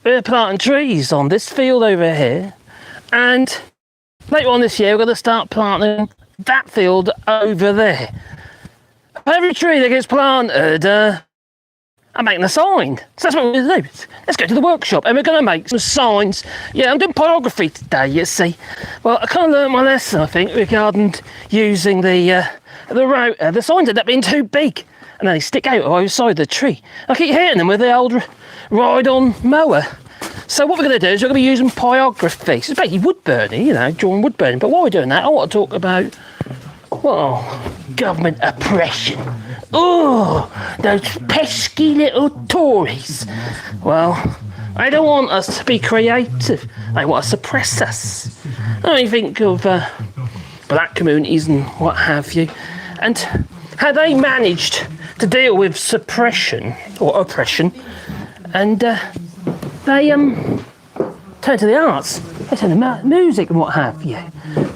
we're planting trees on this field over here, and later on this year we're going to start planting that field over there. For every tree that gets planted, I'm making a sign. So that's what we're going to do. Let's go to the workshop and we're going to make some signs. Yeah, I'm doing pyrography today, you see. Well, I kind of learned my lesson, I think, regarding using the rotor. The signs end up being too big and they stick out either side of the tree. I keep hitting them with the old ride-on mower. So what we're going to do is we're going to be using pyrography. So it's basically wood burning, you know, drawing wood burning. But while we're doing that, I want to talk about, well, government oppression. Oh, those pesky little Tories. Well, they don't want us to be creative. They want to suppress us. I only think of black communities and what have you, and how they managed to deal with suppression or oppression, and they turn to the arts. They turn to music and what have you.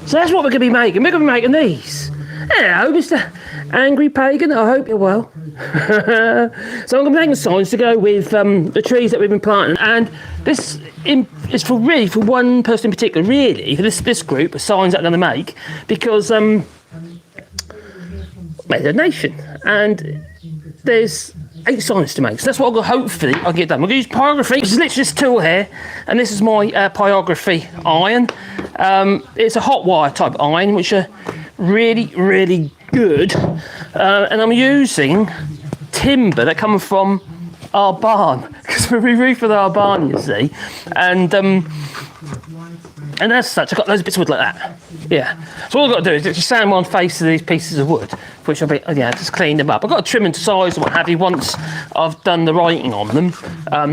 So that's what we're going to be making. We're going to be making these. Hello, Mr. Angry Pagan. I hope you're well. So I'm going to be making signs to go with the trees that we've been planting, and this is for one person in particular. Really, for this group of signs that I'm going to make, because made a donation, and there's 8 signs to make. So that's what hopefully I'll get done. We're going to use pyrography, which is literally this tool here, and this is my pyrography iron. It's a hot wire type iron, which are really good, and I'm using timber that comes from our barn, because we re-roofed our barn, you see, and as such I've got loads of bits of wood like that. Yeah, so all I've got to do is just sand one face of these pieces of wood, which I'll be, just clean them up. I've got to trim them to size and what have you once I've done the writing on them,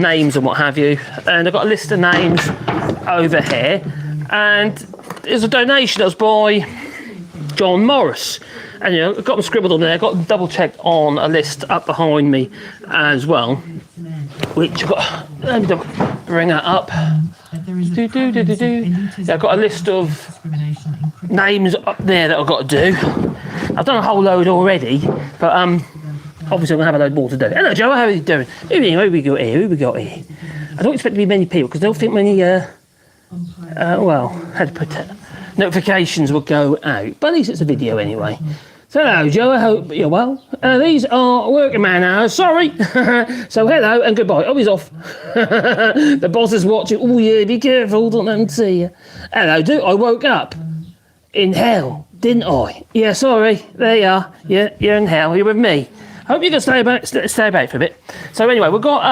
names and what have you, and I've got a list of names over here, and there's a donation that was by John Morris, and I've got them scribbled on there. I've got them double checked on a list up behind me as well, which I've got, let me bring that up. Yeah, I've got a list of names up there that I've got to do. I've done a whole load already, but obviously I'm going to have a load more to do. Hello Joe, how are you doing? Who we got here? I don't expect to be many people, because I don't think many how to put it, notifications will go out, but at least it's a video anyway. So hello Joe, I hope you're well. These are working man hours, sorry. So hello and goodbye. Oh, he's off. The boss is watching. Oh yeah, be careful, don't let him see you. Hello, I woke up in hell, didn't I? Yeah, sorry, there you are. Yeah, you're in hell, you're with me. Hope you can stay about for a bit. So anyway, we've got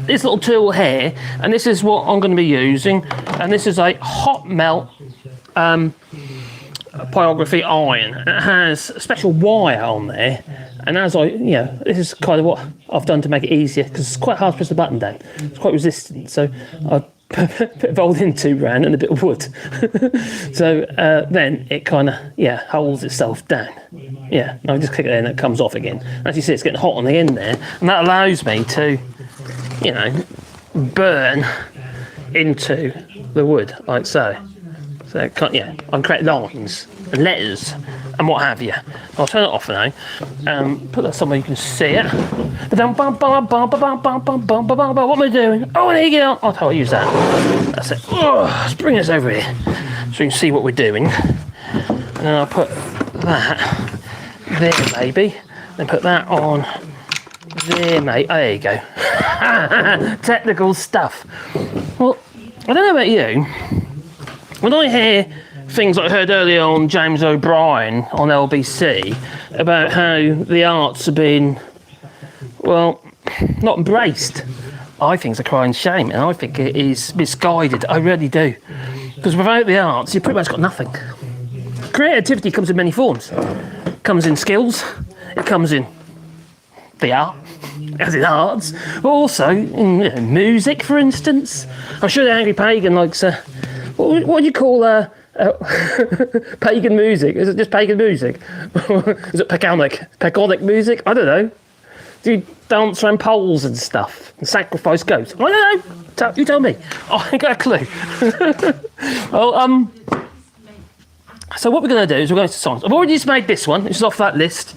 this little tool here, and this is what I'm going to be using, and this is a hot melt pyrography iron. It has a special wire on there, and as this is kind of what I've done to make it easier, because it's quite hard to press the button down. It's quite resistant, so I put a bit of old into ran and a bit of wood. So then it kind of holds itself down. Yeah, I just click it in and it comes off again. As you see, it's getting hot on the end there, and that allows me to burn into the wood like so. So I can create lines and letters and what have you. I'll turn it off now. Put that somewhere you can see it. What am I doing? Oh, there you go. I'll tell you, use that. That's it. Oh, let's bring this over here so you can see what we're doing. And then I'll put that there, maybe. Then put that on there, mate. Oh, there you go. Technical stuff. Well, I don't know about you. When I hear things like I heard earlier on James O'Brien on LBC about how the arts have been, well, not embraced, I think it's a crying shame, and I think it is misguided. I really do. Because without the arts, you've pretty much got nothing. Creativity comes in many forms. It comes in skills, it comes in the art, as in arts, but also in music, for instance. I'm sure the Angry Pagan likes what do you call pagan music? Is it just pagan music? Is it pagonic music? I don't know. Do you dance around poles and stuff and sacrifice goats? I don't know. You tell me. I ain't got a clue. Well, so what we're going to do is we're going to songs. I've already just made this one. It's off that list,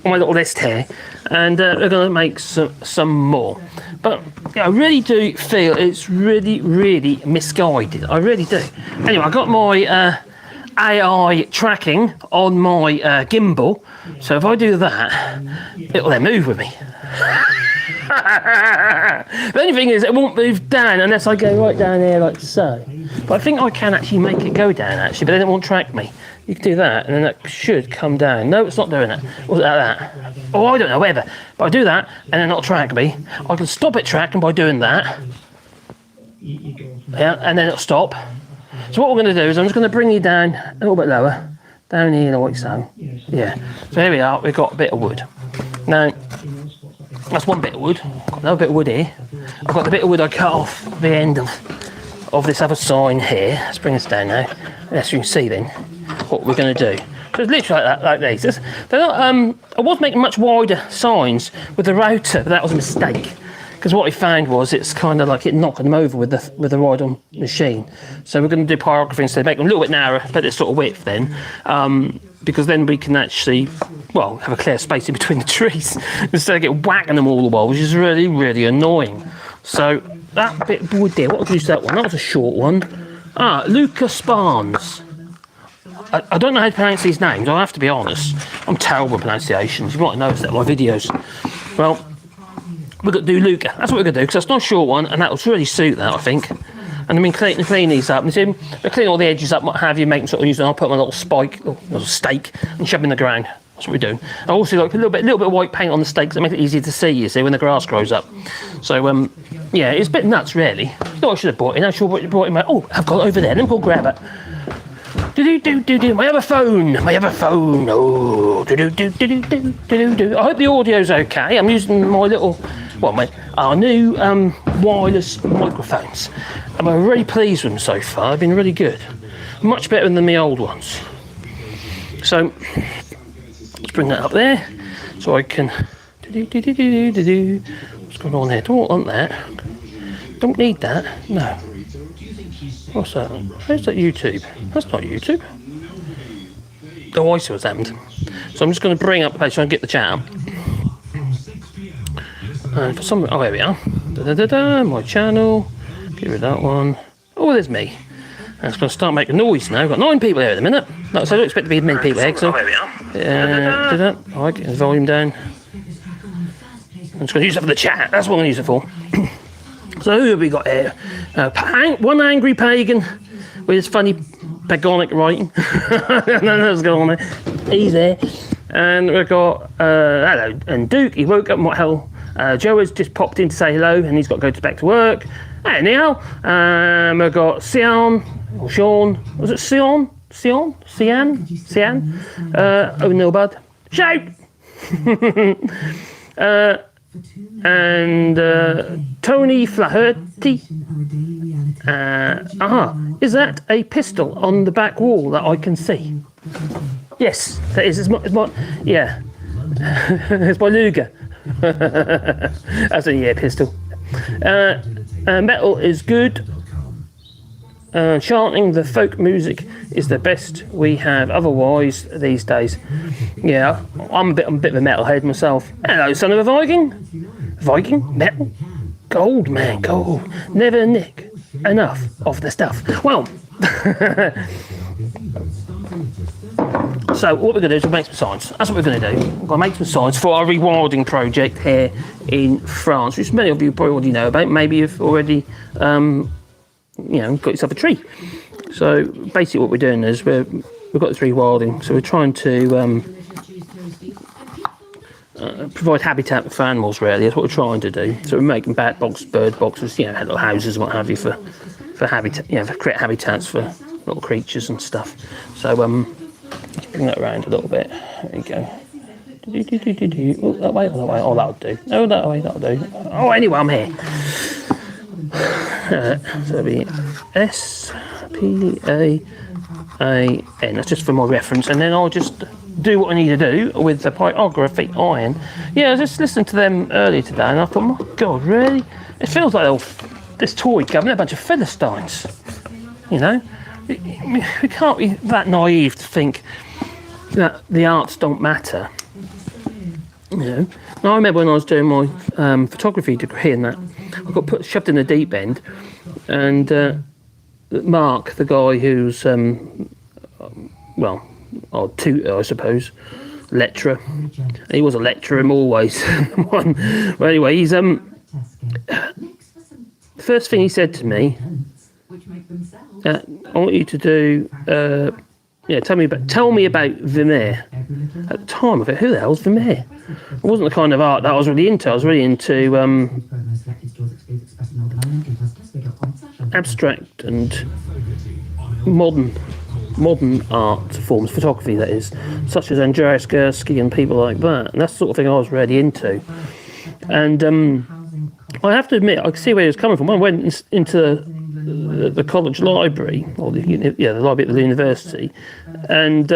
on my little list here. and we're going to make some more. But I really do feel it's really misguided. I really do. Anyway, I got my AI tracking on my gimbal, so if I do that, it'll then move with me. The only thing is, it won't move down unless I go right down here like so. But I think I can actually make it go down actually, but then it won't track me. You can do that, and then that should come down. No, it's not doing it. Was it like that? Oh, I don't know, whatever. But I do that, and then it'll track me. I can stop it tracking by doing that. Yeah, and then it'll stop. So what we're going to do is I'm just going to bring you down a little bit lower. Down here like so. Yeah. So here we are, we've got a bit of wood. Now, that's one bit of wood. I've got another bit of wood here. I've got the bit of wood I cut off the end of this other sign here. Let's bring this down now. As you can see then, what we're going to do. So it's literally like that, like these. They're not, I was making much wider signs with the router, but that was a mistake. Because what I found was it's kind of like it knocked them over with the ride-on machine. So we're going to do pyrography instead, make them a little bit narrower, but this sort of width then. Because then we can actually, well, have a clear space in between the trees instead of get whacking them all the while, which is really annoying. So that bit of wood there, what was that one? That was a short one. Lucas Barnes. I don't know how to pronounce these names, I'll have to be honest. I'm terrible at pronunciations. You might have noticed that in my videos. Well, we're going to do Luca. That's what we're going to do, because that's not a short one, and that will really suit that, I think. And I mean, clean these up. And see, we clean all the edges up, what have you, make them sort of use. I'll put my little spike, little stake, and shove them in the ground. That's what we're doing. I also like a little bit of white paint on the stakes that make it easier to see, you see, when the grass grows up. So, yeah, it's a bit nuts, really. You know what I should have brought in? I should have brought in my... Oh, I've got it over there. Let me go grab it. Do. My other phone. Oh, do. I hope the audio's okay. I'm using my little... Well, our new wireless microphones. And I'm really pleased with them so far. They've been really good. Much better than the old ones. So, let's bring that up there. So I can... What's going on there? Don't want that. Don't need that. No. What's that? Where's that YouTube? That's not YouTube. Oh, I see what's happened. So I'm just going to bring up the page so I can get the chat up. And for some... Oh, here we are. My channel. Get rid of that one. Oh, there's me. And it's going to start making noise now. We've got 9 people here at the minute. No, so I don't expect to be many people here. So, do that. All right, get the volume down. I'm just going to use it for the chat. That's what I'm going to use it for. So who have we got here? One angry pagan with his funny pagonic writing. What's going on there? He's there. And we've got, hello, and Duke, he woke up and what hell? Joe has just popped in to say hello and he's got to go back to work. Anyhow, we've got Sian, or Sean, was it Sian? Oh no, bud. Shout! And Tony Flaherty. Is that a pistol on the back wall that I can see? Yes, that is. It's my yeah. It's my Luger. That's a pistol. Metal is good. Chanting the folk music is the best we have otherwise these days. Yeah, I'm a bit of a metalhead myself. Hello, son of a Viking. Viking? Metal? Gold, man, gold. Never nick enough of the stuff. Well, so what we're going to do is we'll make some signs. That's what we're going to do. We're going to make some signs for our rewilding project here in France, which many of you probably already know about. Maybe you've already... got yourself a tree. So basically what we're doing is we've got the tree wilding, so we're trying to provide habitat for animals, really. That's what we're trying to do. So we're making bat boxes, bird boxes, little houses and what have you for habitat, for create habitats for little creatures and stuff. So let's bring that around a little bit. There we go. Oh, that way. Oh, that'll do. Oh, that way, that'll do. Oh, anyway, I'm here. So it'll be SPAAN. That's just for my reference, and then I'll just do what I need to do with the pyrography iron. Yeah, I was just listening to them earlier today, and I thought, my God, really? It feels like this toy government, a bunch of Philistines. We can't be that naive to think that the arts don't matter. I remember when I was doing my photography degree and that, I got shoved in the deep end, and Mark, the guy who's, our tutor, I suppose, lecturer. He was a lecturer, I'm always one. But anyway, he's the first thing he said to me, I want you to do, tell me about Vermeer. At the time, I thought, who the hell's Vermeer? It wasn't the kind of art that I was really into. I was really into abstract and modern art forms, photography that is, such as Andreas Gursky and people like that. And that's the sort of thing I was really into. And I have to admit, I could see where he was coming from. When I went into the college library, or the library at the university, and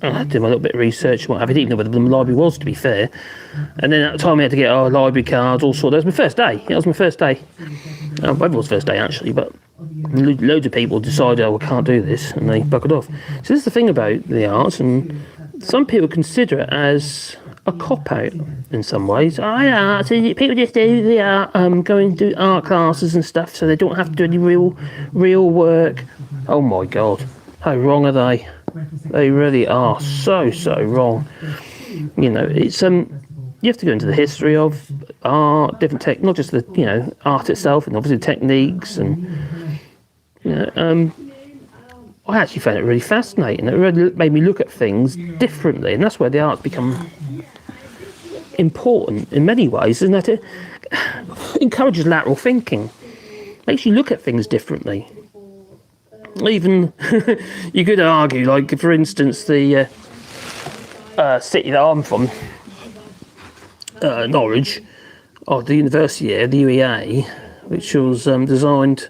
I did my little bit of research and what have you. I didn't even know whether the library was, to be fair. And then at the time we had to get our library cards, all sorts. That was my first day. That was my first day. Everyone's first day actually, but loads of people decided, we can't do this, and they buggered off. So this is the thing about the arts, and some people consider it as a cop-out in some ways. So people just do the art, go and do art classes and stuff, so they don't have to do any real work. Oh my God, how wrong are they? They really are so wrong. It's you have to go into the history of art, different not just the art itself, and obviously the techniques, and I actually found it really fascinating. It really made me look at things differently, and that's where the arts become important in many ways, isn't it? It encourages lateral thinking, makes you look at things differently. Even you could argue, like for instance, the city that I'm from, Norwich, or the university here, the UEA, which was designed.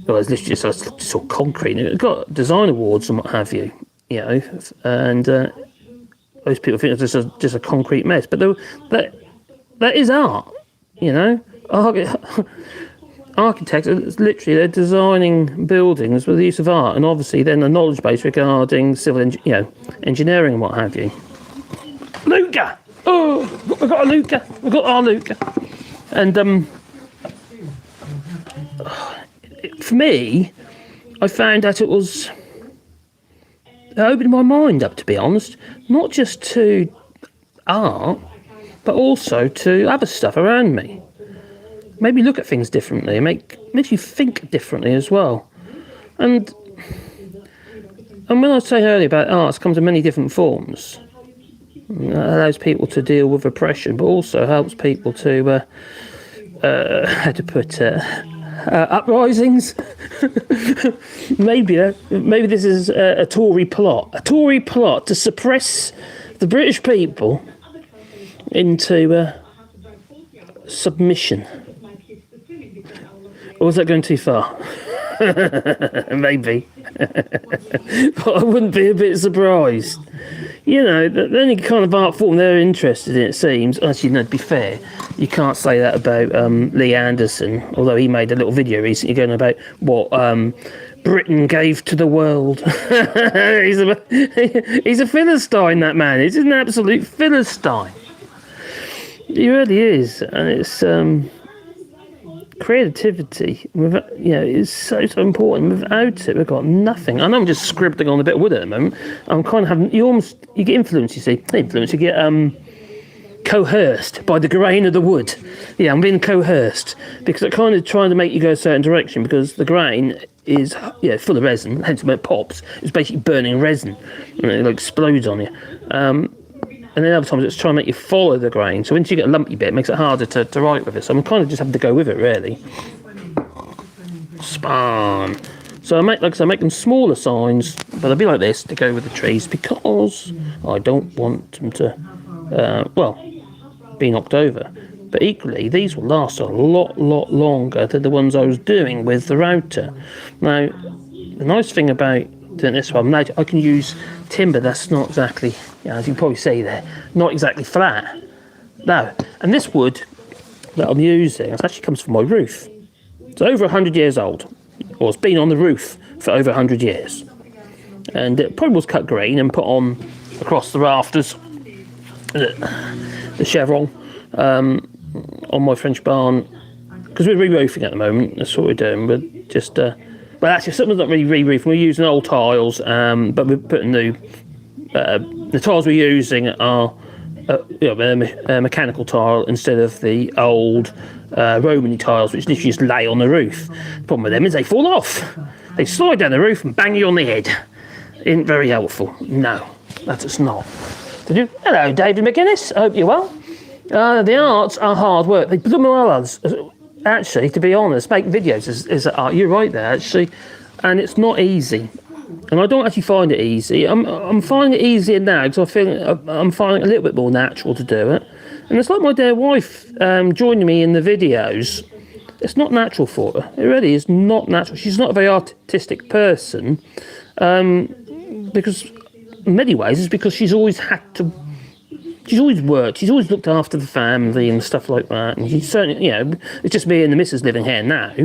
Well, it's literally just all concrete. It got design awards and what have you, and most people think it's just a concrete mess, but that is art, Architects, they're designing buildings with the use of art, and obviously then a knowledge base regarding civil, engineering and what have you. Luca! Oh, we've got a Luca. We've got our Luca. And for me, I found that it opened my mind up, to be honest, not just to art, but also to other stuff around me. Maybe look at things differently, makes you think differently as well. And when I was saying earlier about arts comes in many different forms, it allows people to deal with oppression, but also helps people to, how to put it, uprisings. maybe this is a Tory plot to suppress the British people into submission. Or was that going too far? Maybe. But I wouldn't be a bit surprised. The only kind of art form they're interested in, it seems. Actually, no, to be fair, you can't say that about Lee Anderson, although he made a little video recently going about what Britain gave to the world. He's a Philistine, that man. He's an absolute Philistine. He really is. And it's creativity, is so important. Without it, we've got nothing. I know I'm just scribbling on a bit of wood at the moment. I'm kind of having, you get influence, you see. You get coerced by the grain of the wood. Yeah, I'm being coerced because I'm kind of trying to make you go a certain direction, because the grain is full of resin, hence when it pops, it's basically burning resin, and it explodes on you. And then other times it's trying to make you follow the grain. So once you get a lumpy bit, it makes it harder to write with it. So I'm kind of just having to go with it, really. Spawn. So I make them smaller signs, but they'll be like this to go with the trees, because I don't want them to, be knocked over. But equally, these will last a lot longer than the ones I was doing with the router. Now, the nice thing about doing this one, now I can use timber that's not exactly, as you can probably see there, not exactly flat. No, and this wood that I'm using, it actually comes from my roof. It's over 100 years old, or it's been on the roof for over 100 years. And it probably was cut green and put on across the rafters. the chevron on my French barn, because we're re-roofing at the moment. That's what we're doing. We're just well, actually, something's not really re-roofing. We're using old tiles, but we're putting new. The tiles we're using are mechanical tile instead of the old Romany tiles, which literally just lay on the roof. The problem with them is they fall off. They slide down the roof and bang you on the head. Isn't very helpful. No, that's not. Did you? Hello, David McGuinness. I hope you're well. The arts are hard work. They bloody well are. Actually, to be honest, making videos is art. You're right there, actually, and it's not easy. And I don't actually find it easy. I'm finding it easier now because I feel I'm finding it a little bit more natural to do it. And it's like my dear wife joining me in the videos. It's not natural for her. It really is not natural. She's not a very artistic person because, in many ways, it's because she's always had to. She's always worked. She's always looked after the family and stuff like that. And she's certainly, it's just me and the missus living here now.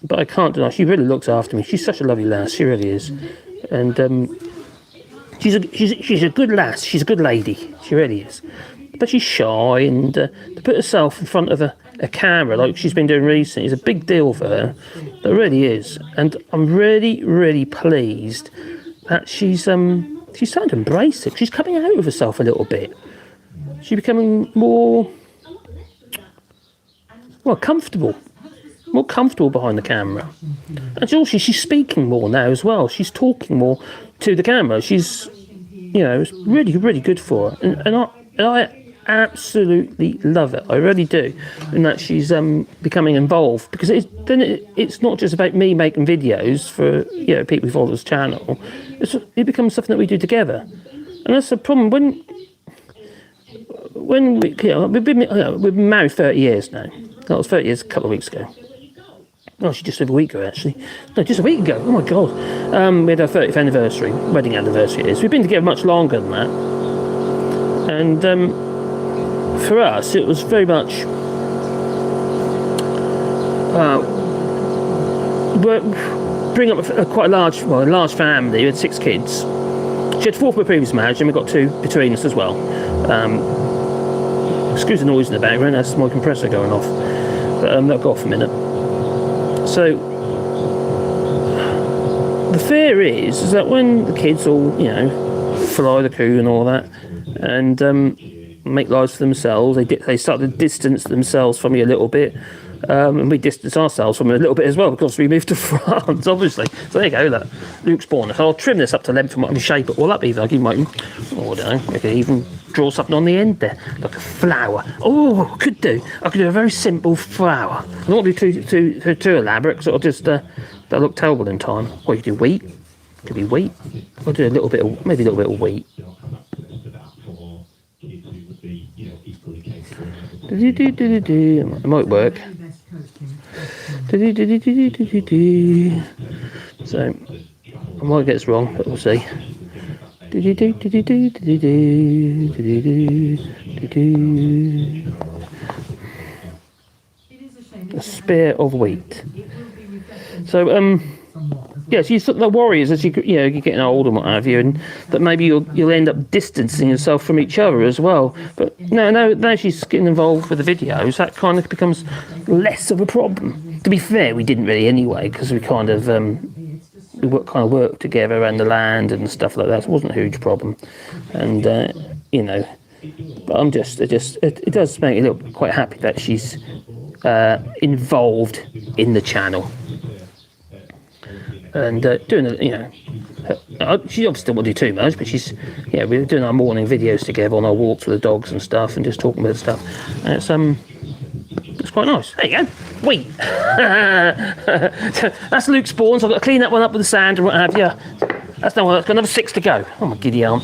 But I can't deny she really looks after me. She's such a lovely lass. She really is. And she's a good lass. She's a good lady. She really is. But she's shy, and to put herself in front of a camera like she's been doing recently is a big deal for her. It really is. And I'm really, really pleased that she's starting to embrace it. She's coming out of herself a little bit. She's becoming more comfortable behind the camera. And also she's speaking more now as well. She's talking more to the camera. She's, it's really, really good for her. And I absolutely love it. I really do. And that she's becoming involved, because it's not just about me making videos for people who follow this channel. It becomes something that we do together, and that's the problem when we've been married 30 years now. That was 30 years a couple of weeks ago. Oh, actually, just over a week ago, actually. No, just a week ago. Oh my God. We had our 30th anniversary, wedding anniversary it is. We've been together much longer than that, and for us, it was very much bring up quite a large family. We had 6 kids. She had 4 from her previous marriage, and we got 2 between us as well. Excuse the noise in the background. That's my compressor going off. But that'll go off a minute. So the fear is that when the kids all fly the coop and all that, and make lives for themselves, they start to distance themselves from you a little bit, and we distance ourselves from it a little bit as well, because we moved to France, obviously. So there you go, look, Luke's born. So I'll trim this up to length and I can shape it all up even. I can I don't know, I could even draw something on the end there, like a flower. Oh, I could do a very simple flower. I don't want to be too elaborate, because it'll just that'll look terrible in time. Or you could do wheat. Could be wheat. I'll do maybe a little bit of wheat. It might work. So I might get this wrong, but we'll see. A spear of wheat. So yes, the worry is as you're getting old and what have you, and that maybe you'll end up distancing yourself from each other as well. But now she's getting involved with the videos, that kind of becomes less of a problem. To be fair, we didn't really anyway, because we kind of worked together around the land and stuff like that. So it wasn't a huge problem, and but I'm it does make me look quite happy that she's involved in the channel. And doing she obviously don't want to do too much, but we're doing our morning videos together on our walks with the dogs and stuff, and just talking about stuff. And it's quite nice. There you go. Wheat. That's Luke's spawn, so I've got to clean that one up with the sand and what have you. That's no one. That's got another 6 to go. Oh my giddy arm.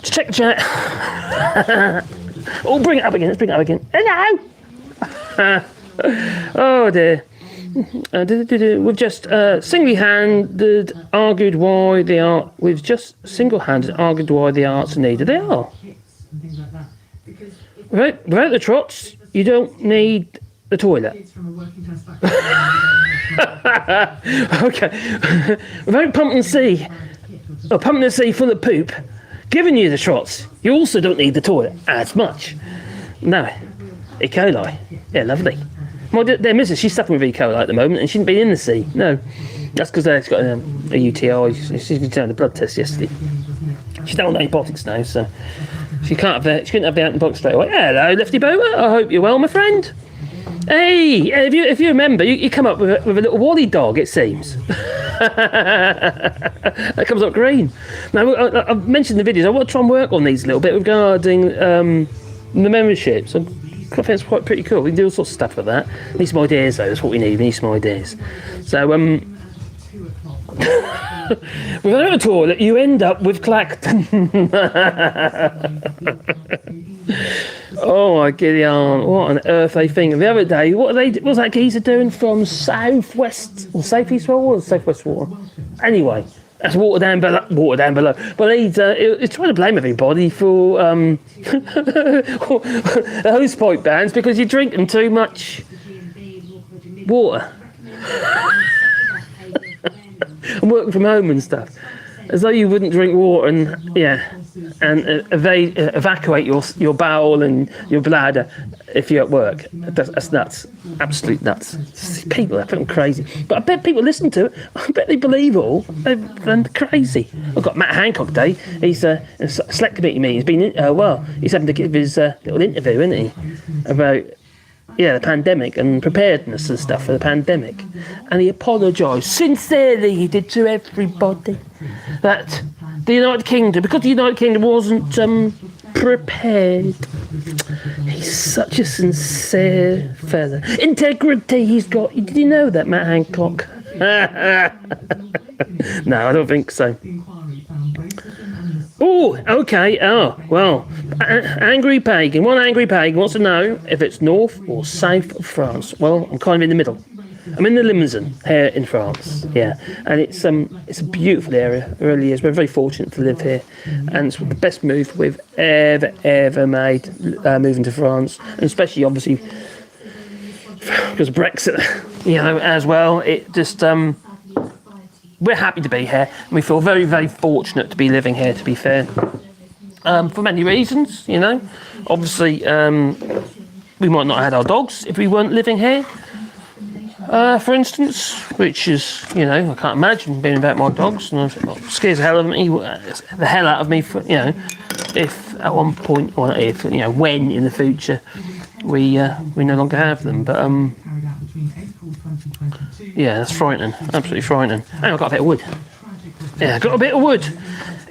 Just check the chat. Oh, bring it up again. Let's bring it up again. Hello. Oh dear. We've just single-handed argued why the arts are needed. They are. Without the trots, you don't need the toilet. Okay. Without pumping the sea full of poop, giving you the trots, You also don't need the toilet as much. No, E. coli. Yeah, lovely. My dear missus, she's suffering with E. coli at the moment, and she hasn't been in the sea. No, that's because she's got a UTI. She's been doing the blood test yesterday. She's down on antibiotics now, so she couldn't have the antibiotics straight away. Hello, Lefty Boater. I hope you're well, my friend. Hey, if you remember, you come up with a little Wally dog, it seems. That comes up green. Now, I've mentioned the videos. I want to try and work on these a little bit regarding the memberships. I think it's pretty cool. We can do all sorts of stuff with that. We need some ideas, though. That's what we need. We need some ideas. So, without a toilet, you end up with Clacton. Oh my Gideon, what on earth they think? The other day, what was that geezer doing from southwest or southeast or southwest water? Anyway, that's water down below. But he's trying to blame everybody for the hosepipe bans because you're drinking too much water. And working from home and stuff, as though you wouldn't drink water and evacuate your bowel and your bladder if you're at work. That's nuts, absolute nuts. People are fucking crazy, but I bet people listen to it. I bet they believe all. They're crazy. I've got Matt Hancock Day. He's a select committee meeting. He's been he's having to give his little interview, isn't he, about the pandemic and preparedness and stuff for the pandemic. And he apologised sincerely, he did, to everybody, that the United Kingdom, because the United Kingdom wasn't prepared. He's such a sincere fella. Integrity he's got. Did you know that, Matt Hancock? No, I don't think so. Oh, okay. Oh, well. Angry pagan. One angry pagan wants to know if it's north or south of France. Well, I'm kind of in the middle. I'm in the Limousin here in France. Yeah, and it's a beautiful area. It really is. We're very fortunate to live here, and it's the best move we've ever made, moving to France, and especially obviously because of Brexit, as well. It just we're happy to be here, and we feel very, very fortunate to be living here, to be fair. For many reasons, Obviously, we might not have had our dogs if we weren't living here, for instance, which is, I can't imagine being without my dogs, and it scares the hell out of me, if at one point, or if, when in the future we no longer have them. But that's frightening, absolutely frightening. And I've got a bit of wood. Yeah, I've got a bit of wood.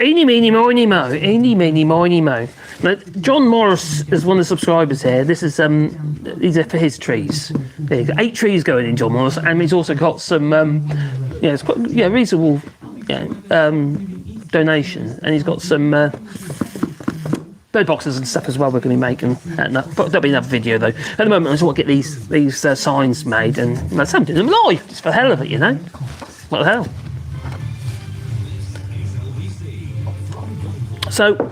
Eeny, meeny, miny, mo. Eeny, meeny, miny, mo. Now, John Morris is one of the subscribers here. This is these are for his trees. There you go. 8 trees going in, John Morris, and he's also got some it's quite reasonable donation, and he's got some bird boxes and stuff as well. We're going to be making. But there'll be another video though. At the moment, I just want to get these signs made, and I'm doing them live just for the hell of it, What the hell? So,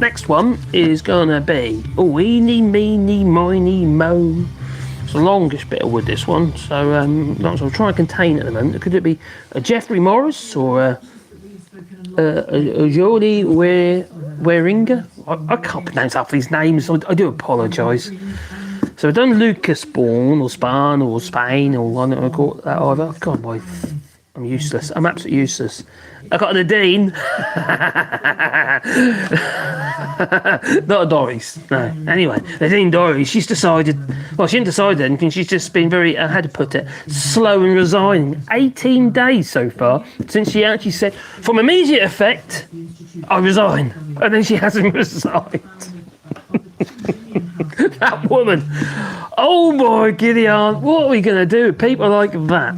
next one is gonna be eeny, meeny, miny, mo. It's the longest bit of wood, this one. So, I'll try and contain it at the moment. Could it be a Jeffrey Morris or a Jody Waringa? I can't pronounce half these names. So I do apologise. So I've done Lucas Bourne or Span or Spain or I don't know call that either. God, boy, I'm useless. I'm absolutely useless. I got a Dean. Not a Doris. No. Anyway, Nadine Doris, she's decided, well, she didn't decide anything, she's just been very, how to put it, slow and resigning. 18 days so far since she actually said, from immediate effect, I resign. And then she hasn't resigned. That woman. Oh my Gideon, what are we going to do with people like that?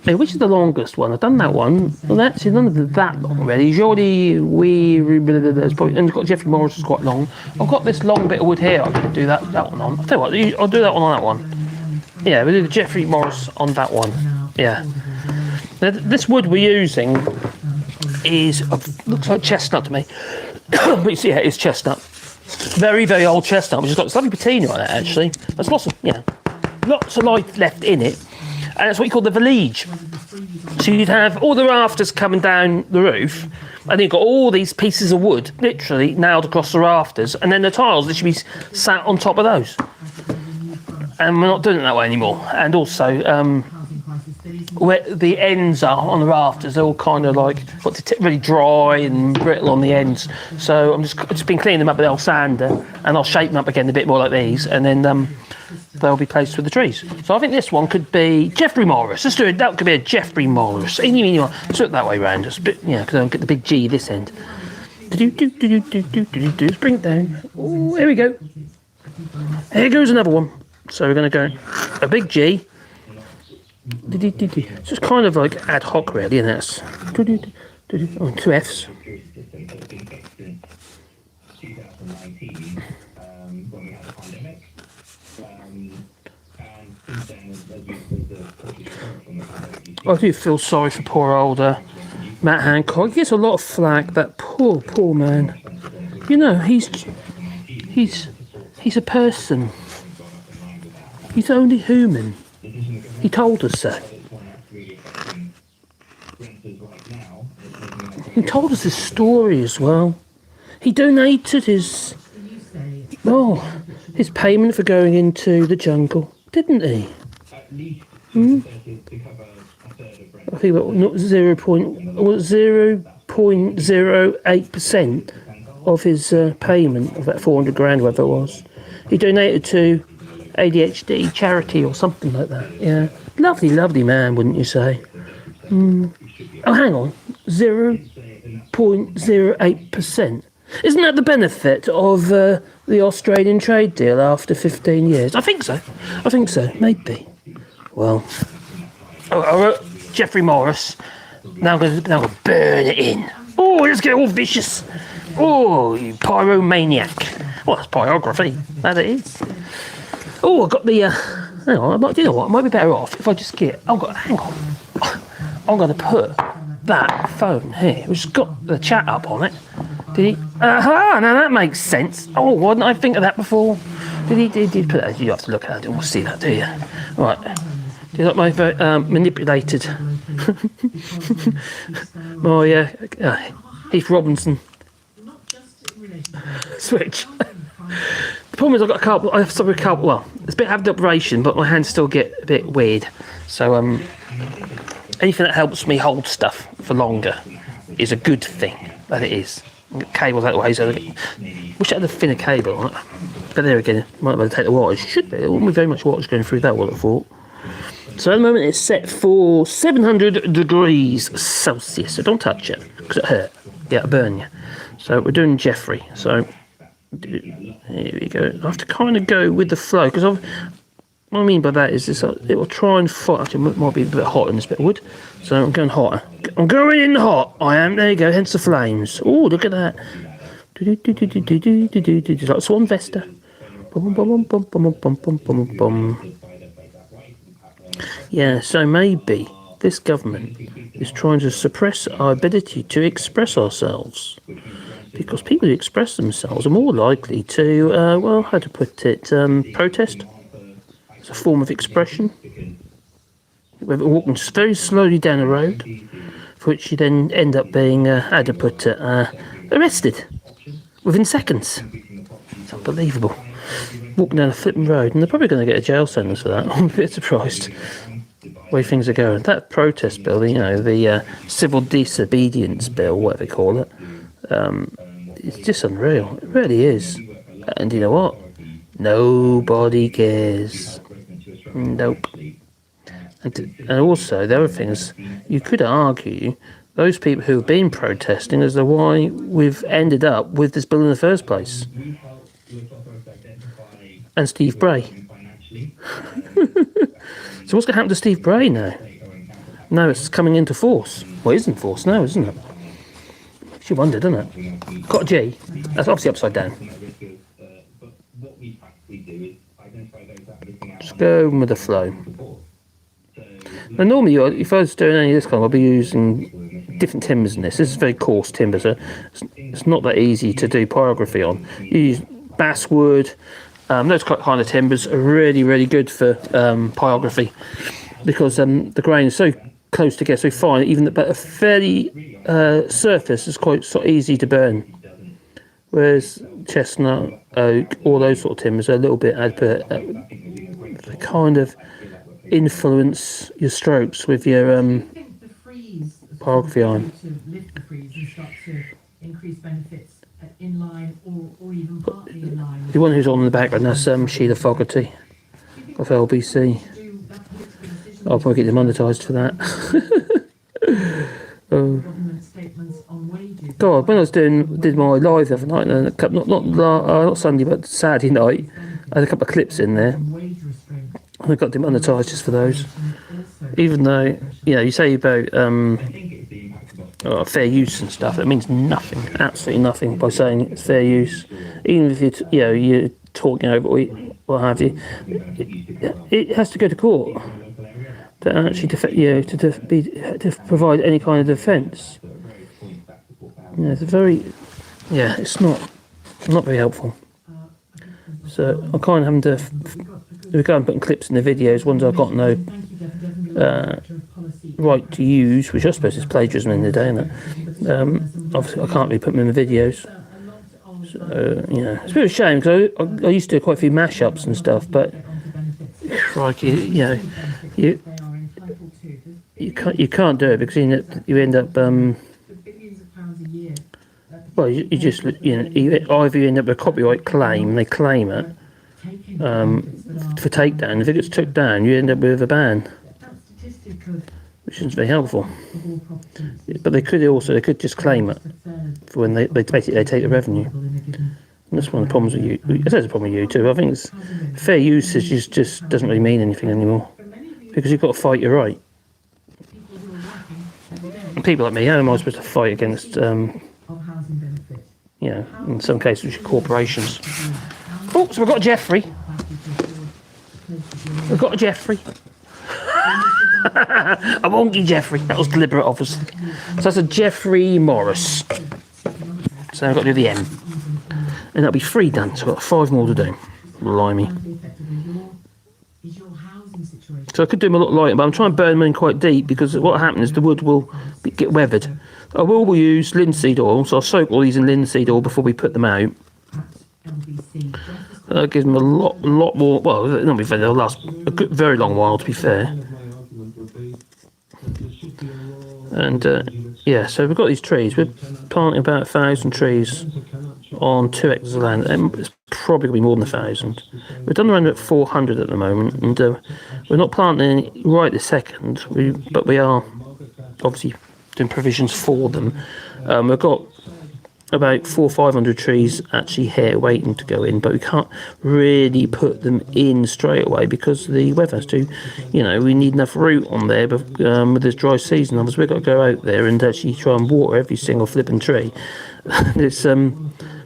Hey, which is the longest one? I've done that one. Well, actually, none of that long already. Jordi, and I've got Jeffrey Morris is quite long. I've got this long bit of wood here. I could do that one on. I'll tell you what, I'll do that one on that one. Yeah, we'll do the Jeffrey Morris on that one. Yeah. Now, this wood we're using is looks like chestnut to me, but you see, it's chestnut. Very, very old chestnut, which has got this lovely patina on it. Actually, there's lots of life left in it. And that's what you call the village. So you'd have all the rafters coming down the roof, And you've got all these pieces of wood literally nailed across the rafters, and then the tiles literally sat on top of those. And we're not doing it that way anymore. And also, where the ends are on the rafters, they're all kind of like really dry and brittle on the ends. So I've just been cleaning them up with El Sander, and I'll shape them up again a bit more like these, and then they'll be placed with the trees. So I think this one could be Jeffrey Morris. Let's do it. That could be a Jeffrey Morris. Let's do it that way round. Just because I don't get the big G this end. Let's bring it down. Oh, here we go. Here goes another one. So we're going to go a big G. It's just kind of like ad hoc, really, and that's 2 Fs. I do feel sorry for poor old Matt Hancock. He gets a lot of flack. That poor man. You know, he's a person. He's only human. He told us so. He told us his story as well. He donated his payment for going into the jungle, didn't he? I think about 0.08% of his payment of that 400 grand, whatever it was. He donated to ADHD charity or something like that. Yeah, lovely man, wouldn't you say? Oh, hang on, 0.08%. Isn't that the benefit of the Australian trade deal after 15 years? I think so, maybe. Well, I wrote Jeffrey Morris. Now I'm going to burn it in. Oh, let's get all vicious. Oh, you pyromaniac. Well, that's pyrography. That it is. Oh, I've got the... hang on, you know what? I might be better off if I just get... hang on. I'm going to put that phone here, which has got the chat up on it. Did he? Aha! Now that makes sense. Oh, why didn't I think of that before? Did he put that? You have to look at it. You want to see that, do you? Right. Do you like my manipulated? My Heath Robinson switch. The problem is I've got a carpal. I have a carpal. Well, it's a bit of an operation, but my hands still get a bit weird. So anything that helps me hold stuff for longer is a good thing. That it is. Cables that way, so wish I had a thinner cable on it. But there again, might be able to take the wattage. Should be. There won't be very much wattage going through that, would I thought. So at the moment it's set for 700 degrees Celsius. So don't touch it because it hurt. Yeah, it'll burn you. So we're doing Jeffrey. So here we go. I have to kind of go with the flow because what I mean by that is this, it will try and fight. Actually, it might be a bit hot in this bit of wood. So I'm going hotter. I'm going in hot. I am. There you go. Hence the flames. Oh, look at that. It's like Swan Vesta. Yeah, so maybe this government is trying to suppress our ability to express ourselves. Because people who express themselves are more likely to, how to put it, protest. It's a form of expression. We're walking very slowly down a road, for which you then end up being, arrested within seconds. It's unbelievable. Walking down a flipping road, and they're probably going to get a jail sentence for that. I'm a bit surprised the way things are going. That protest bill, the civil disobedience bill, whatever they call it, it's just unreal. It really is. And you know what? Nobody cares. Nope. And also, the other thing is, you could argue those people who have been protesting as to why we've ended up with this bill in the first place. And Steve Bray. So what's going to happen to Steve Bray now? No, it's coming into force. Well, it is in force now, isn't it? Makes you wonder, doesn't it? Got a G. That's obviously upside down. Just go with the flow. Now, normally, if I was doing any of this kind, I'll be using different timbers in this. This is very coarse timber, so it's not that easy to do pyrography on. You use basswood. Those kind of timbers are really, really good for pyrography because the grain is so close together, so fine. But a fairly surface is quite easy to burn. Whereas chestnut, oak, all those sort of timbers are a little bit advert. They kind of influence your strokes with your biography iron. The one who's on in the background, that's Sheila Fogarty of LBC. I'll probably get demonetised for that. God, when I did my live the other night, not Sunday but Saturday night, I had a couple of clips in there, and I got demonetised just for those. Even though, you say about fair use and stuff, it means nothing, absolutely nothing by saying it's fair use. Even if you're talking over what have you, it has to go to court to actually to provide any kind of defence. It's it's not very helpful. So I'm kind of having to go and put clips in the videos, ones I've got no right to use, which I suppose is plagiarism in the day, isn't it? Obviously I can't really put them in the videos. So, it's a bit of a shame, because I used to do quite a few mashups and stuff, but crikey, you can't do it, because you end up well, you just either you end up with a copyright claim, they claim it for takedown. If it gets took down, you end up with a ban, which isn't very helpful. But they could just claim it for when they basically take the revenue. And that's one of the problems with you. I say it's a problem with YouTube. I think it's fair usage just doesn't really mean anything anymore, because you've got to fight your right. And people like me, how am I supposed to fight against in some cases corporations? Oh, so we've got Jeffrey. We've got a Jeffrey. A wonky Jeffrey. That was deliberate, obviously. So that's a Jeffrey Morris. So I've got to do the M. And that'll be 3 done. So I've got 5 more to do. Blimey. So I could do them a lot lighter, but I'm trying to burn them in quite deep, because what happens is the wood will get weathered. I will use linseed oil, so I'll soak all these in linseed oil before we put them out. That gives them a lot more. Well, not be fair, they'll last a very long while, to be fair. And so we've got these trees. We're planting about 1,000 trees on 2 hectares of land. It's probably going to be more than 1,000. We've done around about 400 at the moment, and we're not planting any right this second. But we are obviously doing provisions for them. We've got about 400 or 500 trees actually here waiting to go in, but we can't really put them in straight away because the weather's too, we need enough root on there. But with this dry season, obviously we've got to go out there and actually try and water every single flipping tree. It's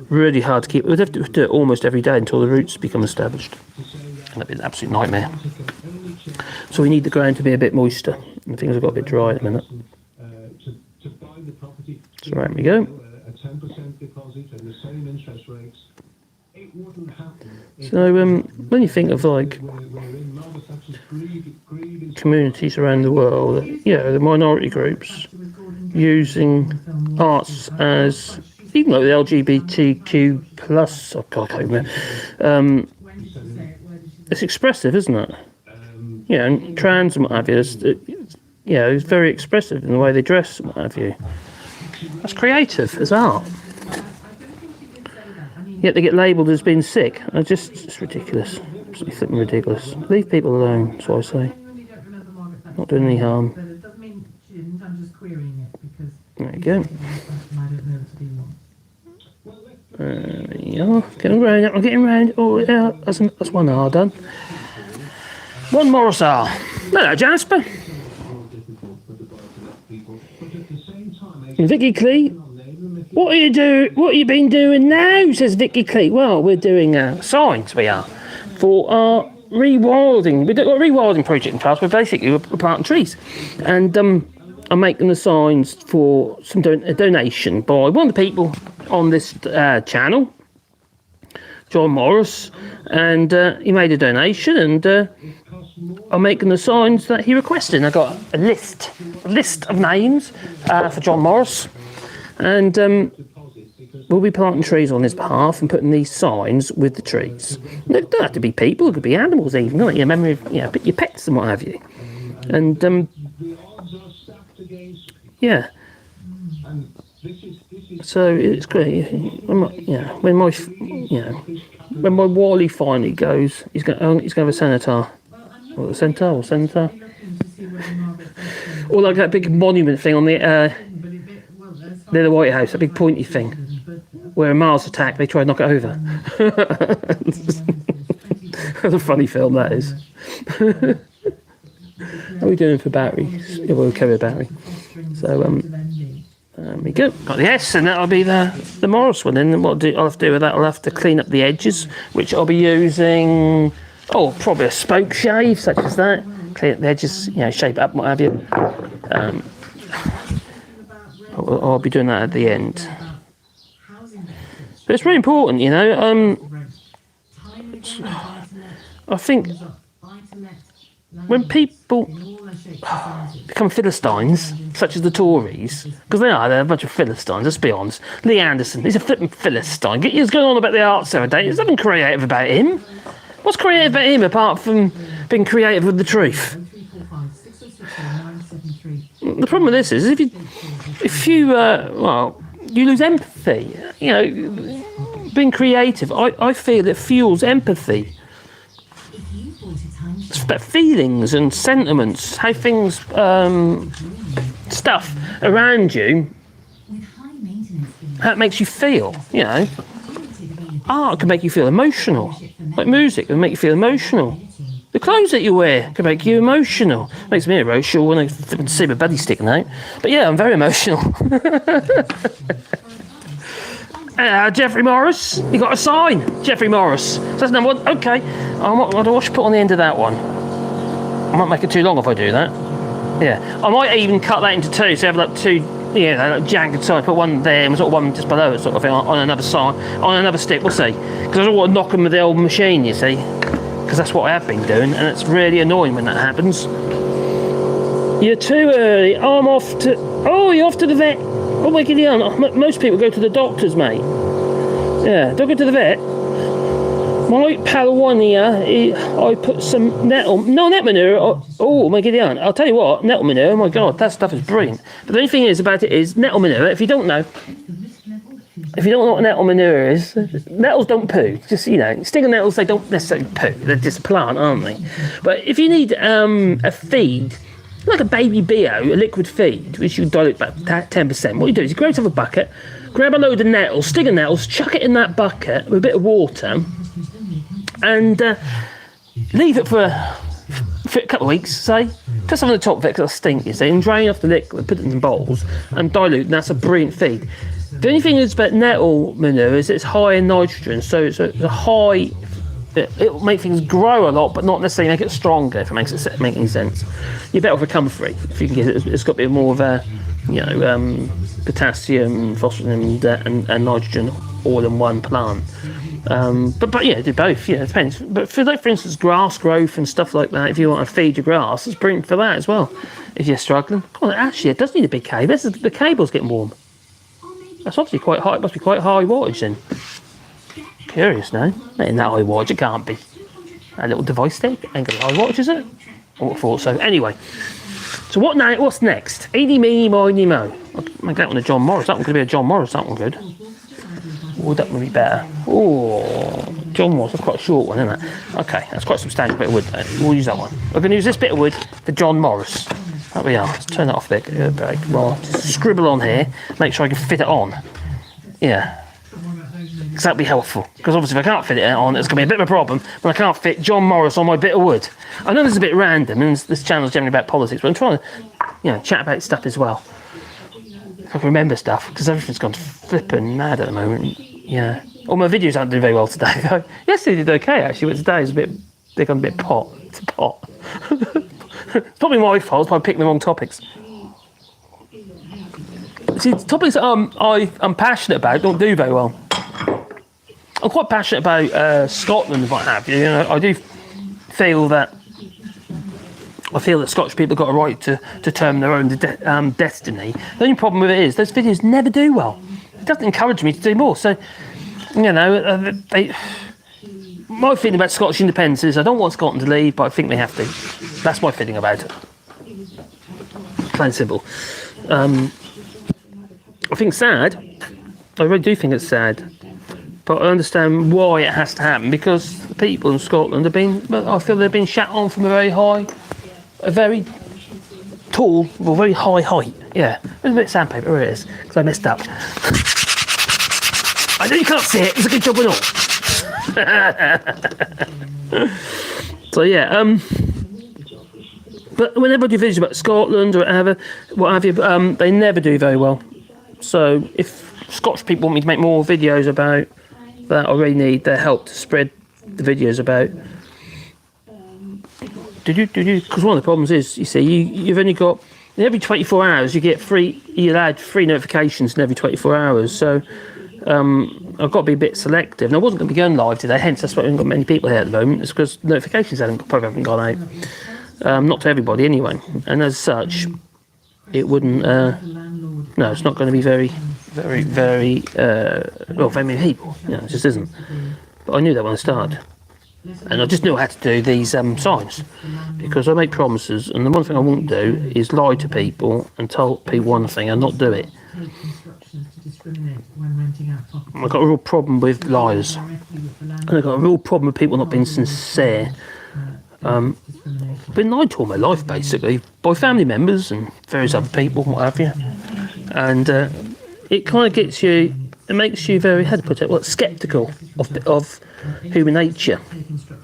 really hard to keep. We'd have to do it almost every day until the roots become established, and that'd be an absolute nightmare. So we need the ground to be a bit moister, and things have got a bit dry at the minute. So right we go. So when you think of like communities around the world, the minority groups using arts as, even like the LGBTQ plus, I can't remember, it's expressive, isn't it? And trans and what have you, it's very expressive in the way they dress and what have you. That's creative as art. Yet they get labelled as being sick. It's ridiculous. Absolutely flipping ridiculous. Leave people alone, that's what I say. Not doing any harm. There you go. Getting around. I'm getting around. Oh, yeah, that's one R done. One Morris R. Hello, Jasper. Vicky Clee, what have you been doing now? Says Vicky Clee. Well, we're doing signs, we are, for our rewilding. We've got a rewilding project in class. We're planting trees, and I'm making the signs for some a donation by one of the people on this channel, John Morris, and he made a donation, and I'm making the signs that he requested. And I got a list list of names for John Morris, and we'll be planting trees on his behalf and putting these signs with the trees. They don't have to be people; it could be animals, even. Like your memory of your pets and what have you. And yeah. So it's great. When my Wally finally goes, he's going to have a centaur. Or a centaur or centaur. Or like that big monument thing on the near the White House, that big pointy thing, where a Mars attack, they try to knock it over. That's a funny film, that is. How are we doing for batteries? Yeah, we're okay with battery. So there we go. Got the S, and that'll be the Morris one. And what I'll have to do with that, I'll have to clean up the edges, which I'll be using. Probably a spoke shave, such as that. Clean up the edges, shape it up, what have you. I'll be doing that at the end. But it's really important, I think when people become Philistines, such as the Tories, because they're a bunch of Philistines, let's be honest. Lee Anderson, he's a flipping Philistine. He's going on about the arts the other day. There's nothing creative about him. What's creative about him apart from being creative with the truth? The problem with this is if you lose empathy. Being creative, I feel it fuels empathy. It's about feelings and sentiments, how things, stuff around you, how it makes you feel. Art can make you feel emotional. Like music can make you feel emotional. The clothes that you wear can make you emotional. Makes me emotional when I see my buddy sticking out. But yeah, I'm very emotional. Jeffrey Morris, you got a sign. Jeffrey Morris. So that's number one. Okay. What do I put on the end of that one? I might make it too long if I do that. Yeah. I might even cut that into two, so I have like two, like jagged sides. Put one there and sort of one just below it, sort of thing, on another side, on another stick. We'll see. Because I don't want to knock them with the old machine, you see. Because that's what I have been doing, and it's really annoying when that happens. You're too early. I'm off to. Oh, you're off to the vet. Oh my God, most people go to the doctors, mate. Yeah, don't go to the vet. My pal one here, I put some net manure. Oh my God, I'll tell you what, nettle manure, oh my God, that stuff is brilliant. But the only thing is about it is nettle manure, if you don't know what nettle manure is, nettles don't poo. Just, stinging nettles, they don't necessarily poo. They're just a plant, aren't they? But if you need a feed, like a baby BO, a liquid feed, which you dilute about 10%, what you do is you grab yourself a bucket, grab a load of nettles, stinging nettles, chuck it in that bucket with a bit of water, and leave it for a couple of weeks, say. Put some on the top of it because it'll stink, you see, and drain off the liquid, put it in bowls, and dilute, and that's a brilliant feed. The only thing is about nettle manure is it's high in nitrogen, so it's a high. It'll make things grow a lot, but not necessarily make it stronger. If it makes any sense, you're better off with comfrey if you can get it. It's got a bit more of a, potassium, phosphorus, and nitrogen all in one plant. But yeah, do both. Yeah, it depends. But for instance, grass growth and stuff like that, if you want to feed your grass, it's brilliant for that as well. If you're struggling, actually, it does need a big cable. The cable's getting warm. That's obviously quite high. It must be quite high wattage then. Curious now. Not in that high wattage, it can't be. A little device stick, ain't got high wattage, is it? I would have thought so. Anyway, so what's next? Eeny, meeny, miny, mo. I'll make that one a John Morris. That one could be a John Morris, that one good. Oh, that would be better. Oh, John Morris, that's quite a short one, isn't it? Okay, that's quite a substantial bit of wood though. We'll use that one. We're going to use this bit of wood for John Morris. There we are. Let's turn that off there. Right, just scribble on here. Make sure I can fit it on. Yeah. Because that'd be helpful. Because obviously if I can't fit it on, it's going to be a bit of a problem when I can't fit John Morris on my bit of wood. I know this is a bit random, and this channel's generally about politics, but I'm trying to, chat about stuff as well. If I can remember stuff, because everything's gone flipping mad at the moment. Yeah. All my videos aren't doing very well today, though. Yesterday did okay, actually, but today is they've gone a bit pot. It's a pot. It's probably my fault, I picked the wrong topics. See, topics that I'm passionate about don't do very well. I'm quite passionate about Scotland and what have you. I do feel that I feel that Scottish people have got a right to determine their own destiny. The only problem with it is those videos never do well. It doesn't encourage me to do more. So, my feeling about Scottish independence is I don't want Scotland to leave, but I think they have to. That's my feeling about it. Plain and simple. I think it's sad. I really do think it's sad. But I understand why it has to happen, because the people in Scotland I feel they've been shat on from a very tall, well, very high height. Yeah, there's a bit of sandpaper, where it is, because I messed up. I know you can't see it, it's a good job and all. So yeah, but whenever I do videos about Scotland or what have you, they never do very well. So if Scottish people want me to make more videos about that, I really need their help to spread the videos about. Because one of the problems is, you see, you've only got, every 24 hours you're allowed 3 notifications in every 24 hours. So I've got to be a bit selective. And I wasn't going to be going live today, hence that's why I haven't got many people here at the moment. It's because notifications probably haven't gone out. Not to everybody anyway. And as such, it wouldn't, no, it's not going to be very many people. It just isn't. But I knew that when I started. And I just knew I had to do these signs, because I make promises, and the one thing I won't do is lie to people and tell people one thing and not do it. I've got a real problem with liars, and I've got a real problem with people not being sincere. I've been lied to all my life, basically, by family members and various other people, what have you. And it kind of gets you, it makes you very, how to put it, sceptical of human nature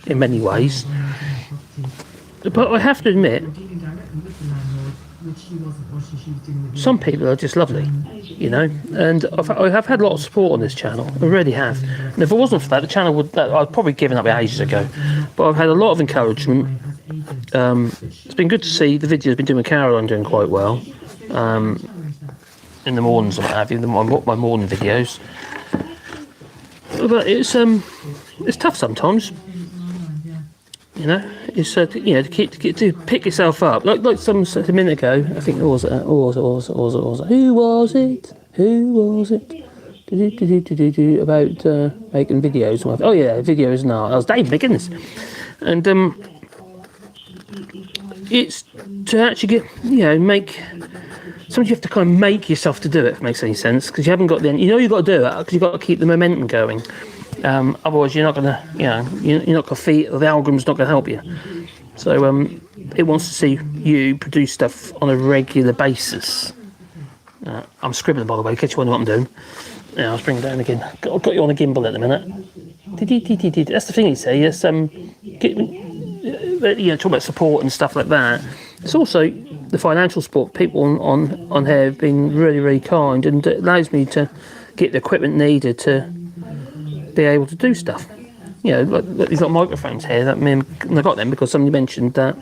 in many ways. But I have to admit, some people are just lovely, and I have had a lot of support on this channel. I really have. And if it wasn't for that, the channel I'd probably given up ages ago. But I've had a lot of encouragement. It's been good to see the videos. Been doing Caroline doing quite well in the mornings and what have you. My morning videos. But it's tough sometimes. It's to pick yourself up. Like someone said a minute ago, I think who was it? About making videos. Oh yeah, videos and art. That was Dave McGuinness. And it's to actually get, make. Sometimes you have to kind of make yourself to do it, if it makes any sense, because you haven't got the. You've got to do it because you've got to keep the momentum going. Otherwise, you're not gonna, you're not gonna feed. The algorithm's not gonna help you. So it wants to see you produce stuff on a regular basis. I'm scribbling, by the way, in case you wonder what I'm doing. Yeah, I'll bring it down again. I've got you on a gimbal at the minute. That's the thing you say. Yes, talk about support and stuff like that. It's also the financial support. People on here have been really, really kind, and it allows me to get the equipment needed to be able to do stuff. These got microphones here. And I got them because somebody mentioned that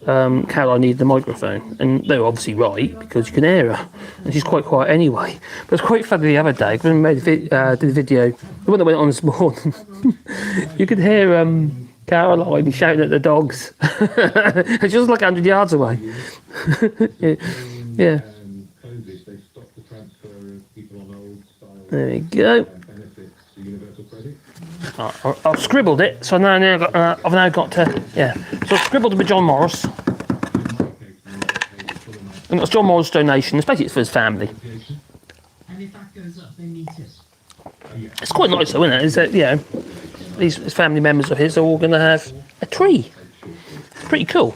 Caroline needed the microphone, and they were obviously right, because you can hear her, and she's quite quiet anyway. But it's quite funny the other day when we did the video, the one that went on this morning. You could hear Caroline shouting at the dogs. And she was like 100 yards away. Yeah. There we go. I've scribbled it, so I've now got to, So I've scribbled with John Morris. And that's John Morris' donation. It's basically for his family. It's quite nice though, isn't it? Is that, these family members of his are all going to have a tree. It's pretty cool.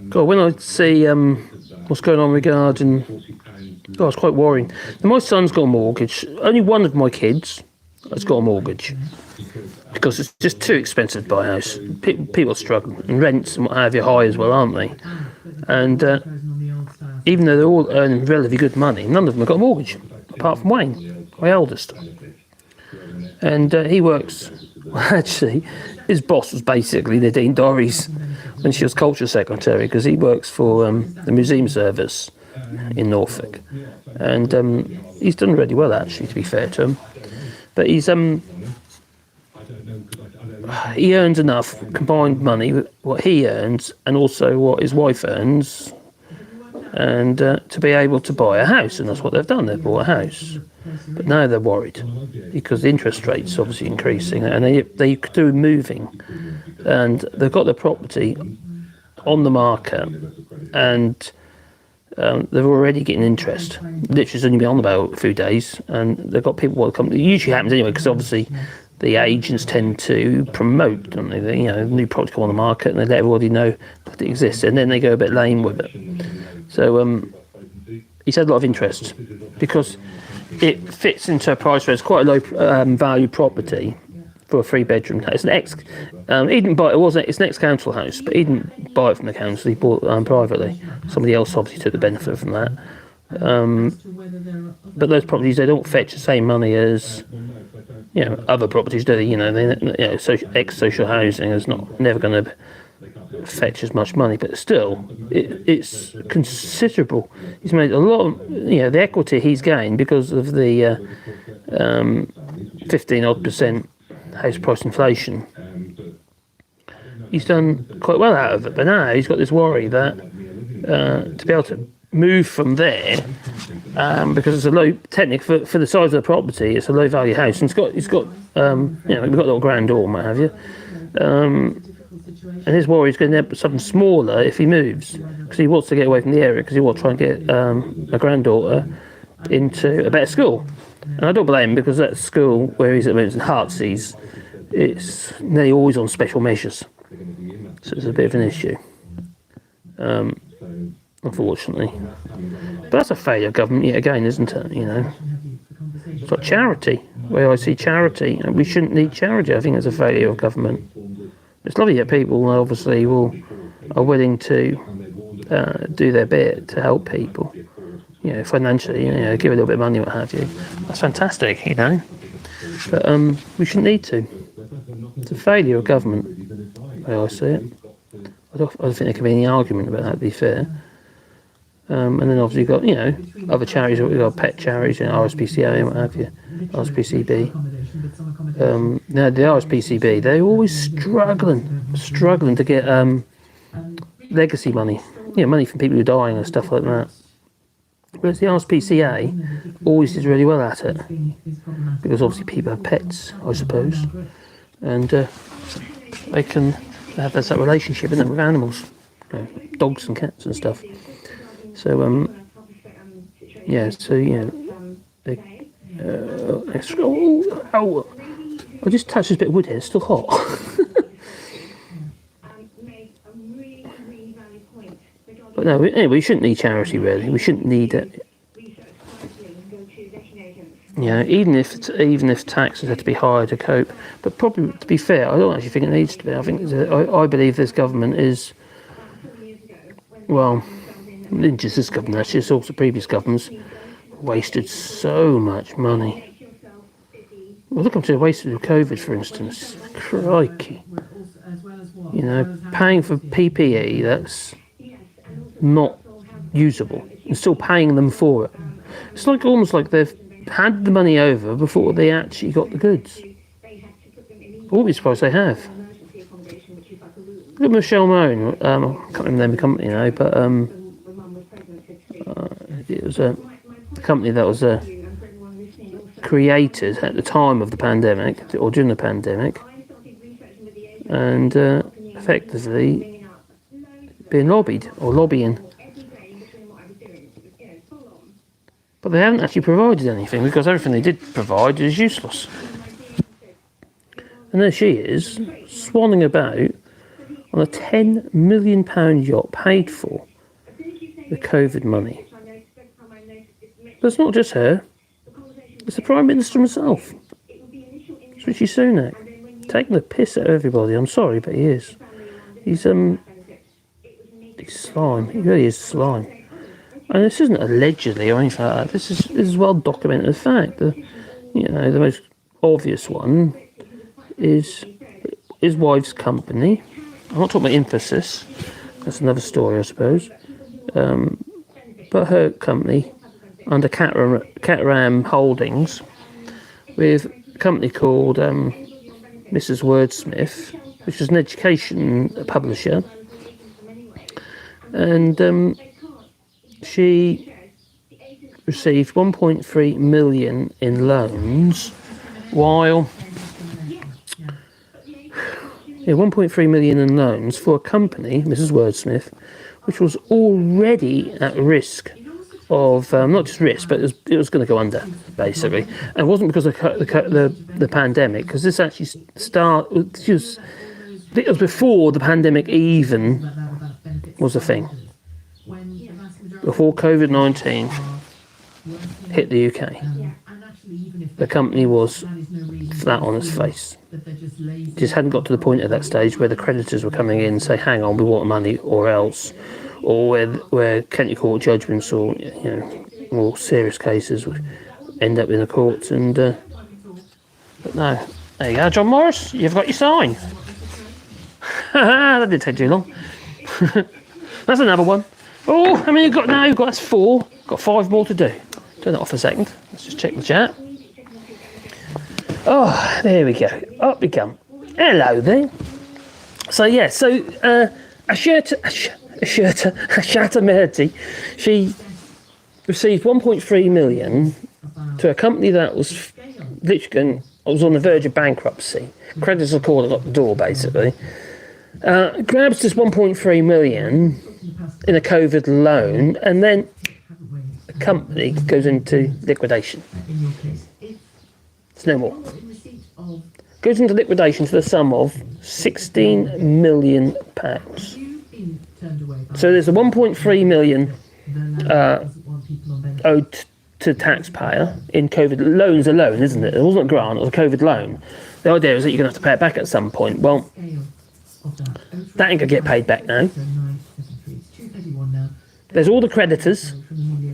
God, when I see what's going on regarding... Oh, it's quite worrying. Now, my son's got a mortgage. Only one of my kids has got a mortgage, because it's just too expensive to buy a house. People are struggling, and rents and what have you high as well, aren't they? And even though they're all earning relatively good money, none of them have got a mortgage, apart from Wayne, my eldest. And he works... Actually, his boss was basically Nadine Dorries when she was culture secretary, because he works for the museum service in Norfolk, and he's done really well, actually, to be fair to him. But he's he earns enough combined money, what he earns and also what his wife earns, and to be able to buy a house, and that's what they've done. They've bought a house, but now they're worried because the interest rate's obviously increasing, and they could do moving, and they've got their property on the market, and they're already getting interest. Literally, it's only been on about a few days, and they've got people want to come. It usually happens anyway, because obviously the agents tend to promote, don't they? New products come on the market, and they let everybody know that it exists, and then they go a bit lame with it. So he's had a lot of interest because it fits into a price where it's quite a low value property for a 3-bedroom house. It's an he didn't buy it. It's an ex-council house, but he didn't buy it from the council. He bought it privately. Somebody else obviously took the benefit from that. But those properties, they don't fetch the same money as other properties do. Ex-social housing is never going to fetch as much money, but still, it's considerable. He's made a lot of the equity he's gained because of the 15% house price inflation. He's done quite well out of it, but now he's got this worry that to be able to move from there, because it's a low, technically for the size of the property, it's a low value house, and we've got a little grand door, what have you. And his worry is going to end up something smaller if he moves, because he wants to get away from the area, because he wants to try and get a granddaughter into a better school. And I don't blame him, because that school where he's at the moment in Heartsease, it's nearly always on special measures, so it's a bit of an issue, unfortunately. But that's a failure of government yet again, isn't it? It's like charity, where I see charity, and we shouldn't need charity. I think it's a failure of government. It's lovely that people obviously are willing to do their bit to help people, financially, give a little bit of money, what have you. That's fantastic, but we shouldn't need to. It's a failure of government, the way I see it. I don't think there can be any argument about that, to be fair. And then obviously you've got, other charities, we've got pet charities, RSPCA and what have you, RSPCB. Now the RSPCB, they're always struggling to get legacy money, money from people who are dying and stuff like that. Whereas the RSPCA always does really well at it, because obviously people have pets, I suppose, and they can have that relationship with animals, dogs and cats and stuff. So I just touched this bit of wood here. It's still hot. But no, anyway, we shouldn't need charity, really. We shouldn't need it. Even if taxes had to be higher to cope. But probably, to be fair, I don't actually think it needs to be. I believe this government is, well, not just this government, actually, it's also previous governments wasted so much money. Well, look up to the wasted of COVID, for instance. Crikey. Paying for PPE that's not usable and still paying them for it. It's almost like they've had the money over before they actually got the goods. I won't be surprised they have. Look at Michelle Moan. I can't remember the name of the company but it was a company that was created at the time of the pandemic, or during the pandemic, and effectively being lobbying. But they haven't actually provided anything, because everything they did provide is useless. And there she is, swanning about on a £10 million yacht paid for the COVID money. But it's not just her. It's the Prime Minister himself. It's Rishi Sunak. Taking the piss out of everybody. I'm sorry, but he is. He's slime. He really is slime. And this isn't allegedly or anything like that. This is well documented fact. The most obvious one is his wife's company. I'm not talking about Emphasis. That's another story, I suppose. But her company, under Caterham Holdings, with a company called Mrs. Wordsmith, which was an education publisher, and she received 1.3 million in loans, while 1.3 million in loans for a company, Mrs. Wordsmith, which was already at risk of not just risk, but it was going to go under, basically. And it wasn't because of the pandemic, because this actually it was before the pandemic even was a thing. Before COVID-19 hit the UK, the company was flat on its face. It just hadn't got to the point at that stage where the creditors were coming in and say, hang on, we want money or else, or where county court judgments or more serious cases would end up in the courts. And but no, there you go, John Morris, you've got your sign. That didn't take too long. That's another one. Oh, how many you got now? That's 4. Got 5 more to do. Turn that off a second. Let's just check the chat. Oh, there we go. Up we come. Hello there. So yeah, Ashata Mehdi, she received 1.3 million to a company that was literally on the verge of bankruptcy. Creditors are calling up the door, basically. Grabs this 1.3 million in a COVID loan, and then the company goes into liquidation. It's no more. Goes into liquidation to the sum of £16 million. So there's a 1.3 million owed to taxpayer in COVID loans alone, isn't it? It wasn't a grant, it was a COVID loan. The idea is that you're going to have to pay it back at some point. Well, that ain't going to get paid back now. There's all the creditors,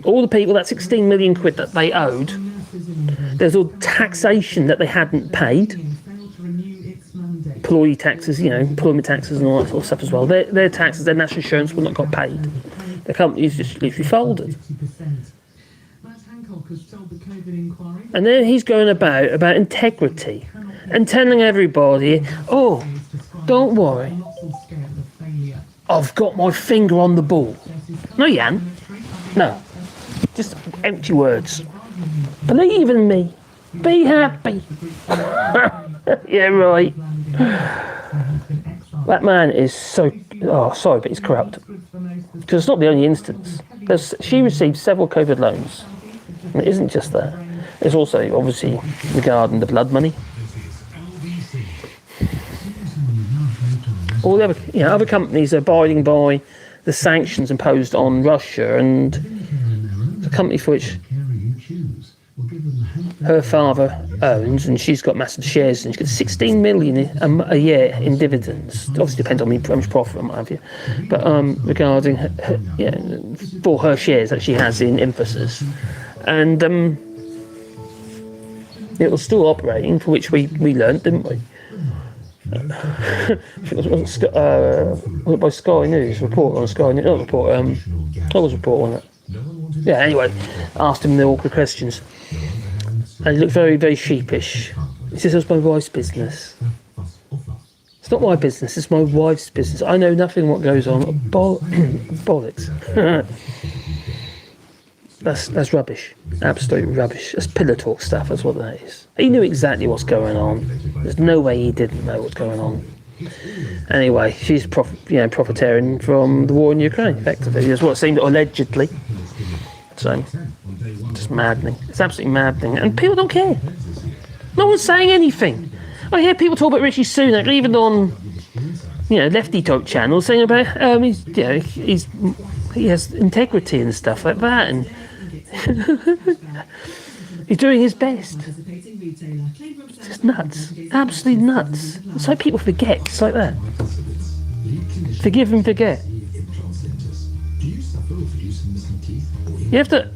all the people, that 16 million quid that they owed. There's all taxation that they hadn't paid. Employee taxes, employment taxes and all that sort of stuff as well. Their taxes, their national insurance will not got paid. The company's just literally folded. And then he's going about integrity and telling everybody, oh, don't worry, I've got my finger on the ball. No, Jan. No. Just empty words. Believe in me. Be happy. Yeah, right. That man is so... Oh, sorry, but he's corrupt. Because it's not the only instance. She received several COVID loans. And it isn't just that. It's also, obviously, regarding the blood money. All the other companies are abiding by the sanctions imposed on Russia, and the company for which her father owns, and she's got massive shares, and she's got 16 million a year in dividends. Obviously, depends on how much profit and what have you. But regarding for her shares that she has in Emphasis, and it was still operating, for which we learnt, didn't we? It was by Sky News, report on Sky News, not report, I was report on it. Yeah, anyway, asked him the awkward questions. And he looked very, very sheepish. He says, it's my wife's business. It's not my business, it's my wife's business. I know nothing what goes on. Bollocks. That's rubbish. Absolute rubbish. That's pillar talk stuff, that's what that is. He knew exactly what's going on. There's no way he didn't know what's going on. Anyway, she's profiteering from the war in Ukraine, effectively. That's what it seemed, allegedly. So, just maddening. It's absolutely maddening. And people don't care. No one's saying anything. I hear people talk about Rishi Sunak, even on, lefty talk channels, saying about he has integrity and stuff like that, and he's doing his best. It's just nuts. Absolutely nuts. It's like people forget. It's like that. Forgive and forget. You have to...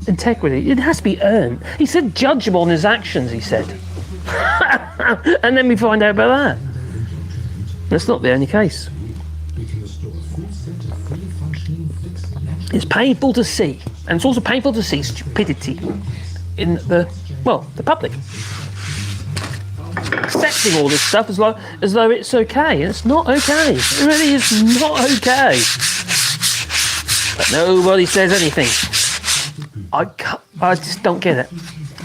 Integrity, it has to be earned. He said judge him on his actions, he said. And then we find out about that. That's not the only case. It's painful to see. And it's also painful to see stupidity in the public. accepting all this stuff as though it's okay. It's not okay. It really is not okay. But nobody says anything. I just don't get it.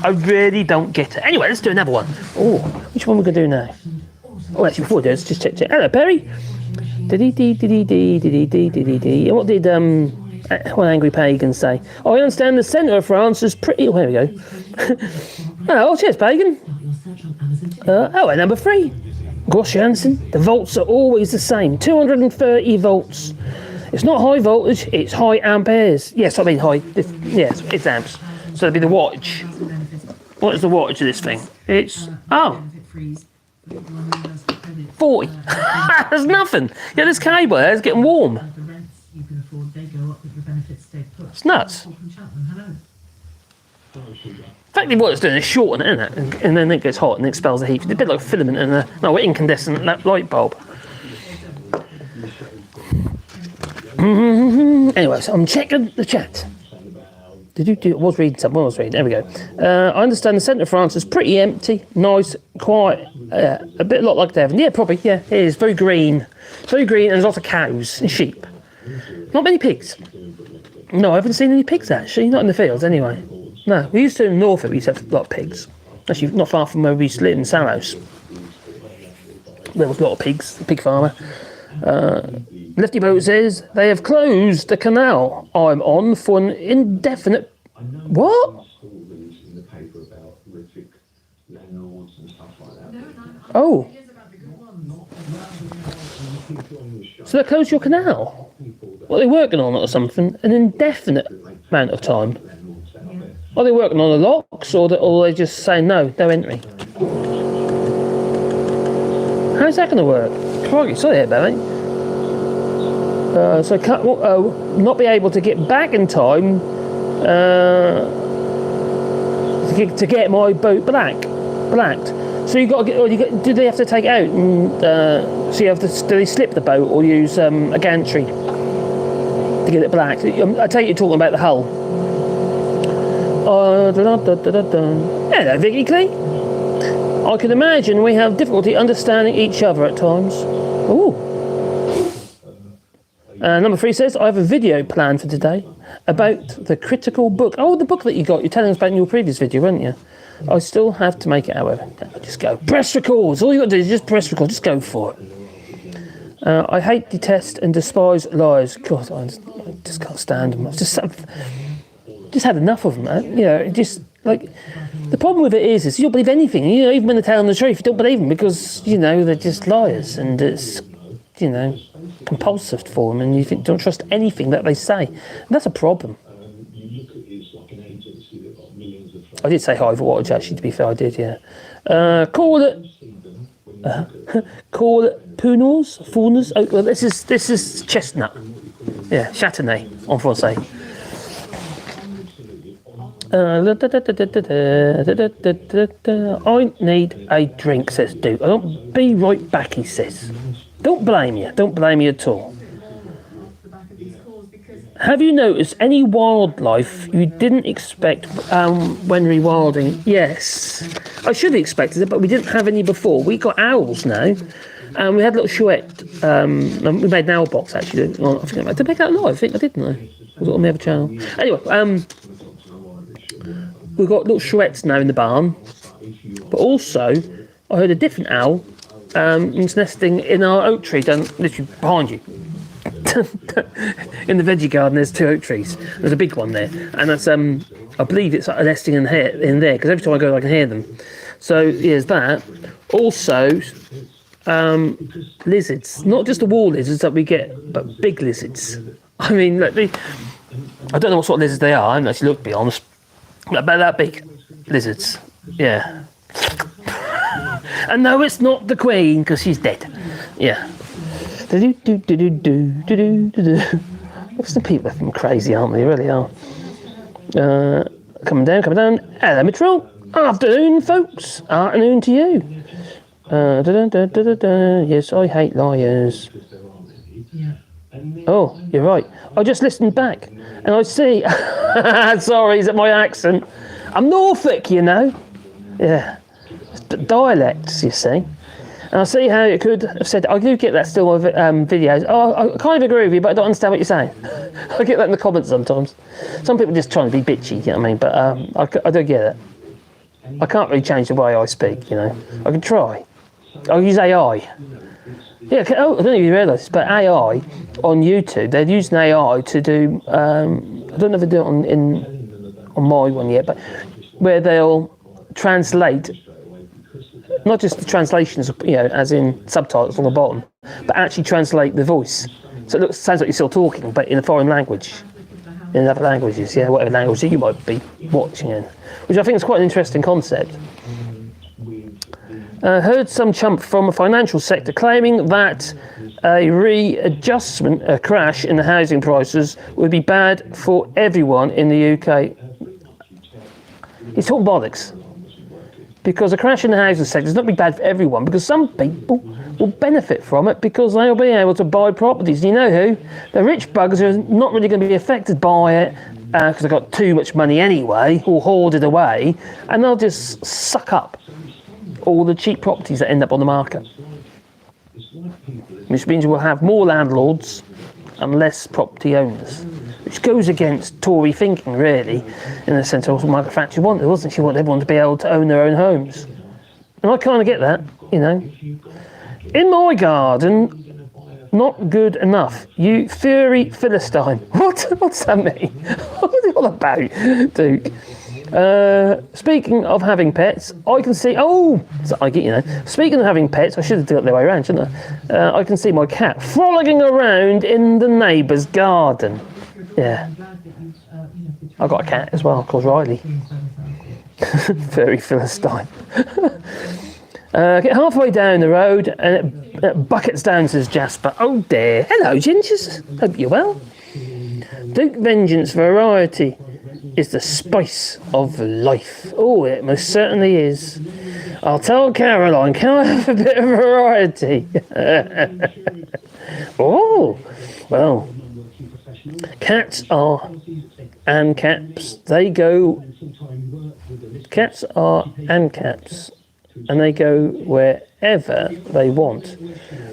I really don't get it. Anyway, let's do another one. Oh, which one are we going to do now? Oh, actually, before we do, let's just check. Hello, Perry. What did one angry pagan say? Oh, I understand the centre of France is pretty... Oh, there we go. Oh, cheers, pagan. And number 3. Gosh, Jansen, the volts are always the same. 230 volts. It's not high voltage, it's high amperes. Yes, I mean high. Yes, it's amps. So it'd be the wattage. What is the wattage of this thing? It's... Oh. 40. There's nothing. Yeah, this cable there is getting warm. It's nuts. Effectively what it's doing is shorting it, isn't it? And then it gets hot and it expels the heat. It's a bit like a filament in an incandescent light bulb. Anyway, so I'm checking the chat. I was reading something. There we go. I understand the centre of France is pretty empty, nice, quiet, a lot like Devon. Yeah, probably. Yeah, it is very green, and there's lots of cows and sheep. Not many pigs. No, I haven't seen any pigs actually. Not in the fields, anyway. No, we used to in Norfolk. We used to have a lot of pigs. Actually, not far from where we used to live in Sallows. There was a lot of pigs. A pig farmer. Lefty Boat says they have closed the canal I'm on for an indefinite... What? Oh. So they closed your canal? What are they working on or something? An indefinite amount of time? Are they working on the locks or are they just saying no entry? How's that going to work? Crikey, sorry about that. So not be able to get back in time to get my boat blacked. So you got to get. Do they have to take it out? And so you have to. Do they slip the boat or use a gantry to get it blacked? I take you talking about the hull. Hello, Vicky Clee. I can imagine we have difficulty understanding each other at times. Ooh. Number 3 says, I have a video planned for today about the critical book. Oh, the book that you got. You're telling us about in your previous video, weren't you? I still have to make it, however. Just go. Press record. All you got to do is just press record. Just go for it. I hate, detest, and despise liars. God, I just can't stand them. I've just had enough of them, man. You know, just like... The problem with it is you don't believe anything. You know, even when they're telling the truth, you don't believe them because, you know, they're just liars. And it's, you know... compulsive for them, and you don't trust anything that they say. And that's a problem. I did say high voltage, actually, to be fair, I did, yeah. Call it Fourners. Oh, well, this is chestnut. Yeah, Châtenay, en français. I need a drink, says Duke. I'll be right back, he says. Don't blame you at all. Have you noticed any wildlife you didn't expect when rewilding? Yes, I should have expected it, but we didn't have any before. We got owls now, and we had a little chouette. We made an owl box actually. I think I did make that live. I think I didn't. Was it on the other channel? Anyway, we've got little chouettes now in the barn, but also I heard a different owl. It's nesting in our oak tree down literally behind you. In the veggie garden there's 2 oak trees. There's a big one there, and that's I believe it's nesting in there because every time I go I can hear them. So here's that. Also lizards, not just the wall lizards that we get, but big lizards. I mean, I don't know what sort of lizards they are. I haven't actually looked, to be honest. About that big lizards. Yeah. And no, it's not the Queen, because she's dead. Yeah. Some people are fucking crazy, aren't they? They really are. Coming down. Hello, Mitchell. Afternoon, folks. Afternoon to you. Yes, I hate liars. Oh, you're right. I just listened back, and I see... Sorry, is it my accent? I'm Norfolk, you know. Yeah. dialects, you see. And I see how it could have said, I do get that still with videos. Oh, I kind of agree with you, but I don't understand what you're saying. I get that in the comments sometimes. Some people just trying to be bitchy, you know what I mean? But I do get it. I can't really change the way I speak, you know. I can try. I'll use AI. Yeah, I don't know if you realise this, but AI on YouTube, they're using AI to do, I don't know if they do it on my one yet, but where they'll translate, not just the translations, you know, as in subtitles on the bottom, but actually translate the voice. So it sounds like you're still talking, but in a foreign language, in other languages, yeah, whatever language you might be watching in, which I think is quite an interesting concept. Heard some chump from the financial sector claiming that a readjustment, a crash in the housing prices would be bad for everyone in the UK. He's talking bollocks. Because a crash in the housing sector is not be bad for everyone, because some people will benefit from it because they'll be able to buy properties. You know who? The rich buggers are not really going to be affected by it because they've got too much money anyway, or hoarded away, and they'll just suck up all the cheap properties that end up on the market. Which means we'll have more landlords and less property owners. Which goes against Tory thinking, really, in the sense of what Margaret Thatcher wanted, wasn't she? She wanted everyone to be able to own their own homes. And I kind of get that, you know. In my garden, not good enough. You furry Philistine. What's that mean? What's it all about, Duke? Speaking of having pets, I can see. Speaking of having pets, I should have done it the other way around, shouldn't I? I can see my cat frolicking around in the neighbour's garden. Yeah, I've got a cat as well, called Riley. Furry Philistine. Get halfway down the road and it buckets down, says Jasper. Oh dear. Hello, Gingers. Hope you're well. Duke Vengeance variety is the spice of life. Oh, it most certainly is. I'll tell Caroline, can I have a bit of variety? Oh, well, cats are ANCAPs. They go, cats are ANCAPs, and they go wherever they want,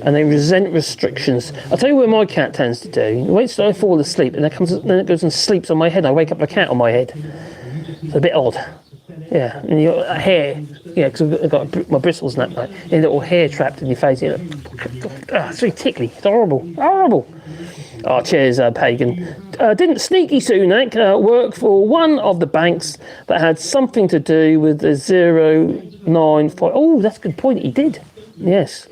and they resent restrictions. I'll tell you what my cat tends to do. It waits till I fall asleep, and then it goes and sleeps on my head. I wake up with a cat on my head. It's a bit odd. Yeah, and you got hair. Yeah, because I've got my bristles and that, like, a little hair trapped in your face. You know. It's very tickly. It's horrible. Horrible. Oh, cheers, Pagan. Didn't Sneaky Sunak work for one of the banks that had something to do with the 095? Oh, that's a good point. He did. Yes.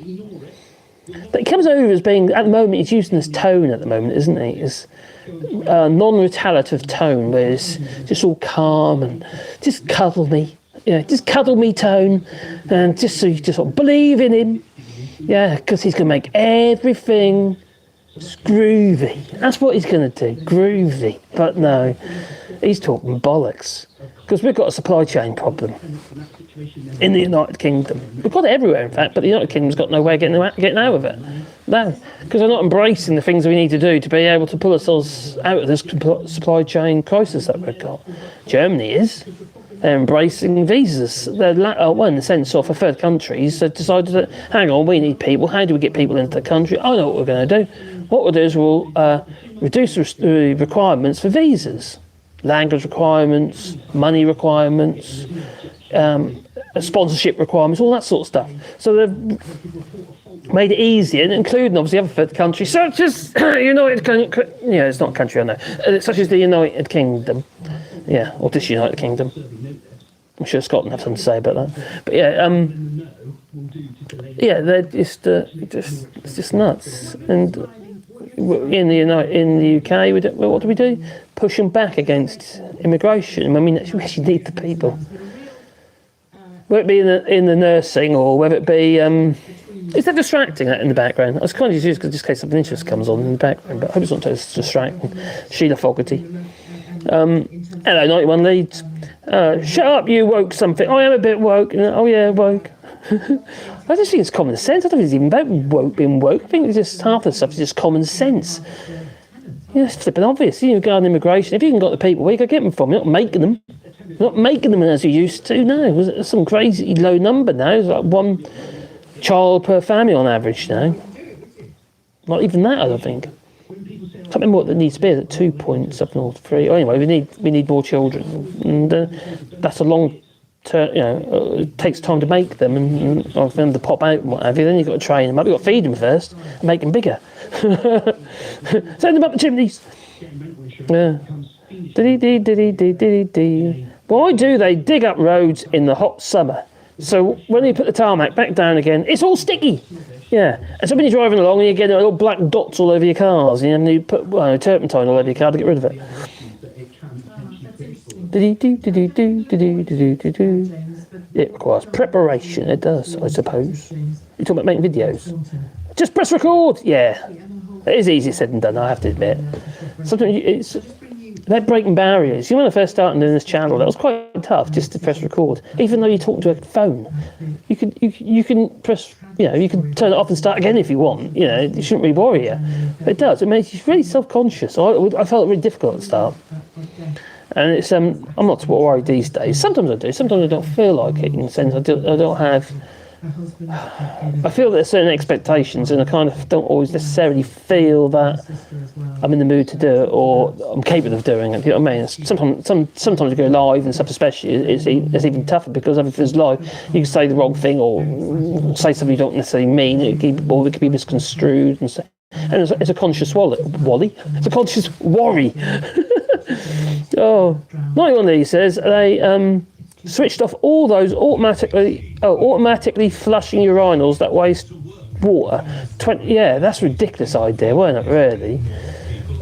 But it comes over as being, at the moment, he's using this tone at the moment, isn't he? It's non-retaliative tone, where it's just all calm and just cuddle me. Yeah, just cuddle me tone. And just so you just sort of believe in him. Yeah, because he's going to make everything groovy. That's what he's going to do, groovy. But no, he's talking bollocks. Because we've got a supply chain problem in the United Kingdom. We've got it everywhere, in fact, but the United Kingdom's got no way of getting out of it. No, because they're not embracing the things we need to do to be able to pull ourselves out of this supply chain crisis that we've got. Germany is. They're embracing visas. They're, well, in the sense of, for third countries, they've decided that, hang on, we need people. How do we get people into the country? I know what we're going to do. What we'll do is we'll reduce the requirements for visas. Language requirements, money requirements, sponsorship requirements, all that sort of stuff. So they've made it easier, including obviously other third countries, such as United Kingdom. Yeah, it's not a country, I know. Such as the United Kingdom. Yeah, or Disunited Kingdom. I'm sure Scotland have something to say about that. But yeah, they're just it's just nuts. And in the UK, what do we do? Pushing back against immigration. I mean, we actually need the people. Whether it be in the nursing, or whether it be is that distracting, that in the background? I was kind of just in case something interesting comes on in the background, but I hope it's not too distracting. Sheila Fogarty. Hello, 91 Leeds. Shut up, you woke something. I am a bit woke. Oh yeah, woke. I just think it's common sense. I don't think it's even about being woke. I think it's just half the stuff is just common sense. It's flipping obvious. Regarding immigration, if you haven't got the people, where you got to get them from? You're not making them. Not making them as you used to, no. It's some crazy low number now. It's like 1 child per family on average now. Not even that, I don't think. I can't remember what that needs to be. Is it 2 point something or 3? Oh, anyway, we need more children, and that's a long term. It takes time to make them, and for them to pop out and what have you. Then you've got to train them up. You've got to feed them first and make them bigger. Send them up the chimneys. Yeah. Why do they dig up roads in the hot summer? So when you put the tarmac back down again, it's all sticky. Yeah, and so when you're driving along and you get little black dots all over your cars, and you put turpentine all over your car to get rid of it. It requires preparation, it does, I suppose. You're talking about making videos. Just press record! Yeah, it is easier said than done, I have to admit. Sometimes it's about breaking barriers. When I first started doing this channel, that was quite tough just to press record. Even though you talk to a phone, you can press, you can turn it off and start again if you want. It shouldn't really worry you. But it does. It makes you really self-conscious. I felt it really difficult at the start. And it's I'm not worried these days. Sometimes I do. Sometimes I don't feel like it, in the sense I don't have. I feel there's certain expectations, and I kind of don't always necessarily feel that I'm in the mood to do it, or I'm capable of doing it. You know what I mean? Sometimes you go live and stuff, especially, it's even tougher because everything's live. You can say the wrong thing or say something you don't necessarily mean. It could be misconstrued, and it's a conscious It's a conscious worry. Oh, 91 he says they switched off all those automatically flushing urinals that waste water. Yeah, that's a ridiculous idea, wasn't it, really?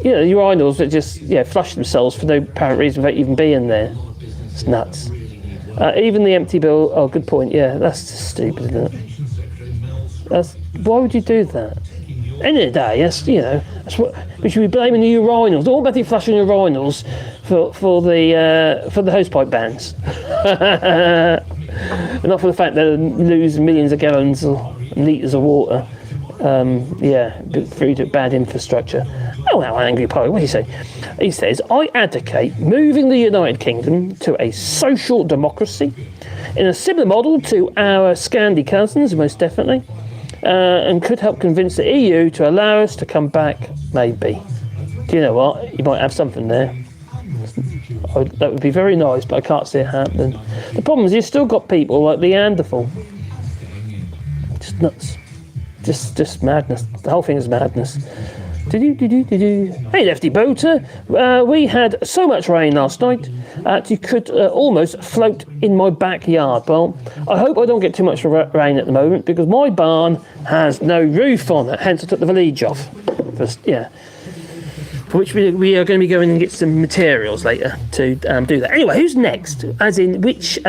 Urinals that just flush themselves for no apparent reason without even being there. It's nuts. Even the empty bill. Oh, good point. Yeah, that's just stupid, isn't it? Why would you do that? End of the day, that's what we should be blaming the urinals, the automatic flushing urinals for the hosepipe bans, and not for the fact that they lose millions of gallons or litres of water. Through to bad infrastructure. Oh, now angry poet. What do you say? He says, I advocate moving the United Kingdom to a social democracy in a similar model to our Scandi cousins, most definitely. And could help convince the EU to allow us to come back, maybe. Do you know what? You might have something there. That would be very nice, but I can't see it happening. The problem is you've still got people like Neanderthal. Just nuts. Just madness. The whole thing is madness. Hey, Lefty Boater. We had so much rain last night that you could almost float in my backyard. Well, I hope I don't get too much rain at the moment because my barn has no roof on it. Hence, I took the village off. For which we are going to be going and get some materials later to do that. Anyway, who's next? As in, which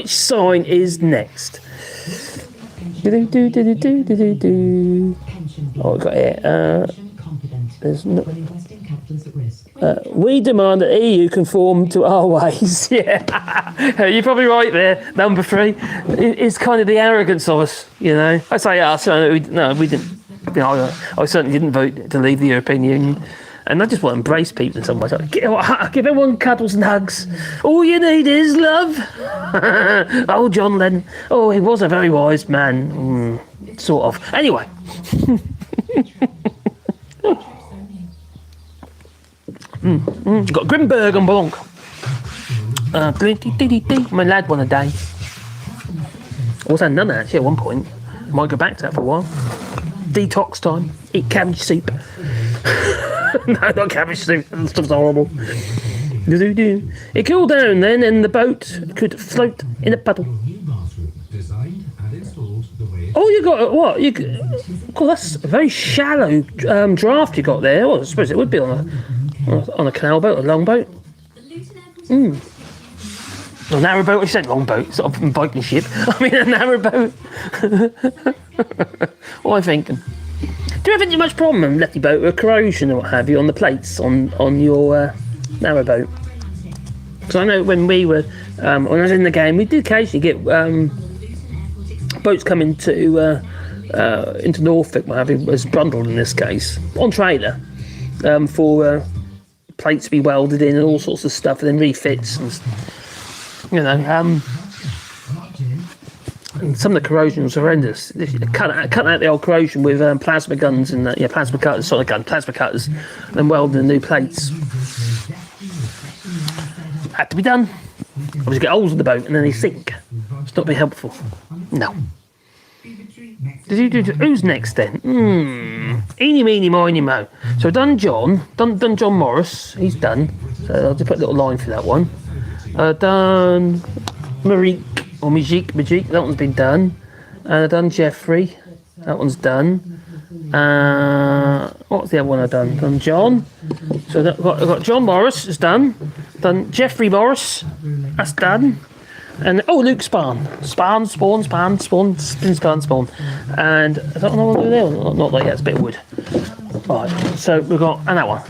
sign is next? Oh, I've got it. There's no. We demand that EU conform to our ways. Yeah, you're probably right there. Number 3 is kind of the arrogance of us. I say us. We didn't. I certainly didn't vote to leave the European Union, and I just want to embrace people in some way. Give everyone cuddles and hugs. All you need is love. Oh, John Lennon. Oh, he was a very wise man, sort of. Anyway. Got Grimberg and Blanc. My lad won a day. I was had none actually at one point. Might go back to that for a while. Detox time. Eat cabbage soup. No, not cabbage soup. That stuff's horrible. It cooled down then, and the boat could float in a puddle. Oh, you got what? That's a very shallow draft you got there. Well, I suppose it would be on a canal boat, a long boat. A narrow boat. I said long boat, sort of Viking ship. I mean a narrow boat. What am I thinking? Do you have any much problem, Lefty Boat, with corrosion or what have you on the plates on your narrow boat? Because I know when we were when I was in the game, we did occasionally get boats coming to into Norfolk, what have you, as bundled in this case, on trailer, for plates to be welded in and all sorts of stuff, and then refits, and you know, and some of the corrosion was horrendous. Cut out the old corrosion with plasma guns and plasma cutters, and welding the new plates. Had to be done. Obviously, get holes in the boat and then they sink. It's not very helpful. No. Who's next then? Eeny, meeny, miny, mo. So done John Morris. He's done. So I'll just put a little line for that one. Done Marique or Majik. That one's been done. Done Jeffrey. That one's done. What's the other one I've done? Done John. So I've got John Morris is done. Done Jeffrey Morris. That's done. And Luke Spawn. Spawn. And I don't know what to do there. Not like that, it's a bit of wood. Right, so we've got, and that one.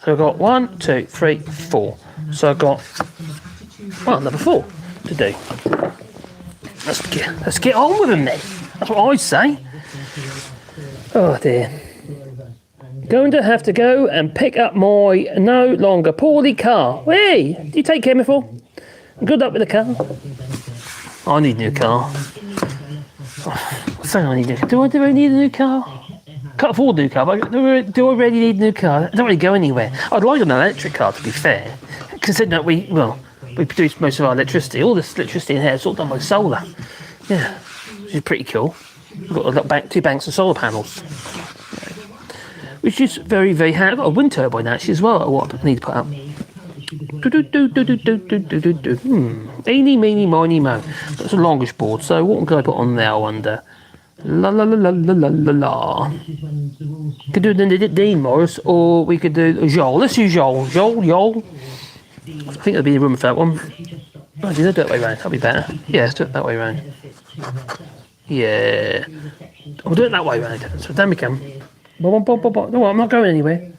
So we've got 1, 2, 3, 4. So I've got, number 4 to do. Let's get on with them then. That's what I say. Oh dear. Going to have to go and pick up my no longer poorly car. Hey, do you take care before? Good luck with the car. I need a new car. Saying I need a new car. Do I really need a new car? Can't afford a new car, but do I really need a new car? I don't really go anywhere. I'd like an electric car, to be fair. Considering that we produce most of our electricity. All this electricity in here is all done by solar. Yeah, which is pretty cool. We've got 2 banks of solar panels. Which is very, very handy. I've got a wind turbine actually as well. What I need to put up. Eeny, meeny, miny, mo. That's a longish board. So what can I put on there? I wonder. La la la la la la la la. Could do the Dean Morris, or we could do Joel. Let's do Joel. Joel. I think there'll be room for that one. Oh, do it that way round. That'll be better. Yeah, let's do it that way round. Yeah. I'll do it that way round. So then we can. No, I'm not going anywhere.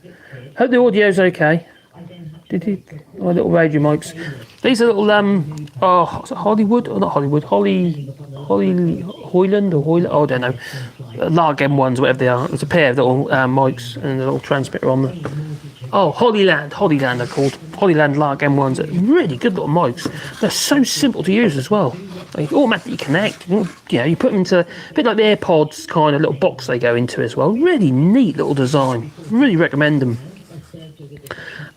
Hope the audio's okay. My little radio mics. These are little what's it, Hollywood or not Hollywood? Hoyland or Hoyland? Oh, I don't know. Larg M1s, whatever they are. It's a pair of little mics and a little transmitter on them. Oh, Holyland they're called. Holyland Larg M1s. Really good little mics. They're so simple to use as well. They automatically connect. You put them into a bit like the AirPods kind of little box they go into as well. Really neat little design. Really recommend them.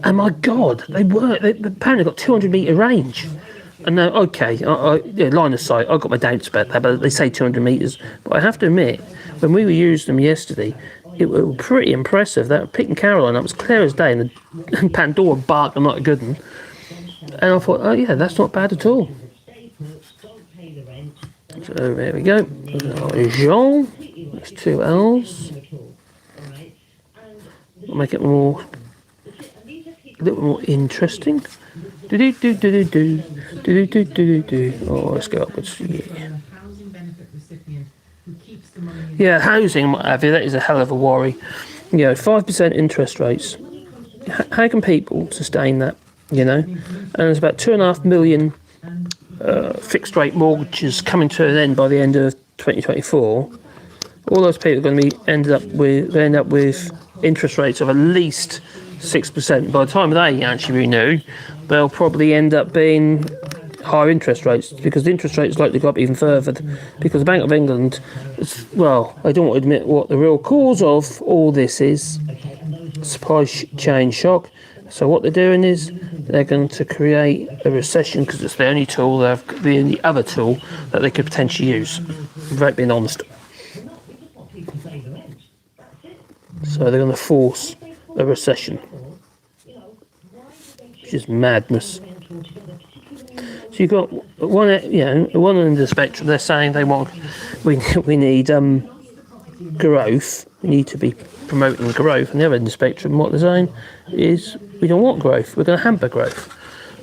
And my God, they apparently got 200 metre range. And now, line of sight, I've got my doubts about that, but they say 200 metres. But I have to admit, when we were using them yesterday, it was pretty impressive. That picking Caroline, that was clear as day, and Pandora barked, I'm not a good one. And I thought, that's not bad at all. So there we go. Jean, that's 2 L's. I'll make it a little more interesting. Oh, let's go upwards. Yeah, housing, what have you, that is a hell of a worry. 5% interest rates. How can people sustain that? And there's about 2.5 million fixed rate mortgages coming to an end by the end of 2024. All those people are going to end up with interest rates of at least 6%. By the time they actually renew, they'll probably end up being higher interest rates, because the interest rates likely to go up even further, because the Bank of England, I don't want to admit what the real cause of all this is. Supply chain shock. So what they're doing is they're going to create a recession, because it's the only tool, the only other tool that they could potentially use, without being honest. So they're going to force a recession, which is madness. So you've got one end of the spectrum. They're saying we need growth. We need to be promoting growth. And the other end of the spectrum, what they're saying is we don't want growth. We're going to hamper growth.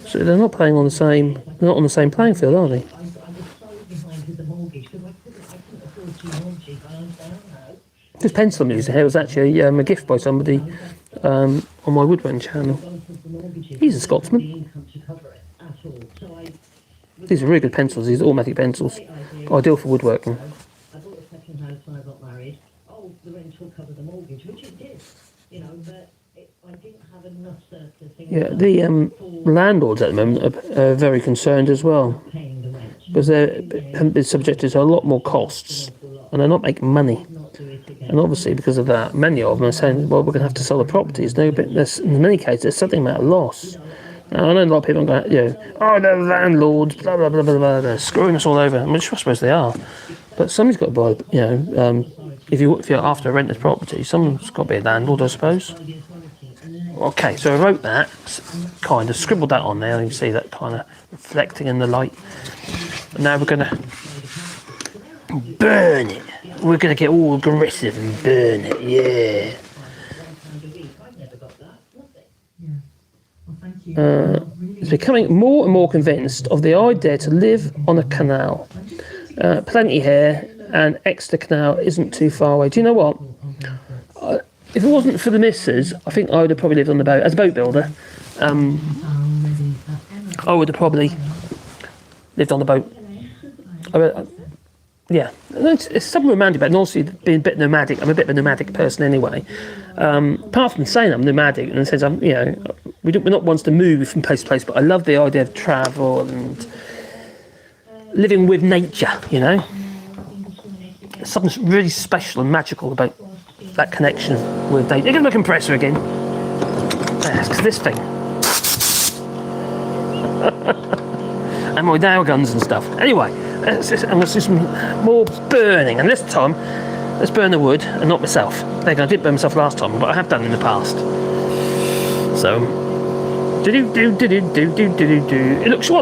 So they're not on the same playing field, are they? This pencil I'm using here was actually a gift by somebody on my woodworking channel. He's a Scotsman. These are really good pencils. These are automatic pencils, ideal for woodworking. I bought a second house when I got married. The rent will cover the mortgage, which it did, but I didn't have enough surplus Yeah, the landlords at the moment are very concerned as well, because they have been subjected to a lot more costs and they're not making money. And obviously, because of that, many of them are saying, well, we're going to have to sell the properties. No, but in many cases, there's something about a loss. Now, I know a lot of people are going, oh, they're landlords, blah, blah, blah, blah, blah, they're screwing us all over, which I suppose they are. But somebody's got to buy, if you're after a rented property, someone's got to be a landlord, I suppose. Okay, so I wrote that, kind of scribbled that on there, and you can see that kind of reflecting in the light. And now we're going to burn it. We're going to get all aggressive and burn it, yeah. It's becoming more and more convinced of the idea to live on a canal. Plenty here, and Exeter Canal isn't too far away. Do you know what? If it wasn't for the missus, I think I would have probably lived on the boat. As a boat builder, I would have probably lived on the boat. Yeah, it's something romantic about it, and also being a bit nomadic. I'm a bit of a nomadic person anyway. Apart from saying I'm nomadic, in the sense we're not ones to move from place to place, but I love the idea of travel and living with nature, There's something really special and magical about that connection with nature. Look at my compressor again. Yes, because this thing. And my nail guns and stuff. Anyway, I'm going to do some more burning, and this time, let's burn the wood and not myself. I didn't burn myself last time, but I have done in the past. So, it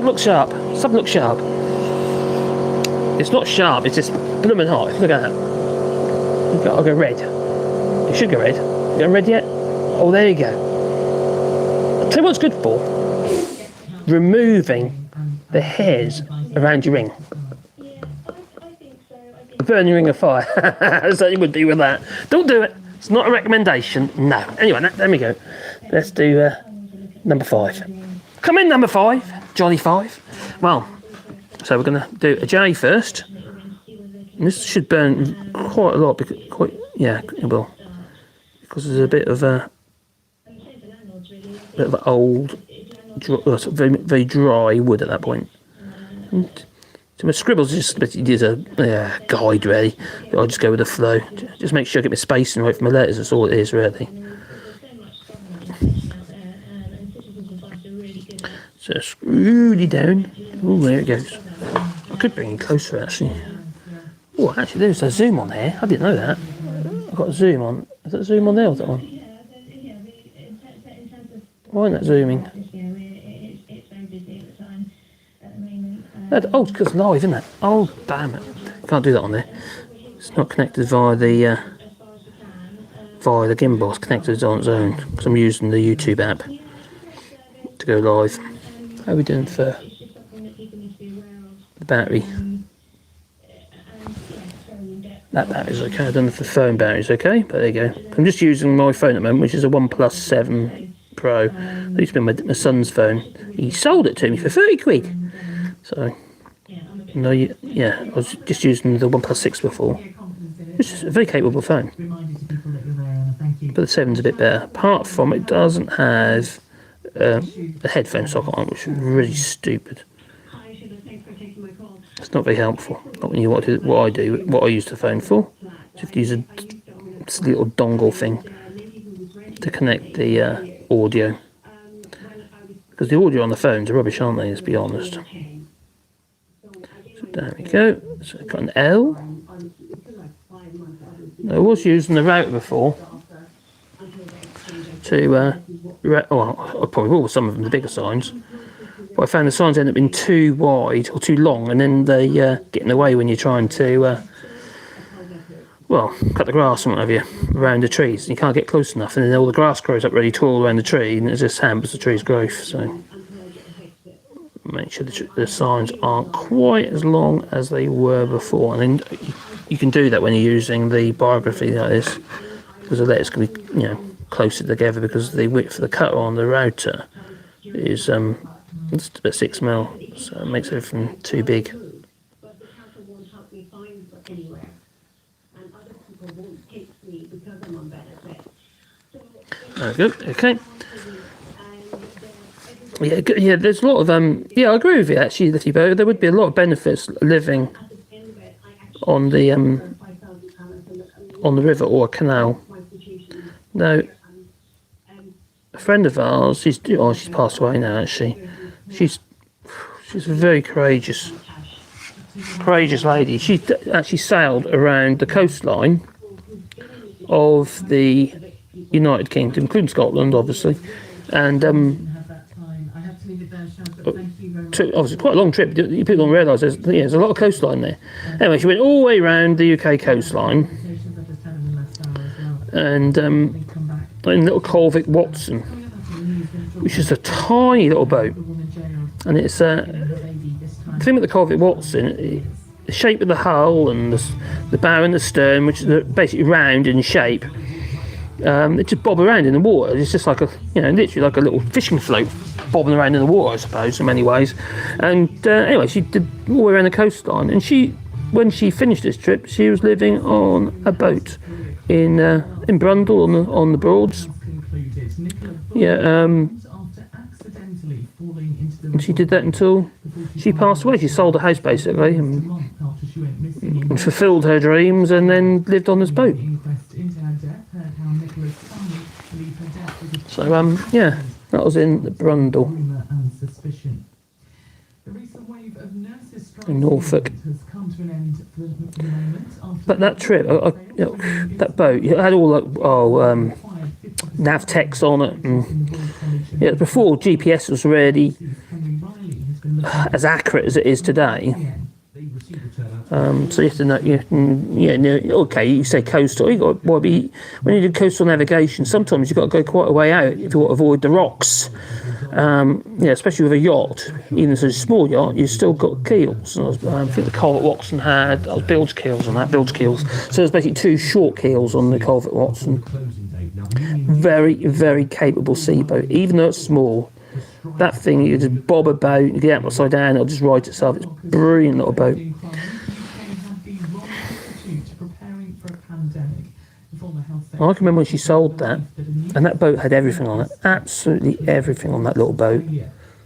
looks sharp. Something looks sharp. It's not sharp. It's just blooming hot. Look at that. I'll go red. It should go red. You going red yet? Oh, there you go. I'll tell you what it's good for. Removing the hairs around your ring. Burn your ring of fire. So you would be with that. Don't do it. It's not a recommendation. No. Anyway, there we go. Let's do number 5. Come in, number 5. Jolly 5. Well, so we're going to do a J first. And this should burn quite a lot. It will. Because there's a bit of old, very, very dry wood at that point. And so my scribbles just is a guide, really. I'll just go with the flow. Just make sure I get my spacing right for my letters. That's all it is, really. So screw it down. Oh, there it goes. I could bring it closer, actually. Oh, actually, there's a zoom on there. I didn't know that. I've got a zoom on. Is that a zoom on there or is that one? Why isn't that zooming? Oh, it's because it's live, isn't it? Oh, damn it. Can't do that on there. It's not connected via the gimbal. It's connected on its own because I'm using the YouTube app to go live. How are we doing for the battery? That battery's okay. I don't know if the phone battery's okay, but there you go. I'm just using my phone at the moment, which is a OnePlus 7 Pro. That used to be my son's phone. He sold it to me for 30 quid. So, I was just using the OnePlus 6 before. It's just a very capable phone. But the 7's a bit better. Apart from it doesn't have a headphone socket on, which is really stupid. It's not very helpful. Not when you want to what I use the phone for. Just use a little dongle thing to connect the audio. Because the audio on the phones are rubbish, aren't they? Let's be honest. So there we go. So I've got an L. I was using the router before to I probably will with some of them, the bigger signs. But I found the signs end up being too wide or too long, and then they get in the way when you're trying to, cut the grass and what have you around the trees. You can't get close enough, and then all the grass grows up really tall around the tree, and it just hampers the tree's growth. So make sure the signs aren't quite as long as they were before, and then you can do that when you're using the biography like this, because the letters can be closer together, because the width of the cutter on the router is it's about 6mm, so it makes everything too big. Very good, okay. Yeah. There's a lot of Yeah, I agree with you actually, Litty Bo. There would be a lot of benefits living on the river or a canal. Now, a friend of ours, she's passed away now. Actually, she's a very courageous lady. She actually sailed around the coastline of the United Kingdom, including Scotland, obviously, and obviously quite a long trip. People don't realise there's a lot of coastline there. Anyway, she went all the way around the UK coastline, and in little Colvick Watson, which is a tiny little boat, and it's the thing with the Colvick Watson. The shape of the hull and the bow and the stern, which is basically round in shape, it just bob around in the water. It's just like literally like a little fishing float bobbing around in the water, I suppose, in many ways. And anyway, she did all the way around the coastline. And when she finished this trip, she was living on a boat in Brundall on the Broads. Yeah. And she did that until she passed away. She sold her house basically and fulfilled her dreams, and then lived on this boat. So that was in Brundall, in Norfolk. But that trip, that boat, it had all nav text on it, and before GPS was really as accurate as it is today. So you have to know, okay, you say coastal, when you do coastal navigation, sometimes you've got to go quite a way out if you want to avoid the rocks. Especially with a yacht, even if it's a small yacht, you've still got keels. I think the Colvert Watson had bilge keels on that, So there's basically two short keels on the Colvert Watson. Very, very capable seaboat, even though it's small. That thing, you just bob about, you get out upside down, it'll just right itself. It's a brilliant little boat. I can remember when she sold that, and that boat had everything on it, absolutely everything on that little boat.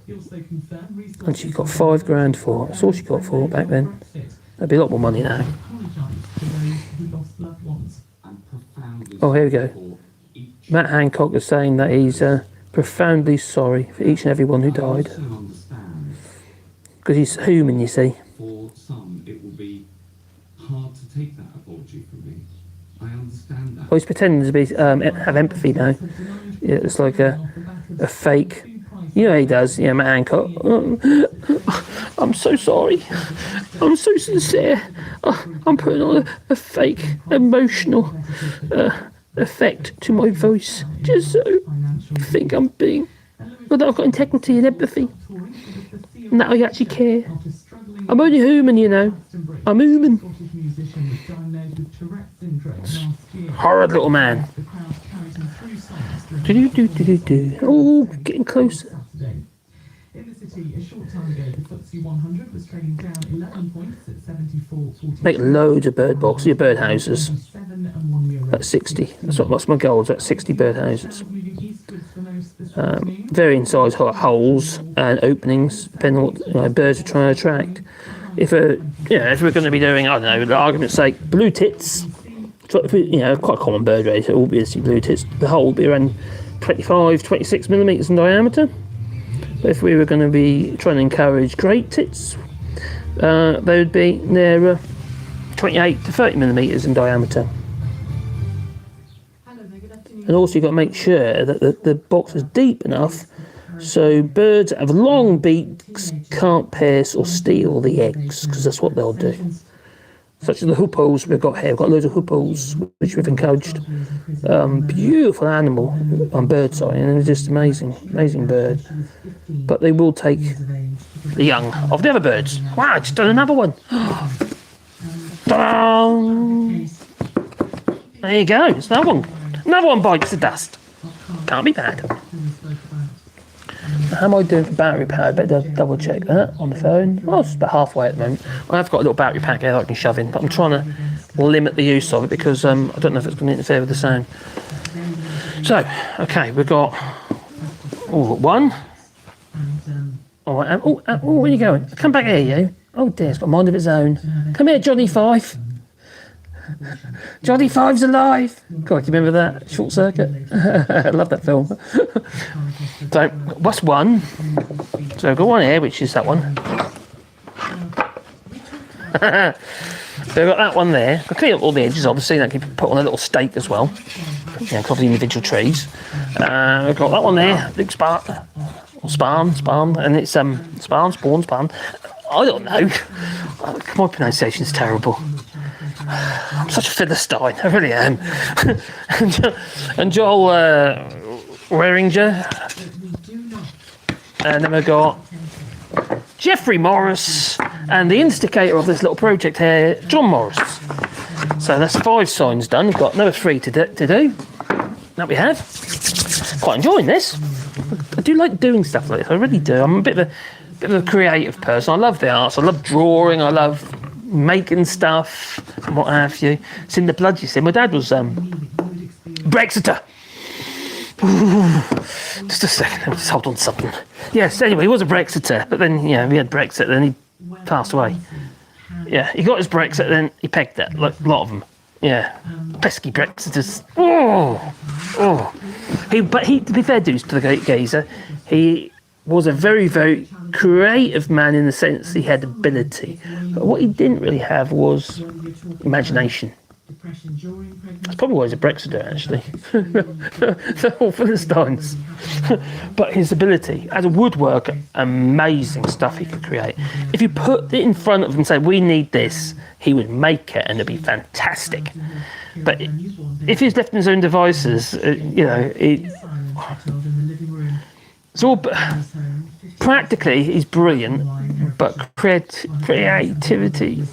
And she got $5,000 for it. That's all she got for it back then. That'd be a lot more money now. Oh, here we go. Matt Hancock is saying that he's profoundly sorry for each and every one who died. Because he's human, you see. For some, it will be hard to take that apology from me. I understand that. Oh, he's pretending to be have empathy now. Yeah, it's like a fake. You know he does. Yeah, Matt Hancock. I'm so sorry. I'm so sincere. I'm putting on a fake emotional effect to my voice, just so you think I'm being, that I've got integrity and empathy, and that I actually care. I'm only human, I'm human. Horrid little man. Oh, getting closer. A short time ago, the FTSE 100 was trading down 11 points at 74.40. Make loads of bird boxes, your bird houses. That's 60. That's my goal. That's 60 bird houses. Varying size holes and openings, depending on what birds are trying to attract. If we're going to be doing, I don't know, for argument's sake, blue tits. Quite a common bird race. It will be blue tits. The hole will be around 26 millimetres in diameter. If we were going to be trying to encourage great tits, they would be near 28 to 30 millimetres in diameter. And also you've got to make sure that the box is deep enough so birds that have long beaks can't pierce or steal the eggs, because that's what they'll do. Such as the hoopos we've got here. We've got loads of hoopos, which we've encouraged. Beautiful animal on bird sighting, and it's just amazing bird. But they will take the young of the other birds. Wow, I just done another one. There you go, it's another one. Another one bites the dust. Can't be bad. How am I doing for battery power? I better double check that on the phone. Well, it's about halfway at the moment. I have got a little battery pack here that I can shove in, but I'm trying to limit the use of it because I don't know if it's going to interfere with the sound. So, okay, we've got one, All right. Where are you going? Come back here, you. Oh dear, it's got a mind of its own. Come here, Johnny Five. Johnny Five's alive. God, you remember that? Short Circuit? I love that film. So, what's one? So I've got one here, which is that one. So I've got that one there. I'll clean up all the edges, obviously. That can be put on a little stake as well. Yeah, cover the individual trees. I've got that one there. Big sparn, and it's spawn. I don't know. My pronunciation's terrible. I'm such a Philistine, I really am. and Joel Weringer. And then we've got Jeffrey Morris, and the instigator of this little project here, John Morris. So that's 5 signs done. We've got another 3 to do. That we have. Quite enjoying this. I do like doing stuff like this. I really do. I'm a bit of a creative person. I love the arts. I love drawing. I love making stuff and what have you. It's in the blood, you see. My dad was Brexiter. Just a second, let me just hold on to something. Yes, anyway, he was a Brexiter, but then, we had Brexit, then he passed away. Yeah, he got his Brexit, then he pegged it, like a lot of them. Yeah, pesky Brexiters. But to be fair dues to the geezer, he was a very, very creative man in the sense he had ability. But what he didn't really have was imagination. That's probably why he's a Brexiter, actually. They're all Philistines. But his ability, as a woodworker, amazing stuff he could create. If you put it in front of him and say, we need this, he would make it and it'd be fantastic. But if he's left in his own devices, it's all practically he's brilliant, but creativity.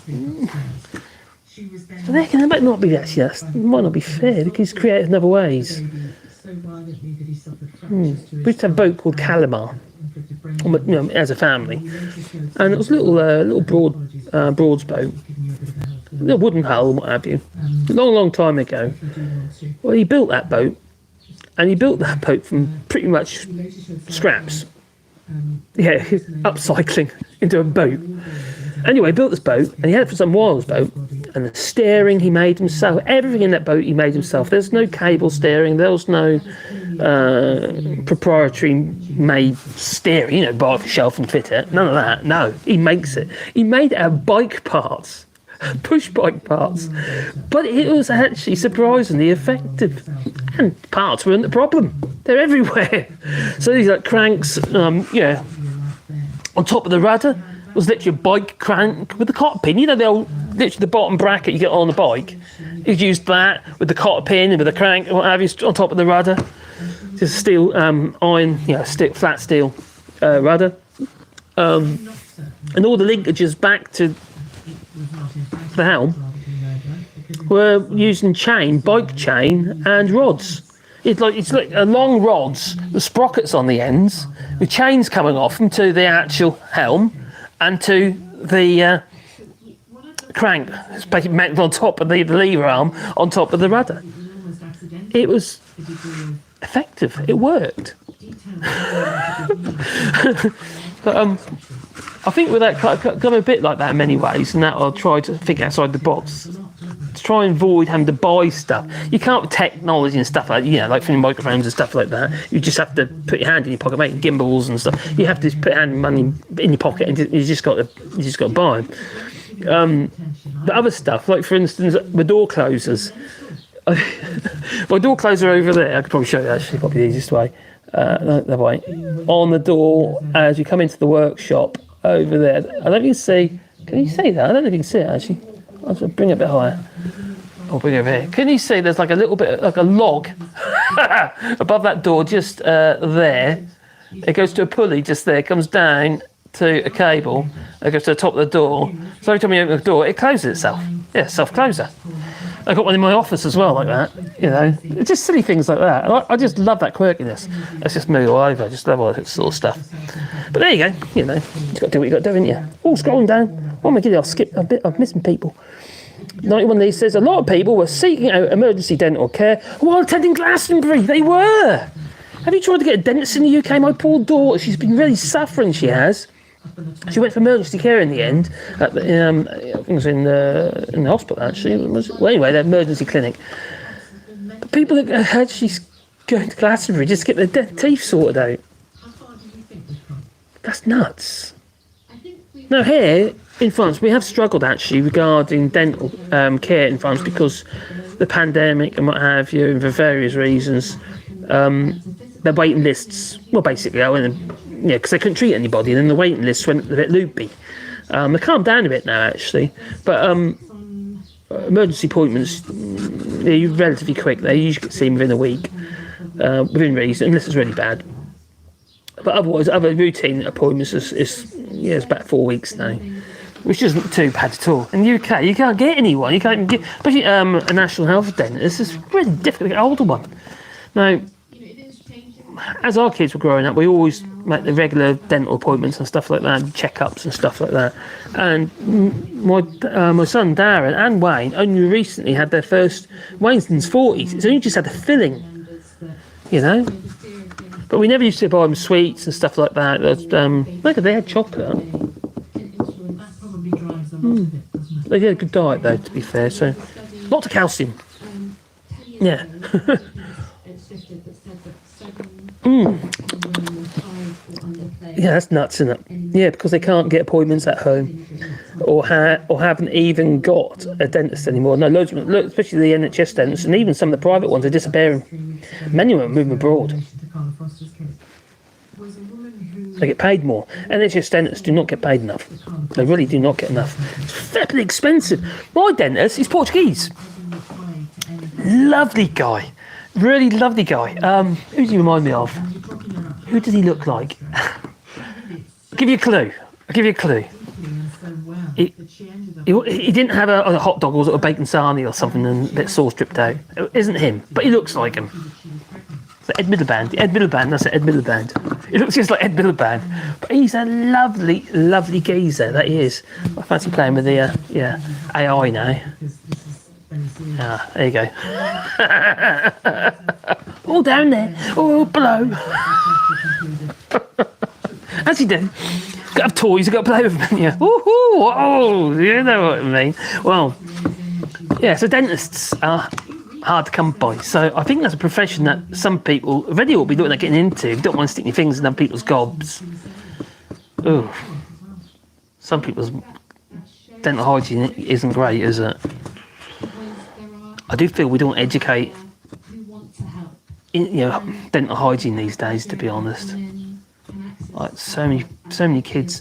But that might not be actually. That might not be fair because he's creative in other ways. We used to have a boat called Calamar, as a family, and it was a little broads boat, a little wooden hull and what have you. A long time ago. Well, he built that boat. And he built that boat from pretty much scraps. Yeah, upcycling into a boat. Anyway, he built this boat, and he had it for some while, this boat. And the steering he made himself. Everything in that boat he made himself. There's no cable steering. There was no proprietary made steering, buy it off the shelf and fit it. None of that. No, he makes it. He made it out of bike parts. Push bike parts, but it was actually surprisingly effective, and parts weren't the problem. They're everywhere. So these like cranks, on top of the rudder was literally a bike crank with the cotter pin. Literally the bottom bracket you get on the bike. You used that with the cotter pin and with the crank and what have you on top of the rudder. Just steel, iron, flat steel rudder, and all the linkages back to the helm were using bike chain and rods. It's like a long rods with sprockets on the ends, with chains coming off them to the actual helm and to the crank. It's basically mounted on top of the lever arm, on top of the rudder. It was effective. It worked. But I think with that, I'm a bit like that in many ways, and that I'll try to think outside the box to try and avoid having to buy stuff. You can't with technology and stuff like like for microphones and stuff like that. You just have to put your hand in your pocket, make gimbals and stuff. You have to just put money in your pocket, and you just got to buy them. The other stuff, like for instance, the door closers. My door closer over there. I could probably show you actually, probably the easiest way. That way, on the door as you come into the workshop over there. I don't know if you can see. Can you see that? I don't know if you can see it actually. I'll just bring it a bit higher. I'll bring it over here. Can you see there's like a little bit, like a log above that door just there. It goes to a pulley just there, comes down to a cable, it goes to the top of the door. So every time you open the door, it closes itself. Yeah, self-closer. I've got one in my office as well, like that. It's just silly things like that. And I just love that quirkiness. Let's just move all over. I just love all that sort of stuff. But there you go. You've got to do what you've got to do, haven't you? Oh, scrolling down. Oh my goodness, I'll skip a bit. I'm missing people. 91 of these says, a lot of people were seeking out emergency dental care while attending Glastonbury. They were. Have you tried to get a dentist in the UK? My poor daughter, she's been really suffering, she has. She went for emergency care in the end. At the, I think it was in the hospital, actually. Well, anyway, the emergency clinic. But people that actually going to Glastonbury just to get their teeth sorted out. That's nuts. Now here in France, we have struggled actually regarding dental care in France because the pandemic and what have you, and for various reasons, the waiting lists, well, basically, because they couldn't treat anybody, and then the waiting lists went a bit loopy. They calmed down a bit now, actually, but emergency appointments, they're relatively quick. They usually get seen within a week, within reason, unless it's really bad. But otherwise, other routine appointments is about 4 weeks now, which isn't too bad at all. In the UK, you can't get anyone. You can't even get, especially a national health dentist. It's really difficult to get hold of one. Now, as our kids were growing up, we always make the regular dental appointments and stuff like that, checkups and stuff like that. And my son Darren and Wayne only recently had their first. Wayne's in his 40s. He's only just had a filling, But we never used to buy them sweets and stuff like that. Look, they had chocolate. They did a good diet though, to be fair. So, lots of calcium. Yeah. Yeah, that's nuts, isn't it? Yeah, because they can't get appointments at home, or haven't even got a dentist anymore. No, loads of them, especially the NHS dentists, and even some of the private ones are disappearing. Many of them are moving abroad. They get paid more. NHS dentists do not get paid enough. They really do not get enough. It's fairly expensive. My dentist is Portuguese. Lovely guy. Really lovely guy. Who does he remind me of? Who does he look like? I'll give you a clue. He didn't have a hot dog or a bacon sarnie or something and a bit of sauce dripped out. It isn't him, but he looks like him. It's Ed Miliband. Ed Miliband, that's it, Ed Miliband. He looks just like Ed Miliband. But he's a lovely, lovely geezer, that he is. I fancy playing with the AI now. Ah, there you go. All down there, all below. As you do. Got to have toys, you've got to play with them, yeah. Oh, you know what I mean. Well, yeah, so dentists are hard to come by. So I think that's a profession that some people already will be looking at getting into. You don't want to stick your fingers in other people's gobs. Ooh. Some people's dental hygiene isn't great, is it? I do feel we don't educate dental hygiene these days, to be honest. Like so many kids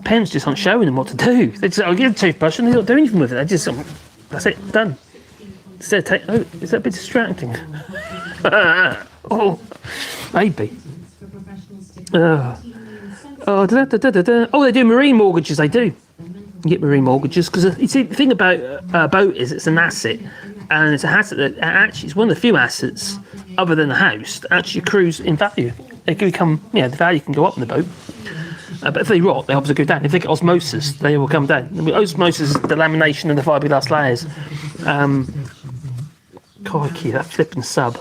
parents just aren't showing them what to do. They just get a toothbrush and they don't do anything with it. They just that's it, done. Instead of is that a bit distracting? Oh, maybe. Oh, they do marine mortgages. They do. You get marine mortgages because you see the thing about a boat is it's an asset, and it's a asset that actually is one of the few assets other than the house that actually accrues in value. It can become the value can go up in the boat, but if they rot, they obviously go down. If they get osmosis, they will come down. Osmosis is the lamination of the fiberglass layers. Crikey, that flipping sub.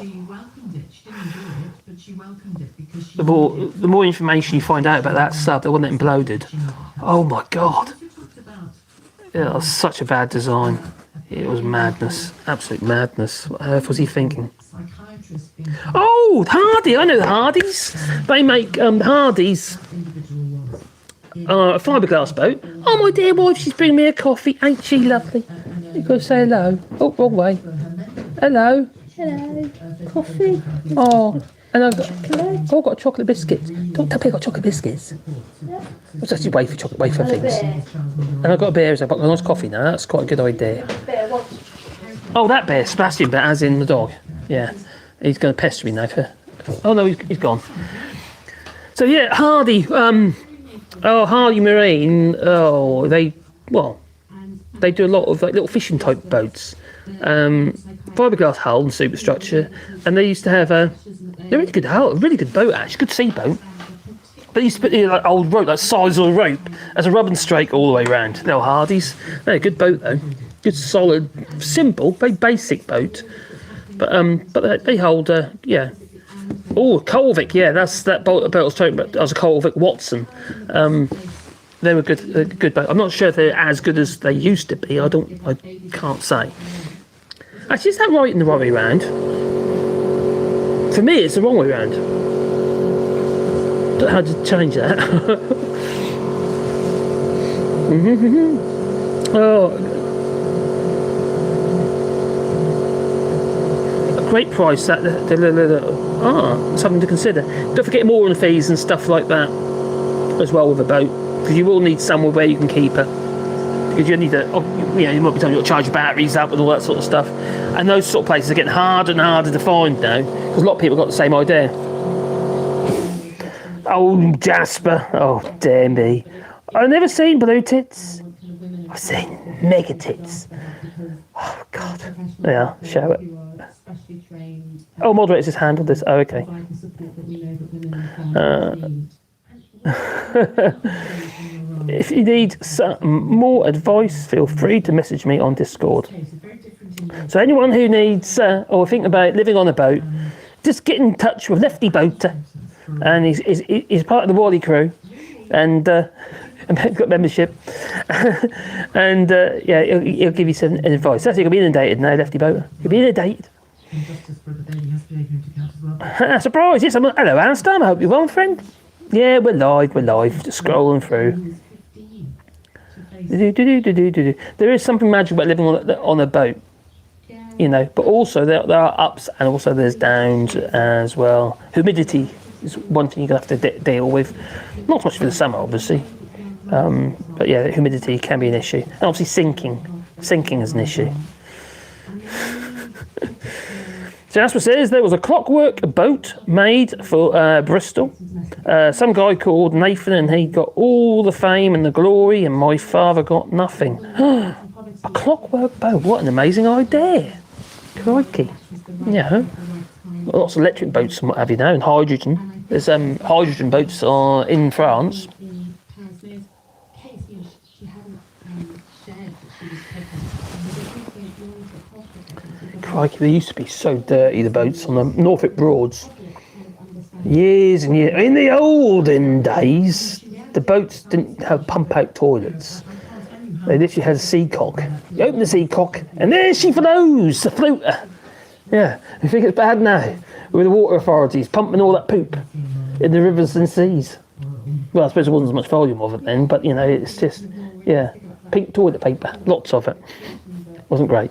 The more information you find out about that sub, the one that imploded. Oh my god. It was such a bad design. It was madness. Absolute madness. What on earth was he thinking? Oh, Hardy. I know the Hardys. They make Hardys a fiberglass boat. Oh, my dear wife, she's bringing me a coffee. Ain't she lovely? You've got to say hello. Oh, wrong way. Hello. Hello. Coffee. Oh. And I've got a chocolate biscuit. Don't tell me I've got chocolate biscuits. What's actually wafer things? And I've got a bear. I've got a nice coffee now. That's quite a good idea. Oh, that bear, Sebastian bear, as in the dog. Yeah, he's going to pester me now. Oh no, he's gone. So yeah, Hardy. Hardy Marine. Oh, they do a lot of like little fishing type boats. Fiberglass hull and superstructure, and they used to have a really good hull, a really good boat actually, good sea boat. They used to put like old rope, like sisal rope, as a rubbing strake all the way around. They're Hardys. They're a good boat though, good solid, simple, very basic boat. But they hold, yeah. Oh, Colvick, yeah, that's that boat I was talking about. That was a Colvick Watson. They were good boat. I'm not sure if they're as good as they used to be. I can't say. Actually, is that right in the right way round? For me, it's the wrong way round. Don't know how to change that. Oh, a great price. That something to consider. Don't forget mooring fees and stuff like that as well with a boat, because you will need somewhere where you can keep her. Because you need to, you might be telling you to charge your batteries up and all that sort of stuff. And those sort of places are getting harder and harder to find now, because a lot of people have got the same idea. Oh, Jasper. Oh, dear me. I've never seen blue tits. I've seen mega tits. Oh, God. Yeah, show it. Oh, moderators just handled this. Oh, okay. If you need some more advice, feel free to message me on Discord. So anyone who needs or think about living on a boat, just get in touch with Lefty Boater, and he's part of the Wally crew, and got membership, and he'll give you some advice. That's, you'll be inundated now, Lefty Boater. You'll be inundated. Surprise! Yes, hello, Alistair. I hope you're well, friend. Yeah, we're live. Just scrolling through. There is something magical about living on a boat, but also there are ups and also there's downs as well. Humidity is one thing you're going to have to deal with. Not so much for the summer, obviously. But yeah, humidity can be an issue. And obviously sinking. Sinking is an issue. So Jasper says there was a clockwork boat made for Bristol. Some guy called Nathan, and he got all the fame and the glory, and my father got nothing. A clockwork boat, what an amazing idea. Crikey. Yeah. Lots of electric boats and what have you now, and hydrogen. There's hydrogen boats in France. Crikey, they used to be so dirty, the boats on the Norfolk Broads. Years and years. In the olden days, the boats didn't have pump-out toilets. They literally had a seacock. You open the seacock, and there she flows, the floater. Yeah, you think it's bad now, with the water authorities pumping all that poop in the rivers and seas. Well, I suppose there wasn't as much volume of it then, but, it's just, pink toilet paper, lots of it. Wasn't great.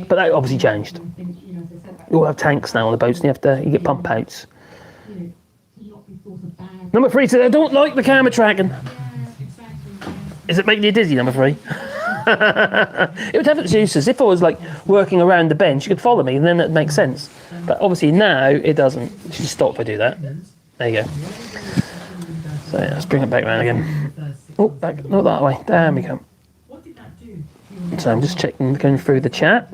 But that obviously changed. You all have tanks now on the boats, and you get pump outs. Number 3 said, I don't like the camera tracking. Is it making you dizzy, number 3? It would have its uses. If I was working around the bench, you could follow me, and then it makes sense. But obviously now it doesn't. You should stop if I do that. There you go. So let's bring it back around again. Oh, back, not that way. There we go. So I'm just checking, going through the chat.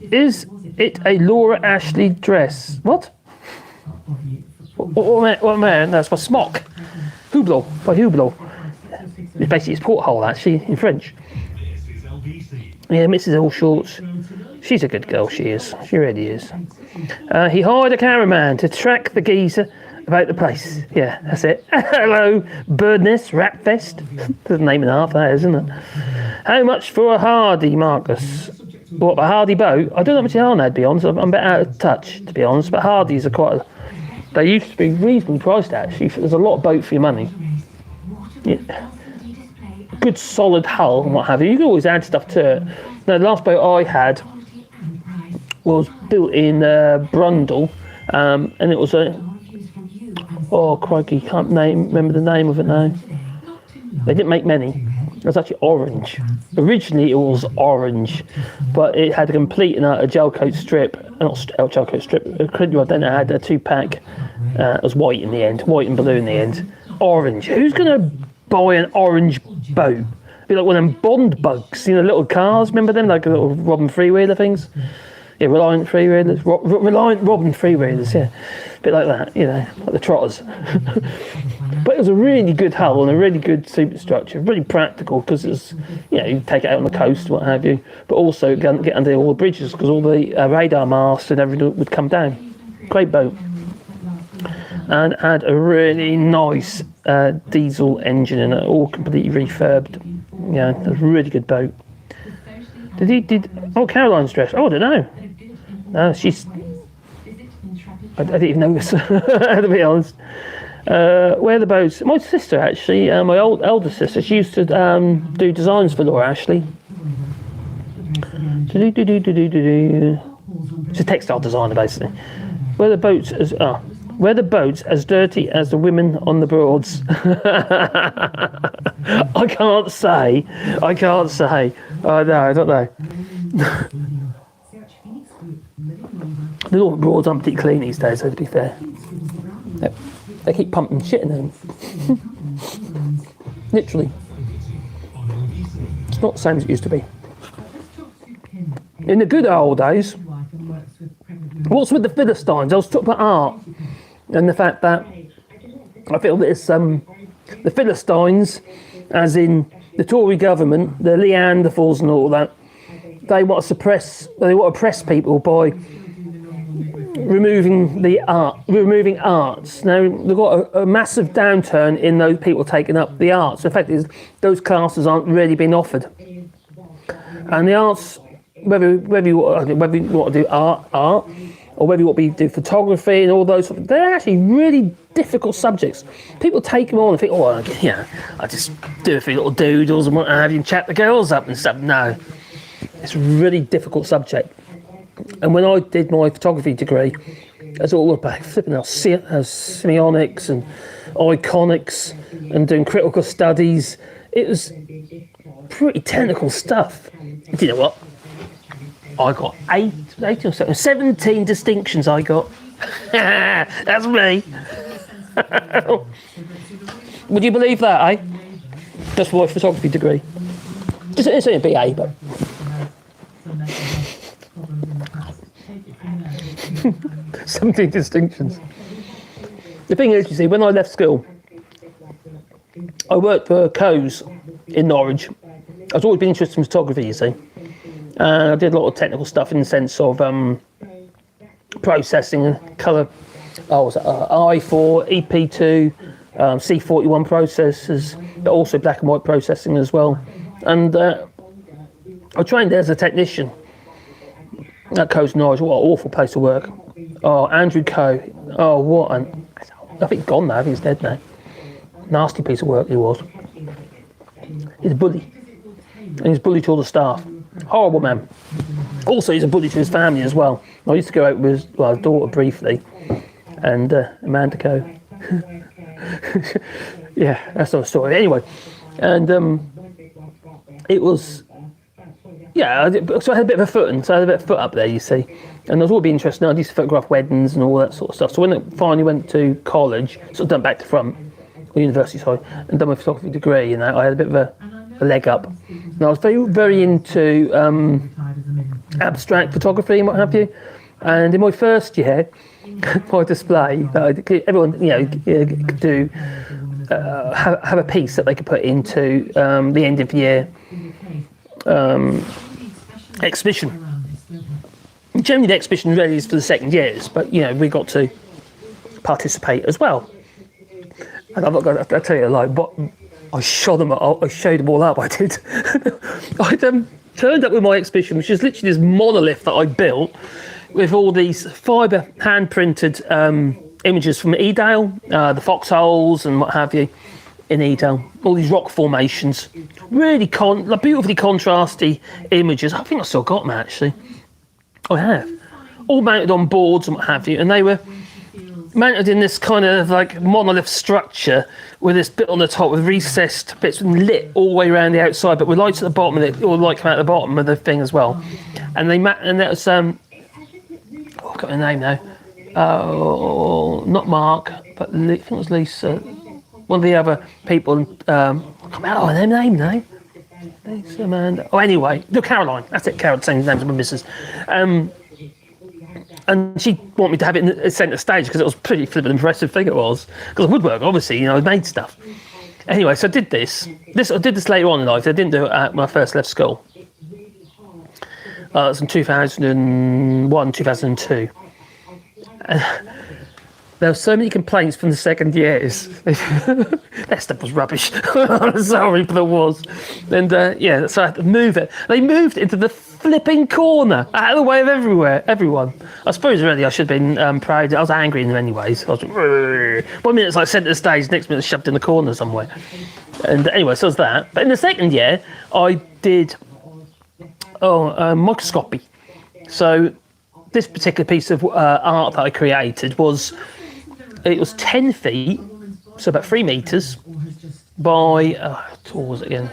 Is it a Laura Ashley dress? What? What man? That's my smock. Hublot, by Hublot. It's basically his porthole, actually, in French. Yeah, Mrs. AllShorts. She's a good girl, she is. She really is. He hired a cameraman to track the geezer about the place. Yeah, that's it. Hello, Birdnest, Rapfest. There's a name and a half, that, isn't it? How much for a Hardy, Marcus? What, a Hardy boat? I don't know how much they are now, to be honest. I'm a bit out of touch, to be honest. But Hardys are they used to be reasonably priced, actually. There's a lot of boat for your money. Yeah. Good solid hull and what have you. You can always add stuff to it. Now, the last boat I had was built in Brundall, and it was oh crikey, can't remember the name of it now. They didn't make many. It was actually orange. Originally it was orange, but it had a complete and a gel coat strip, not gel coat strip, then it had a 2-pack. It was white in the end, white and blue in the end. Orange. Who's going to buy an orange boat? It'd be like one of them Bond bugs, little cars, remember them? Like little Robin Freewheeler things? Yeah, Reliant three-wheelers, Reliant Robin three-wheelers, yeah. A bit like that, you know, like the Trotters. But it was a really good hull and a really good superstructure, really practical because it's, you know, you take it out on the coast, what have you, but also get under all the bridges because all the radar masts and everything would come down. Great boat. And had a really nice diesel engine in it, all completely refurbed. Yeah, it was a really good boat. Oh, Caroline's dressed. Oh, I don't know. No, she's... I didn't even notice, to be honest. Where are the boats? My sister, actually, my elder sister, she used to do designs for Laura Ashley. She's a textile designer, basically. Where are the boats as dirty as the women on the Broads? I can't say. No, I don't know. The Norfolk Broads aren't particularly clean these days, though, to be fair. Yep. They keep pumping shit in them. Literally. It's not the same as it used to be. In the good old days, what's with the Philistines? I was talking about art and the fact that I feel that it's the Philistines, as in the Tory government, the Neanderthals and all that, they want to oppress people by removing arts. Now they've got a massive downturn in those people taking up the arts. The fact is, those classes aren't really being offered, and the arts, whether you want to do art, or whether you want to do photography and all those, they're actually really difficult subjects. People take them on and think, oh, yeah, I just do a few little doodles and what have you, and chat the girls up and stuff. No, it's a really difficult subject. And when I did my photography degree, it's all about flipping out semiotics and iconics and doing critical studies. It was pretty technical stuff. Do you know what? I got 17 distinctions I got. That's me. Would you believe that, eh? That's for my photography degree. It's only a BA, but... 17 distinctions. The thing is, you see, when I left school, I worked for Coes in Norwich. I've always been interested in photography, you see. I did a lot of technical stuff in the sense of processing and colour. I4, EP2, C41 processors, but also black and white processing as well. And I trained there as a technician at Coes Norwich. What an awful place to work. Oh, Andrew Coe. Oh, what an... I think he's gone now. I think he's dead now. Nasty piece of work he was. He's a bully. And he's a bully to all the staff. Horrible man. Also, he's a bully to his family as well. I used to go out with his daughter briefly. And Amanda Coe. Yeah, that's not a story. Anyway, and it was... Yeah, so I had a bit of a foot in, so I had a bit of a foot up there, you see. And I was always interested. I used to photograph weddings and all that sort of stuff. So when I finally went to college, sort of done back to front, or university, sorry, and done my photography degree, and I had a bit of a leg up. And I was very, very into abstract photography and what have you. And in my first year, my display, everyone, could do have a piece that they could put into the end of year exhibition. Generally, the exhibition really is for the second years, but we got to participate as well. And I'm not going to tell you a lie, but I showed them all up. I did. I turned up with my exhibition, which is literally this monolith that I built with all these fibre hand-printed images from Edale, the foxholes and what have you in Edale, all these rock formations, really beautifully contrasty images. I think I still got them actually. I have. All mounted on boards and what have you, and they were mounted in this kind of like monolith structure with this bit on the top with recessed bits and lit all the way around the outside, but with lights at the bottom of it, or light come out the bottom of the thing as well. And that was I've got the name now. Oh, not Mark, but I think it was Lisa. One of the other people. I can't remember their name now. Lisa, Amanda. Oh, anyway, no, Caroline. That's it, Caroline. Same name as my missus. and she wanted me to have it in the centre stage because it was pretty flippin' impressive thing it was. Because of woodwork, obviously, you know, I made stuff. Anyway, so I did this. I did this later on in life. I didn't do it when I first left school. It was in 2001, 2002. There were so many complaints from the second years. That stuff was rubbish. Sorry, but it was. And yeah, so I had to move it. They moved into the flipping corner, out of the way of everyone. I suppose really I should have been proud. I was angry in many ways. I was 1 minute it's like centre stage, next minute it's shoved in the corner somewhere. And anyway, so it was that. But in the second year, I did microscopy. So this particular piece of art that I created was 10 feet, so about 3 meters, by what was it again?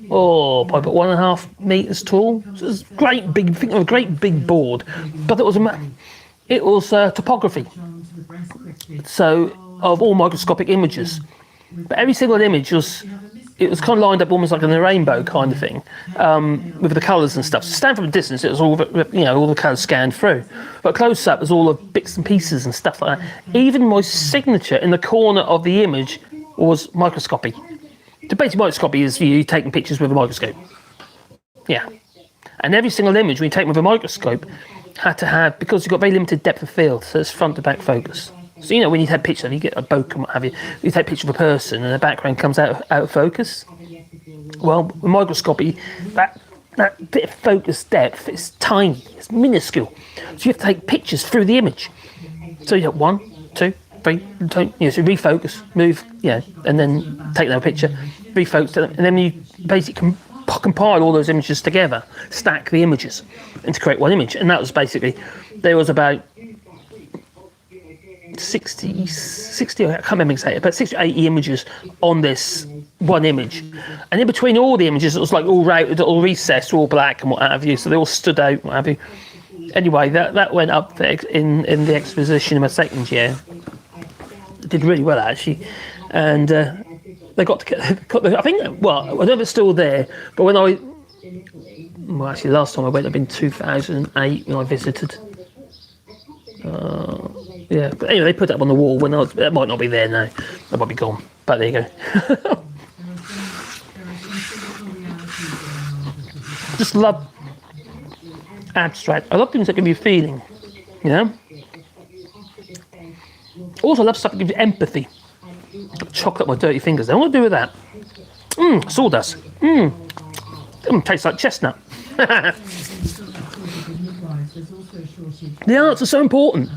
Probably about 1.5 meters tall. So it was great big, think of a great big board, but it was topography. So of all microscopic images, but every single image was kind of lined up almost like in a rainbow kind of thing, with the colours and stuff. So stand from a distance, it was all, you know, all the colours scanned through. But close up, was all the bits and pieces and stuff like that. Even my signature in the corner of the image was microscopy. The basic microscopy is you taking pictures with a microscope. Yeah. And every single image when you take with a microscope had to have, because you've got very limited depth of field, so it's front to back focus. So, you know, when you take pictures, you get a bokeh and what have you, you take a picture of a person and the background comes out of focus. Well, with microscopy, that bit of focus depth is tiny, it's minuscule. So you have to take pictures through the image. So you have 1, 2, 3, so refocus, move, and then take that picture, refocus, and then you basically compile all those images together, stack the images, and to create one image. And that was basically, there was about 60, I can't remember exactly, but 60 or 80 images on this one image. And in between all the images, it was like all recessed, all black and what have you, so they all stood out, what have you. Anyway, that went up there in the exposition in my second year. Did really well, actually. And they got I think, well, I don't know if it's still there, but when actually last time I went up in 2008 when I visited. Yeah, but anyway, they put that up on the wall. That might not be there now. That might be gone. But there you go. Just love abstract. I love things that give you feeling, you know. Also, I love stuff that gives you empathy. Chocolate my dirty fingers. I want to do with that. Sawdust. Tastes like chestnut. The arts are so important.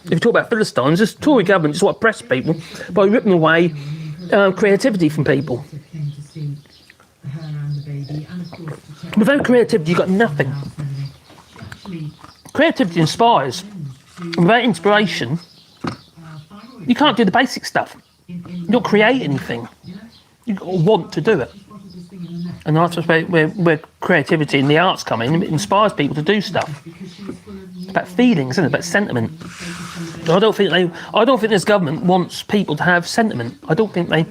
If you talk about Philistines, this Tory government just want to oppress people by ripping away creativity from people. Without creativity, you've got nothing. Creativity inspires. Without inspiration, you can't do the basic stuff. You don't create anything. You've got to want to do it. And that's where creativity and the arts come in. It inspires people to do stuff. It's about feelings, isn't it? About sentiment. I don't think this government wants people to have sentiment. I don't think they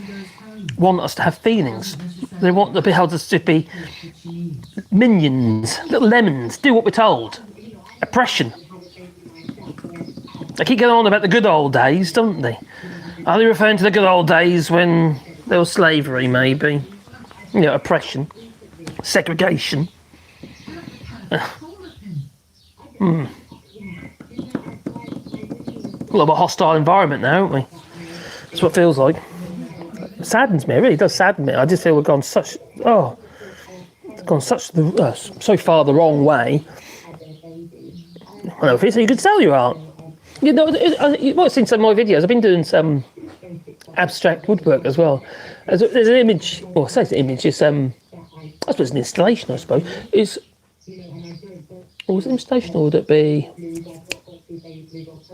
want us to have feelings. They want the beholders to be minions, little lemons, do what we're told. Oppression. They keep going on about the good old days, don't they? Are they referring to the good old days when there was slavery, maybe? You know, oppression, segregation. A little bit hostile environment now, aren't we? That's what it feels like. It saddens me, it really does sadden me. I just feel we've gone so far the wrong way. I know, so you could sell your art. You know, you might have seen some of my videos. I've been doing some abstract woodwork as well. There's an image, or I say it's an image, it's I suppose it's an installation, I suppose. Was it an installation or would it be?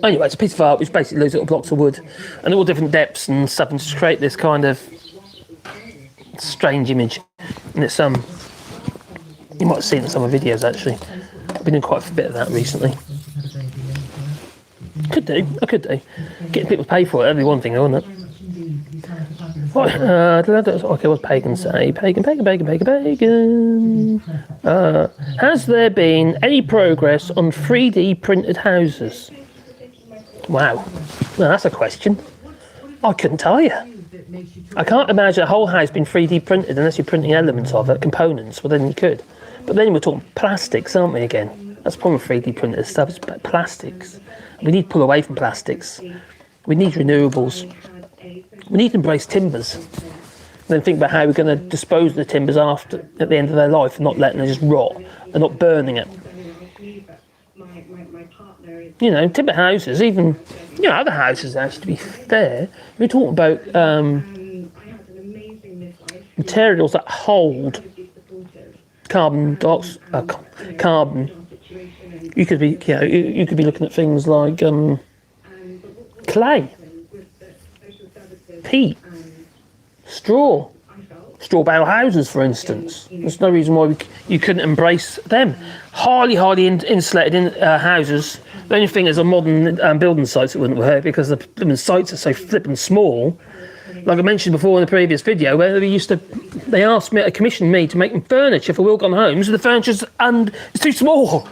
Anyway, it's a piece of art which basically those little blocks of wood and all different depths and stuff, and to create this kind of strange image. And it's you might have seen it in some of my videos actually. I've been doing quite a bit of that recently. I could do. Getting people to pay for it, that'd be one thing, wouldn't it? What, okay, what's pagan say? Pagan. Has there been any progress on 3D printed houses? Wow. Well, that's a question. I couldn't tell you. I can't imagine a whole house being 3D printed unless you're printing elements of it, components. Well, then you could. But then we're talking plastics, aren't we, again? That's the problem with 3D printed stuff, it's plastics. We need to pull away from plastics. We need renewables. We need to embrace timbers. And then think about how we're going to dispose of the timbers at the end of their life and not letting them just rot and not burning it. You know, timber houses, even, you know, other houses actually, to be fair. We're talking about materials that hold carbon dioxide, carbon. You could be, you know, you could be looking at things like clay, peat, straw bale houses, for instance. There's no reason why you couldn't embrace them. Highly insulated houses. The only thing is, on modern building sites, it wouldn't work because the sites are so flippin' small. Like I mentioned before in the previous video, where they asked me, commissioned me to make them furniture for Will Gone Home, so the furniture's it's too small.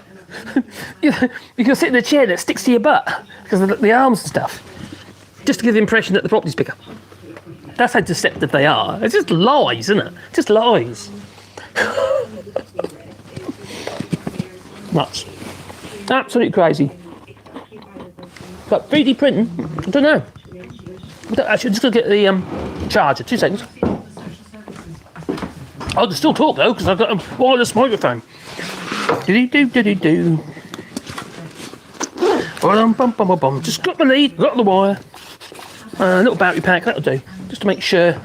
You can sit in a chair that sticks to your butt because of the arms and stuff, just to give the impression that the property's bigger. That's how deceptive they are. It's just lies, isn't it? Just lies. Nuts. Absolutely crazy. But 3D printing, I don't know. Actually, I'm just going to get the charger. 2 seconds. I'll still talk though, because I've got a wireless microphone. Do. Just got the lead, got the wire. A little battery pack, that'll do. Just to make sure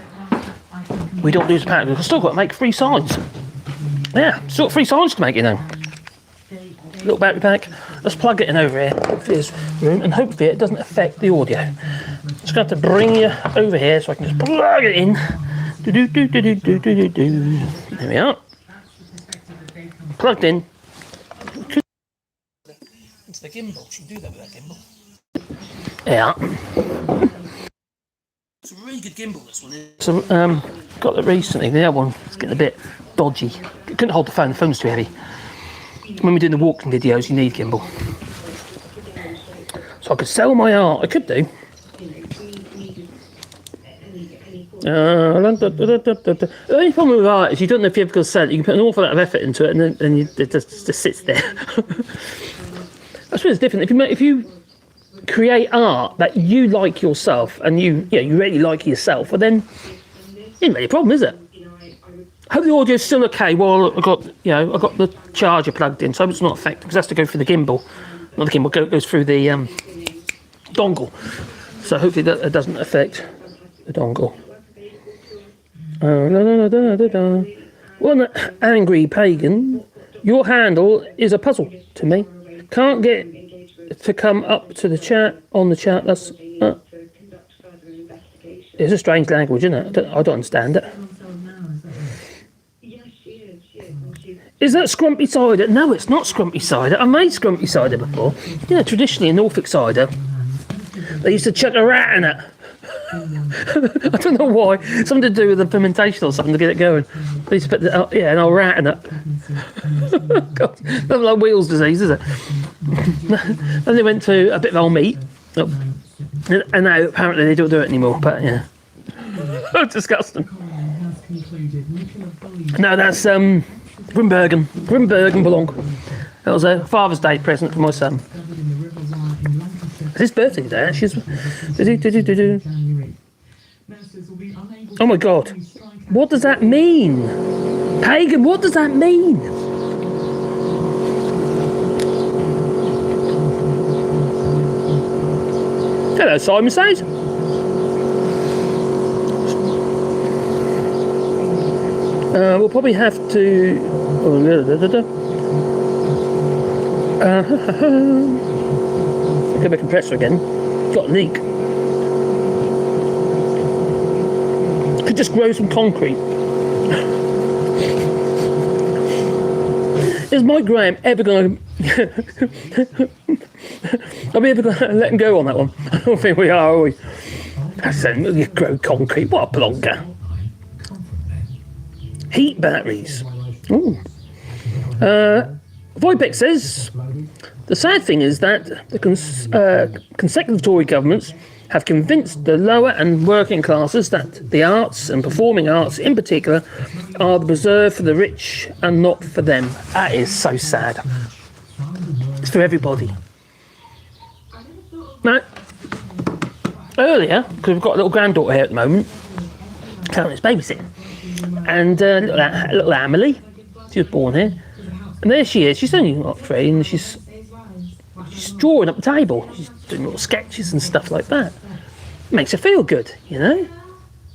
we don't lose the pack. We've still got to make 3 signs. Yeah, still got 3 signs to make, you know. Little battery pack. Let's plug it in over here. Hopefully there's room, and hopefully it doesn't affect the audio. Just going to have to bring you over here so I can just plug it in. There we are. Plugged in. Into the gimbal. Should do that with that gimbal. Yeah. It's a really good gimbal, this one is. So, got it recently. The other one is getting a bit dodgy. Couldn't hold the phone. The phone's too heavy. When we're doing the walking videos, you need gimbal. So I could sell my art. I could do. The only problem with art is you don't know if you're going to sell it. You can put an awful lot of effort into it, and then it just sits there. I suppose it's different. If you create art that you like yourself, and you really like yourself, well then, it ain't really a problem, is it? I hope the audio's still okay. Well, I got the charger plugged in, so it's not affected because it has to go through the gimbal. Not the gimbal, goes through the dongle. So hopefully that doesn't affect the dongle. One angry pagan. Your handle is a puzzle to me. Can't get to come up to the chat on the chat. That's it's a strange language, isn't it? I don't understand it. Is that Scrumpy cider? No, it's not Scrumpy cider. I've made Scrumpy cider before. You know, traditionally in Norfolk cider, they used to chuck a rat in it. I don't know why. Something to do with the fermentation or something to get it going. They used to put an old rat in it. God, nothing like Wheels disease, is it? Then they went to a bit of old meat. And now apparently they don't do it anymore, but yeah. Disgusting. No, that's Grimbergen belong. That was a Father's Day present for my son. It's his birthday today, actually. Oh my God. What does that mean? Pagan, what does that mean? Hello, Simon says. We'll probably have to. Go back compressor again. Got a leak. Could just grow some concrete. Is Mike Graham ever going to? Are we ever going to let him go on that one? I don't think we are we? That's you grow concrete. What a plonker. Heat batteries. Ooh. Voibeck says, the sad thing is that the consecutive Tory governments have convinced the lower and working classes that the arts and performing arts in particular are the preserve for the rich and not for them. That is so sad. It's for everybody. Now, earlier, because we've got a little granddaughter here at the moment, Karen's babysitting, and little Emily, she was born here, and there she is. She's only like 3, and she's drawing up the table. She's doing little sketches and stuff like that. It makes her feel good, you know.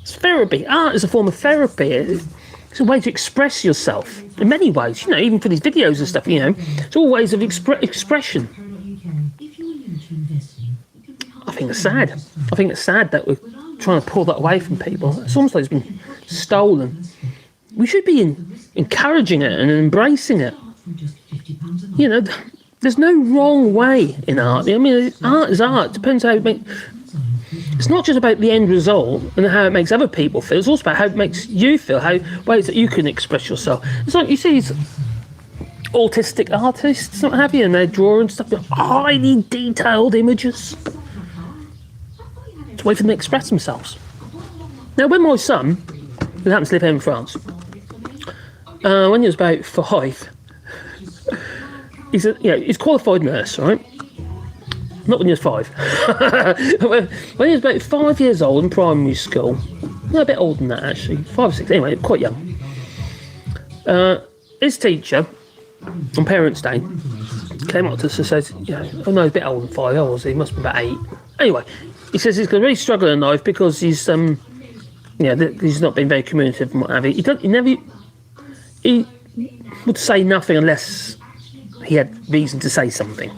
It's therapy. Art is a form of therapy. It's a way to express yourself in many ways. You know, even for these videos and stuff. You know, it's all ways of expression. I think it's sad. I think it's sad that we're trying to pull that away from people. It's almost like it's been stolen. We should be encouraging it and embracing it. You know, there's no wrong way in art. I mean, art is art. It depends how it makes. It's not just about the end result and how it makes other people feel. It's also about how it makes you feel, how ways that you can express yourself. It's like you see these autistic artists, not happy, and they're drawing stuff, highly detailed images. It's a way for them to express themselves. Now, when my son, who happens to live here in France, when he was about 5, he's a qualified nurse, right? Not when he was 5. When he was about 5 years old in primary school, no, a bit older than that actually, 5 or 6. Anyway, quite young. His teacher on Parents' Day came up to us and said, "Oh no, a bit older than 5. How was he? He must be about 8." Anyway, he says he's going to really struggle in life because he's he's not been very communicative and what have you. He would say nothing unless he had reason to say something.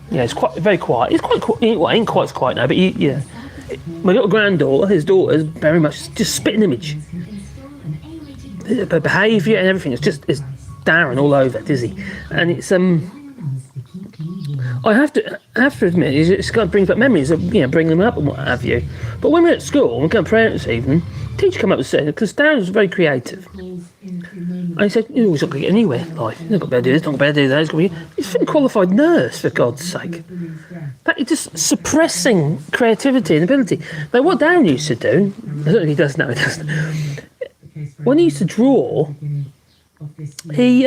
Yeah, he's very quiet. He's quite quiet. Well, he ain't quite as quiet now, but my little granddaughter, his daughter, is very much just spitting image. The behaviour and everything is Darren all over, Dizzy, and it's I have to admit, it's kind of brings back memories of bringing them up and what have you. But when we're at school, we go to parents' evening, the teacher came up and said, because Darren was very creative, and he said, "He's not going to get anywhere in life. He's not going to be able to do this, not going to be able to do that. He's a qualified nurse, for God's sake." That is just suppressing creativity and ability. Now, what Darren used to do, I don't know if he does now, he doesn't. When he used to draw, he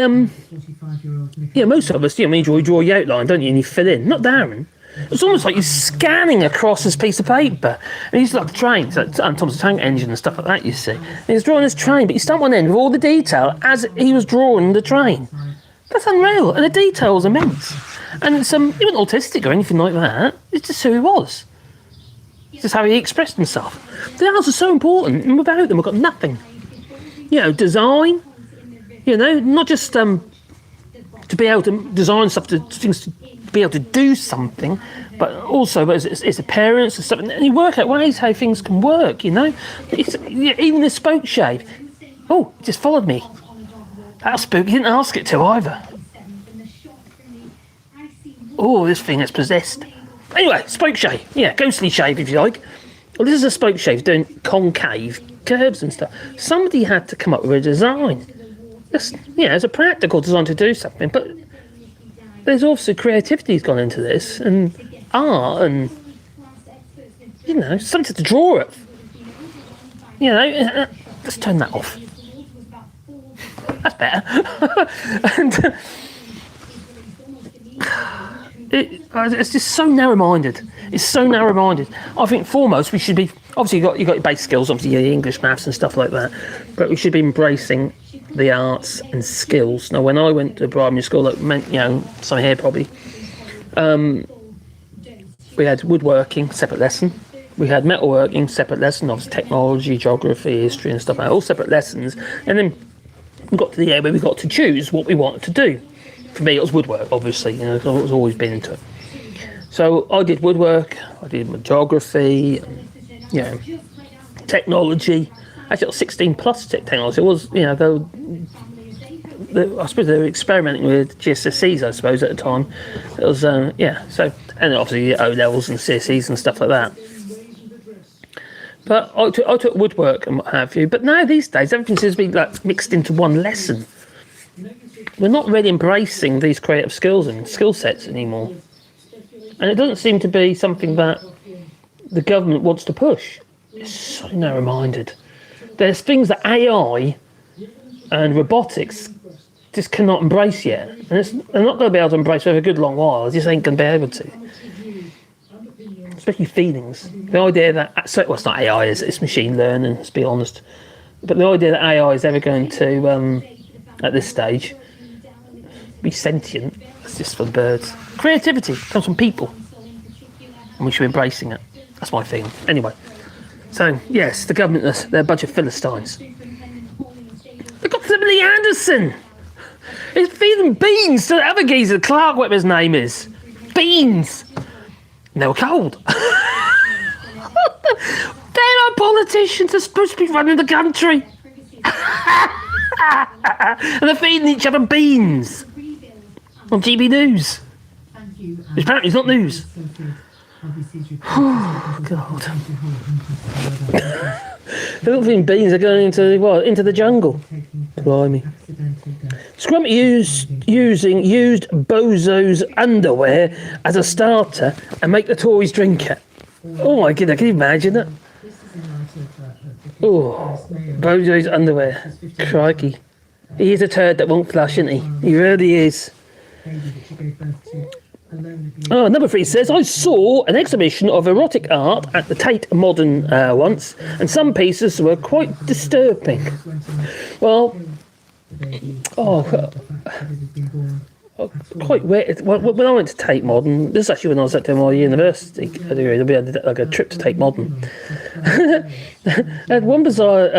most of us, when you draw your outline, don't you, and you fill in. Not Darren. It's almost like you're scanning across this piece of paper. And he used to like the trains, like Thomas the Tank Engine and stuff like that, you see. And he was drawing this train, but he started one end with all the detail as he was drawing the train. That's unreal, and the detail's immense. And it's he wasn't autistic or anything like that. It's just who he was. It's just how he expressed himself. The arts are so important, and without them, we've got nothing. Design. Not just to be able to design stuff, things to be able to do something, but also it's appearance and stuff. And you work out ways how things can work. It's, even the spoke shave. Oh, it just followed me. That was spooky. Didn't ask it to either. Oh, this thing is possessed. Anyway, spoke shave. Yeah, ghostly shave if you like. Well, this is a spoke shave doing concave curves and stuff. Somebody had to come up with a design. It's a practical design to do something, but there's also creativity's gone into this, and art, and something to draw it. Let's turn that off. That's better. And it's just so narrow-minded. It's so narrow-minded. I think foremost we should be, obviously you got your base skills, obviously your English, maths and stuff like that, but we should be embracing the arts and skills. Now, when I went to primary school, that meant, some here probably, we had woodworking, separate lesson. We had metalworking, separate lesson. Obviously, technology, geography, history, and stuff like that, all separate lessons. And then we got to the area where we got to choose what we wanted to do. For me, it was woodwork, obviously. I've always been into it. So I did woodwork. I did geography. Technology. Actually, it was 16 plus technology. It was, I suppose they were experimenting with GCSEs, I suppose, at the time. It was, so, and obviously O levels and CSEs and stuff like that. But I took woodwork and what have you. But now these days, everything seems to be like mixed into one lesson. We're not really embracing these creative skills and skill sets anymore. And it doesn't seem to be something that the government wants to push. It's so narrow-minded. There's things that AI and robotics just cannot embrace yet. And they're not going to be able to embrace for a good long while. They just ain't going to be able to. Especially feelings. The idea that, so, well, it's not AI, it's machine learning, let's be honest. But the idea that AI is ever going to, at this stage, be sentient, it's just for the birds. Creativity comes from people. And we should be embracing it. That's my feeling. Anyway. So, yes, the government, they're a bunch of Philistines. They've got Lee Anderson! He's feeding beans to the other geezer, Clark, whatever his name is. Beans! And they were cold. They're not politicians, they're supposed to be running the country. And they're feeding each other beans. On GB News. Which apparently is not news. Oh, God. They're not feeding beans, they're going into, what, into the jungle. Blimey. Scrum using used Bozo's underwear as a starter and make the Tories drink it. Oh my goodness, can you imagine it? Oh, Bozo's underwear. Crikey. He is a turd that won't flush, isn't he? He really is. Oh, number 3 says, I saw an exhibition of erotic art at the Tate Modern once, and some pieces were quite disturbing. Well, quite weird. When I went to Tate Modern, this is actually when I was at my university degree, we had like a trip to Tate Modern. And one bizarre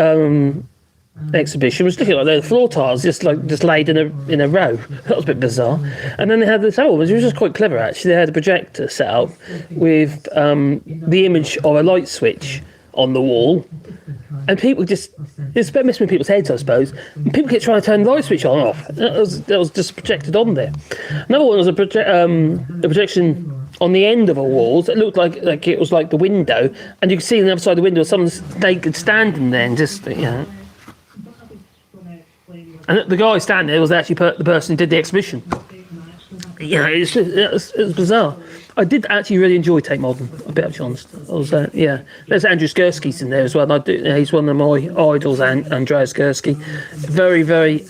exhibition was looking like the floor tiles just laid in a row. That was a bit bizarre. And then they had this which was just quite clever actually. They had a projector set up with the image of a light switch on the wall, and people it's a bit messing with people's heads, I suppose. And people kept trying to turn the light switch on and off. That was just projected on there. Another one was a projection on the end of a wall. It looked like it was like the window, and you could see on the other side of the window someone's naked standing there, and just and the guy standing there was actually the person who did the exhibition. It was bizarre. I did actually really enjoy Tate Modern, I'll be actually honest. There's Andrew Skursky's in there as well. He's one of my idols, Andreas Gursky. Very, very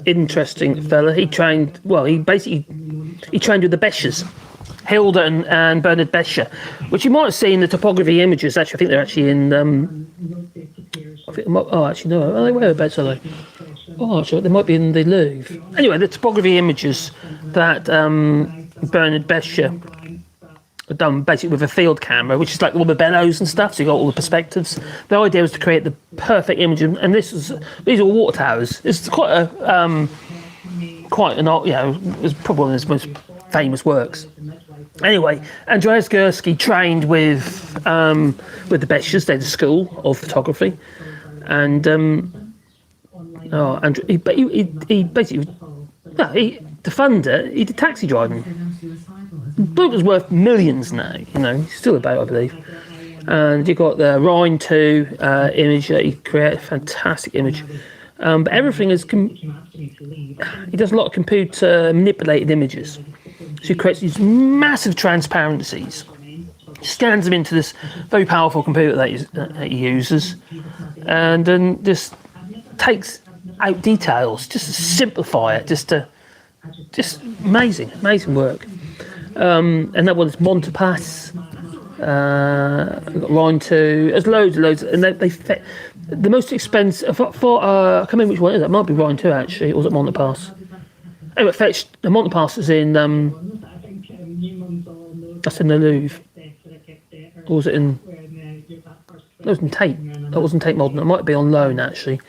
interesting fella. He trained with the Beschers, Hilda and Bernard Bescher, which you might have seen the topography images. Actually, I think they're actually in. Whereabouts are they? Oh, actually, they might be in the Louvre. Anyway, the topography images that Bernard Bescher had done basically with a field camera, which is like all the bellows and stuff, so you got all the perspectives. The idea was to create the perfect image, and these are water towers. It's quite an art, it was probably one of his most famous works. Anyway, Andreas Gursky trained with the Beschers. They had a school of photography, and he basically, to fund it, he did taxi driving. The book was worth millions now. He's still about, I believe. And you got the Rhine 2 image that he created, fantastic image. But everything is he does a lot of computer manipulated images. So he creates these massive transparencies, scans them into this very powerful computer that he uses, and then just takes out details just to simplify it, just amazing work. And that one is Montepass, Rhine 2, there's loads, and they fit. The most expensive for I can't remember which one it is. It might be Rhine 2 actually, or was it Montepass? Anyway, the Montepass is in that's in the Louvre. Or was it in? That was in Tate. That wasn't Tate Modern. It might be on loan actually,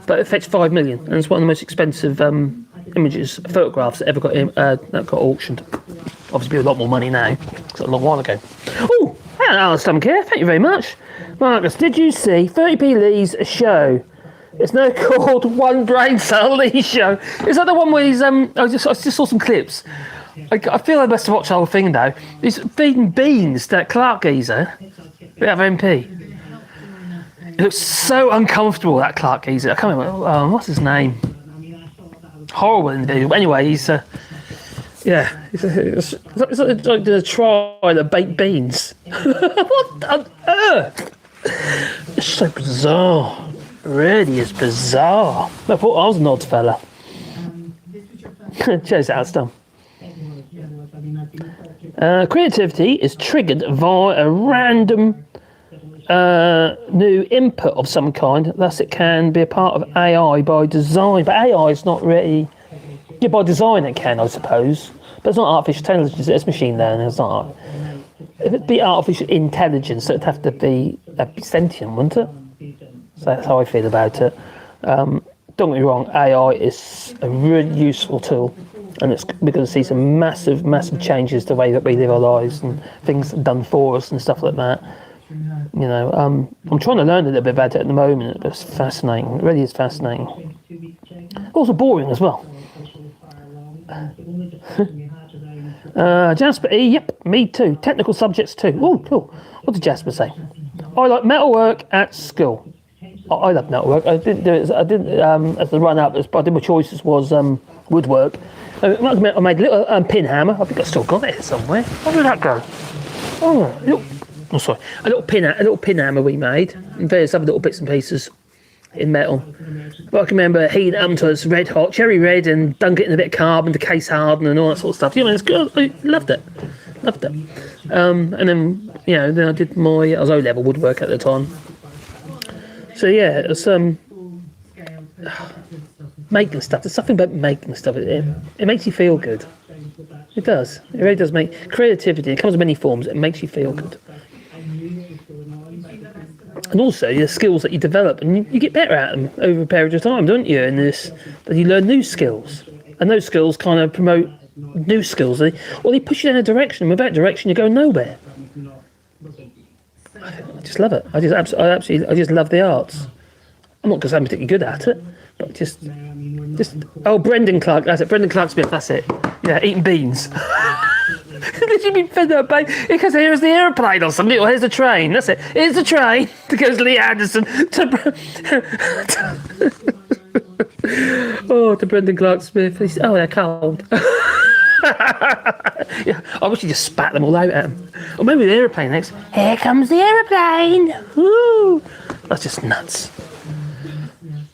but it fetched 5 million, and it's one of the most expensive photographs that ever got auctioned. Obviously, a lot more money now. It's a long while ago. Oh, hello, Stomach here. Thank you very much, Marcus. Did you see 30p Lee's show? It's now called One Brain Cell Lee Show. Is that the one where he's I just saw some clips. I feel I must have watched the whole thing now. He's feeding beans to that Clark geezer. We have MP. It looks so uncomfortable, that Clark geezer. I can't remember, what's his name? Horrible individual. But anyway, he's, it's like the try the baked beans. What on earth? It's so bizarre. It really is bizarre. I thought I was an odd fella. Cheers out, Stum. Creativity is triggered via a random new input of some kind. Thus, it can be a part of AI by design. But AI is not really. Yeah, by design it can, I suppose. But it's not artificial intelligence. It's machine learning. It's not. If it'd be artificial intelligence, it'd have to be sentient, wouldn't it? So that's how I feel about it. Don't get me wrong. AI is a really useful tool. And we're going to see some massive, massive changes to the way that we live our lives and things done for us and stuff like that. You know, I'm trying to learn a little bit about it at the moment. It's fascinating. It really is fascinating. Also boring as well. Jasper E, yep, me too. Technical subjects too. Oh, cool. What did Jasper say? I like metalwork at school. I love metalwork. I didn't do it. I didn't as the run up. I did my choices was woodwork. I made a little pin hammer. I think I still got it somewhere. Where did that go? Sorry. A little pin hammer we made, and various other little bits and pieces in metal. But I can remember heating it up to it's red hot, cherry red, and dunk it in a bit of carbon to case harden and all that sort of stuff. You know, it's good. I loved it. And then then I did I was O-level woodwork at the time. So yeah, it was making stuff. There's something about making stuff. It makes you feel good. It does. It really does make creativity. It comes in many forms. It makes you feel good. And also the skills that you develop, and you get better at them over a period of time, don't you? And you learn new skills, and those skills kind of promote new skills. They push you in a direction, and without direction, you go nowhere. I just love it. I just love the arts. I'm not because I'm particularly good at it, but just Brendan Clark. That's it. Brendan Clark Smith. That's it. Yeah, eating beans. Did you mean fed up, babe? Because here's the aeroplane or something, or here's the train. That's it. Here's the train that goes Lee Anderson to Brendan Clark Smith. They're cold. Yeah, I wish you just spat them all out at him. Or maybe the aeroplane next. Here comes the aeroplane. Woo! That's just nuts.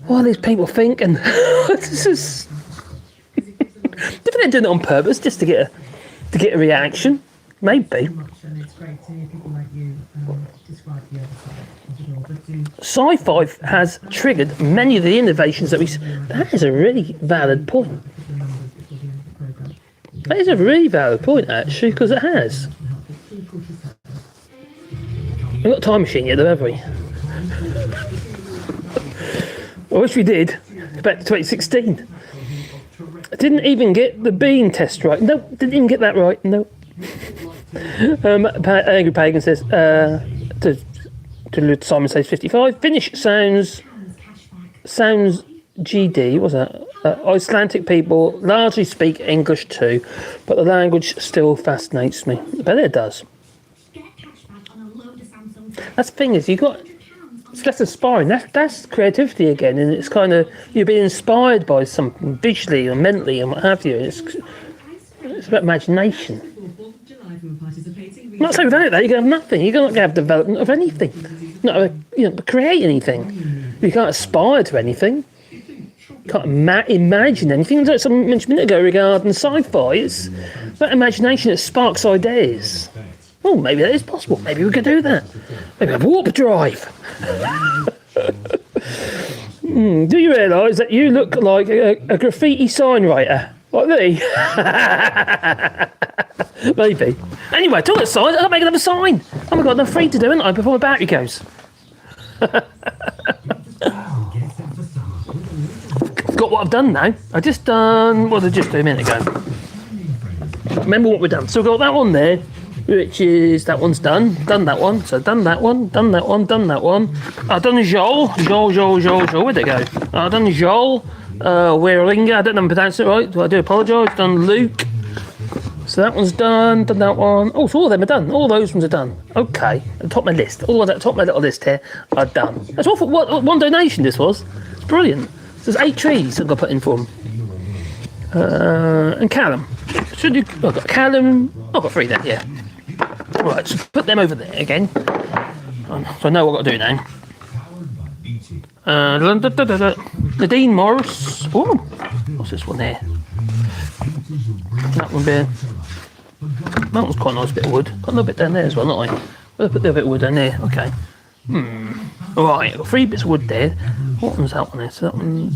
What are these people thinking? This is. Do you think they're doing it on purpose just to get a reaction? Maybe. Sci-fi has triggered many of the innovations that we. That is a really valid point. That is a really valid point, actually, because it has. We've got a time machine yet, though, have we? I wish we did. Back to 2016. I didn't even get the bean test right. No, didn't even get that right. No. Angry Pagan says, to Simon says 55. Finnish sounds GD, what's that? Icelandic people largely speak English too, but the language still fascinates me. I bet it does. That's the thing is, it's less inspiring. That's creativity again, and it's kind of you're being inspired by something visually or mentally and what have you. It's about imagination. I'm not saying without that you can have nothing. You can't have development of anything. Not create anything. You can't aspire to anything. You can't imagine anything. Like someone mentioned a minute ago regarding sci-fi, it's that imagination that sparks ideas. Oh, maybe that is possible. Maybe we could do that. Maybe have warp drive. Do you realise that you look like a graffiti sign writer? Like me? Maybe. Anyway, talking of signs, I'll make another sign. Oh my God, I'm free to do, aren't I, before my battery goes? Got what I've done now. I just done what I just did a minute ago. Remember what we've done. So we've got that one there, which is that one's done. Done that one. So done that one. Done that one. Done that one. I've done Joel. Where'd it go? I've done Joel. Weirlinga. I don't know if I'm pronouncing it right. I do apologise. Done Luke. So that one's done that one. Oh, so all of them are done. All those ones are done. Okay, at the top of my list. All the ones at the top of my little list here are done. That's awful. What one donation this was. It's brilliant. So there's 8 trees I've got to put in for them. And Callum. Should you? Oh, I've got Callum. Oh, I've got 3 there, yeah. Right, so put them over there again. So I know what I've got to do now. Nadine Morris. Oh, what's this one here? That one bit. That one's quite a nice bit of wood. Got a little bit down there as well, not I? I'll put a little bit of wood down there. Okay. Alright, I've got 3 bits of wood there. What one's that one there? So that one.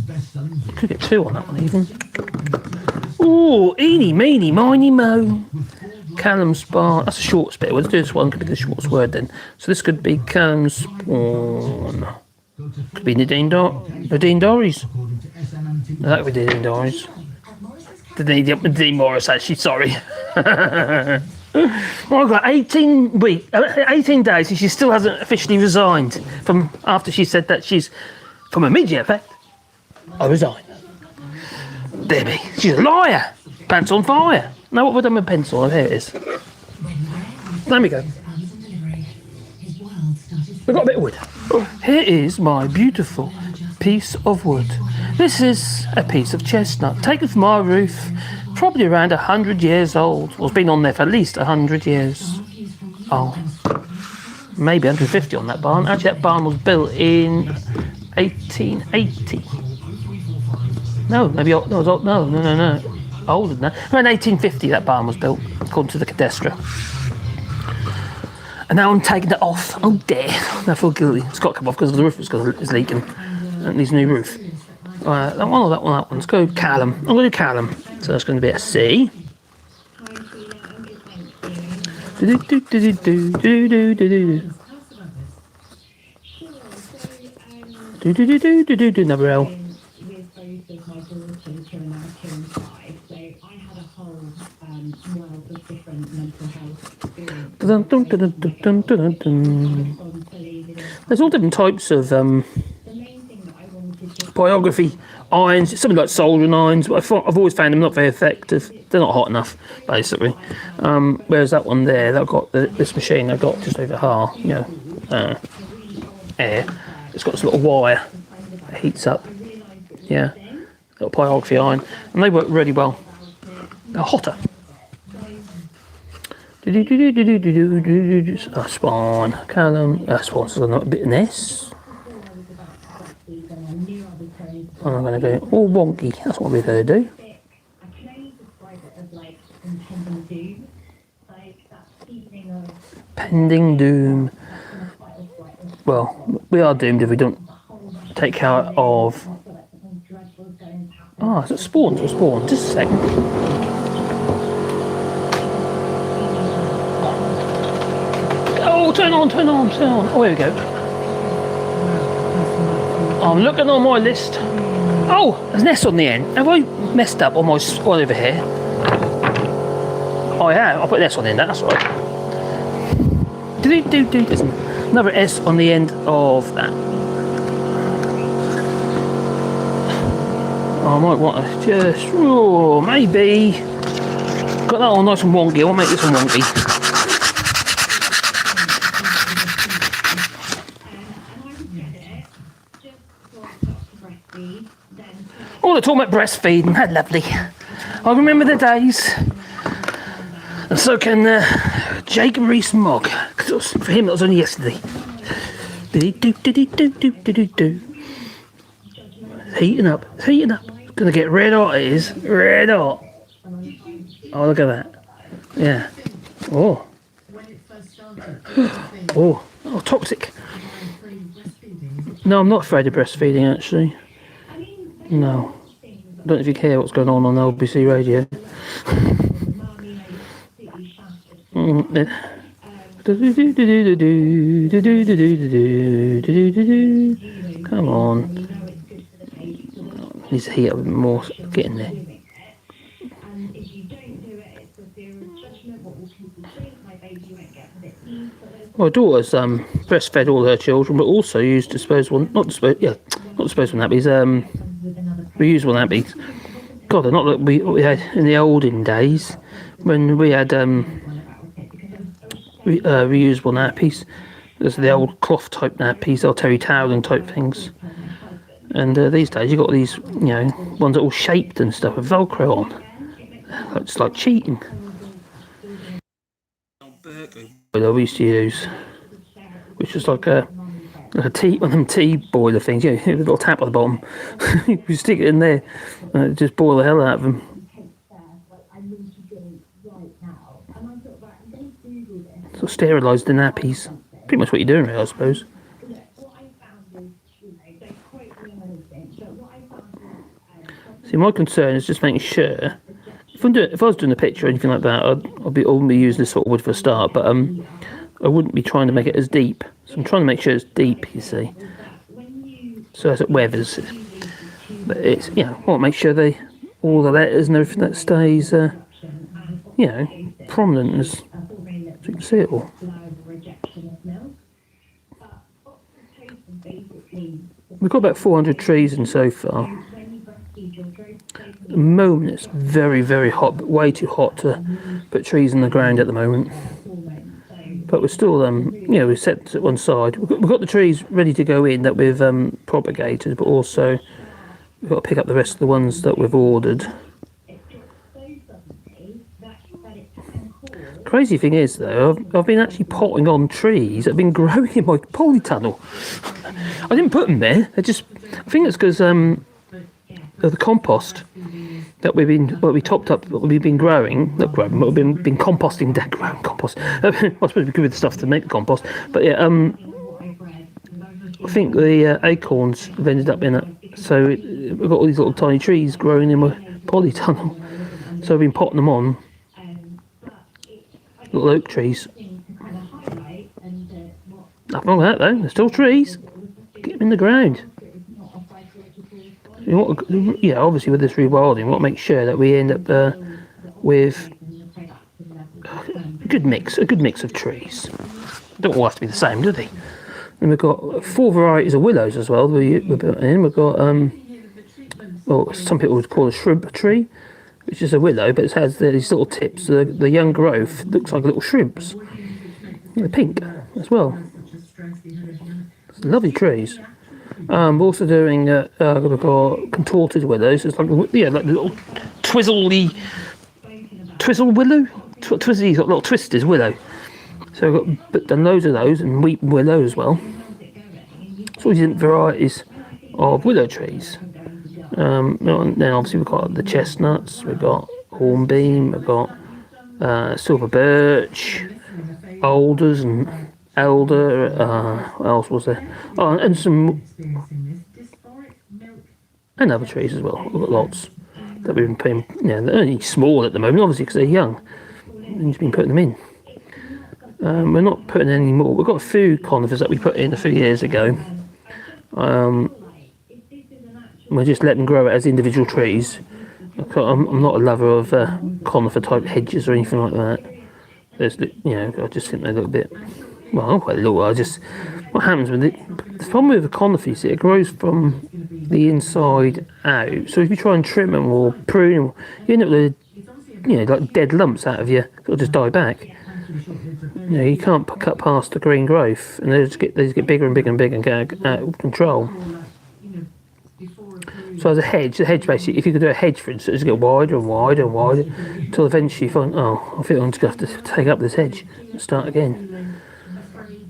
Could get 2 on that one even. Ooh, eeny, meeny, miny, mo. Callum Spawn. That's the shortest bit. Let's do this one. Could be the shortest word then. So this could be Callum Spawn. Could be Nadine Dorries. No, that could be Nadine Dorries. Nadine Morris, actually, sorry. Well, I've got 18 days and she still hasn't officially resigned from after she said that she's, from immediate effect, I resign. Debbie, she's a liar. Pants on fire. Now what have I done with pencil? Oh, here it is. There we go. We've got a bit of wood. Here is my beautiful piece of wood. This is a piece of chestnut taken from our roof, probably around 100 years old. Well, it's been on there for at least 100 years. Oh, maybe 150 on that barn. Actually, that barn was built in 1880. No, maybe no, older than that. Around 1850, that barn was built, according to the cadastre. And now I'm taking it off. Oh dear, I feel guilty. It's got to come off because the roof is leaking. It needs a new roof. That one or that one? That one. Let's go Callum. I'm going to do Callum. So that's going to be a C. Another L. There's all different types of biography irons, something like soldering irons, but I've always found them not very effective. They're not hot enough, basically. Whereas that one there, that I've got this machine, I've got just over half, air. It's got this little wire that heats up. Yeah, little biography iron, and they work really well. They're hotter. Spawn, Callum, Spawn's got a bit in this. I'm going to go all wonky, that's what we're going to do. Pending doom. Well, we are doomed if we don't take care of... Oh, is it spawn? Just a second. Oh, turn on. Oh, here we go. I'm looking on my list. Oh, there's an S on the end. Have I messed up on my one over here? Oh, yeah, I'll put an S on the end, that's right. There's another S on the end of that. I might want to just, maybe. Got that all nice and wonky. I want to make this one wonky. Oh, they're talking about breastfeeding. How lovely. I remember the days. And so can Jacob Rees-Mogg. For him, that was only yesterday. Heating up. It's going to get red hot, it is. Red hot. Oh, look at that. Yeah. Oh. Oh, toxic. No, I'm not afraid of breastfeeding, actually. No. I don't know if you care what's going on LBC radio. Come on. Needs to heat up a bit more. Get in there. My daughter's breastfed all her children, but also used disposable, not disposable nappies, reusable nappies. God, they're not like we had in the olden days when we had reusable nappies. There's the old cloth type nappies, or terry toweling type things. And these days you've got these, ones that are all shaped and stuff with Velcro on. It's like cheating. Boiler we used to use, which was like a tea, one of them tea boiler things, with a little tap at the bottom. You stick it in there and it just boil the hell out of them. Sort of sterilise the nappies. Pretty much what you're doing, really, I suppose. See, my concern is just making sure. If I was doing a picture or anything like that, I'd be using this sort of wood for a start, but I wouldn't be trying to make it as deep. So I'm trying to make sure it's deep, you see. So as it weathers, but it's I want to make sure all the letters and everything that stays, prominent so you can see it all. We've got about 400 trees in so far. At the moment it's very, very hot, but way too hot to put trees in the ground at the moment. But we're still, we've set to one side. We've got the trees ready to go in that we've propagated, but also we've got to pick up the rest of the ones that we've ordered. Crazy thing is, though, I've been actually potting on trees that have been growing in my polytunnel. I didn't put them there. I think it's because of the compost that we topped up, what we've been growing, not growing, but we've been composting, growing compost. I suppose we're good with the stuff to make the compost, but yeah, I think the acorns have ended up in it, so we've got all these little tiny trees growing in my polytunnel, so I've been potting them on, little oak trees. Nothing wrong with that though, they're still trees, get them in the ground. Obviously with this rewilding, we want to make sure that we end up with a good mix of trees. Don't all have to be the same, do they? And we've got 4 varieties of willows as well. We've got some people would call a shrub tree, which is a willow, but it has these little tips. The young growth looks like little shrimps. And they're pink as well. It's lovely trees. We're also doing we've got contorted willows. It's like like the little twizzle willow. He's got little twisters willow. So we've done loads of those, and wheat willow as well. So these different varieties of willow trees. Then obviously we've got the chestnuts, we've got hornbeam, we've got silver birch, alders and elder, what else was there? Oh, and other trees as well. We've got lots that we've been putting, they're only small at the moment, obviously, because they're young. We've just been putting them in. We're not putting any more. We've got a few conifers that we put in a few years ago. We're just letting them grow as individual trees. I'm not a lover of conifer type hedges or anything like that. There's, I just think they look a bit. Well, not quite a little. What happens with it? The problem with the conifer is it grows from the inside out. So if you try and trim them or prune them, you end up with like dead lumps out of you. It'll just die back. You can't cut past the green growth, and they just get bigger and bigger and bigger and get out of control. So as the hedge basically, if you could do a hedge, for instance, just get wider and wider and wider, until eventually you find, I think I'm just going to have to take up this hedge and start again.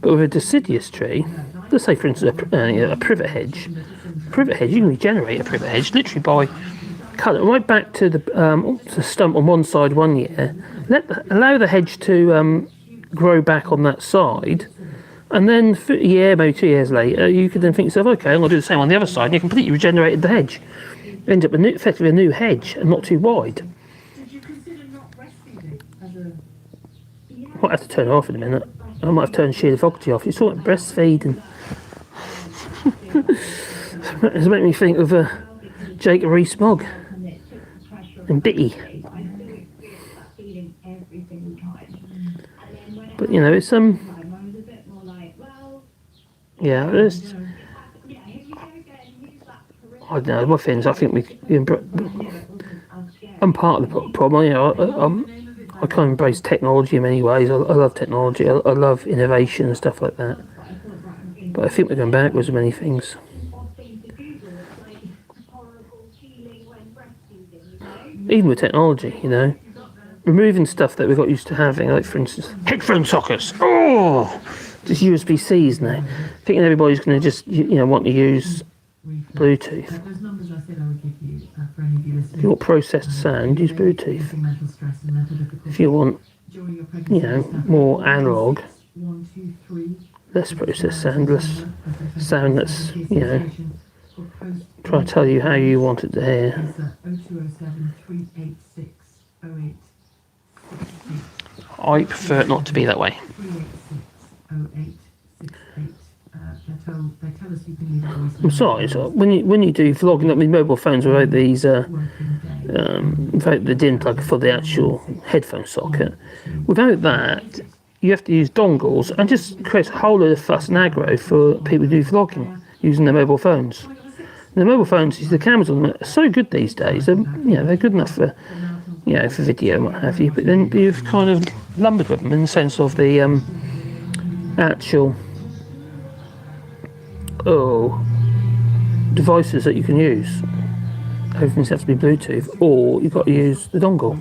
But with a deciduous tree, let's say for instance a privet hedge, you can regenerate a privet hedge literally by cutting it right back to the stump on one side 1 year, allow the hedge to grow back on that side, and then a year, maybe 2 years later, you could then think to yourself, okay, I'm going to do the same on the other side, and you completely regenerated the hedge. You end up with effectively a new hedge, and not too wide. I might have to turn it off in a minute. I might have to turn Sheila Fogarty off. It's sort of breastfeeding. It's making me think of Jacob Rees-Mogg and Bitty. But it's yeah, it's, I don't know. My things, I think I'm part of the problem. You know, I kind of embrace technology in many ways. I love technology. I love innovation and stuff like that. But I think we're going backwards with many things. Even with technology, you know, removing stuff that we got used to having, like for instance, headphone sockets. Oh, just USB-Cs now. Thinking everybody's going to just, want to use Bluetooth. If you want processed sound, use Bluetooth. If you want, more analog, less processed sound, less sound that's, try to tell you how you want it to hear. I prefer it not to be that way. I'm sorry, so when you do vlogging up with mobile phones without these without the DIN plug for the actual headphone socket, without that you have to use dongles and just create a whole load of fuss and aggro for people who do vlogging using their mobile phones. And the mobile phones, the cameras on them are so good these days. They're good enough for for video and what have you. But then you've kind of lumbered with them in the sense of the actual devices that you can use. Everything's has to be Bluetooth, or you've got to use the dongle.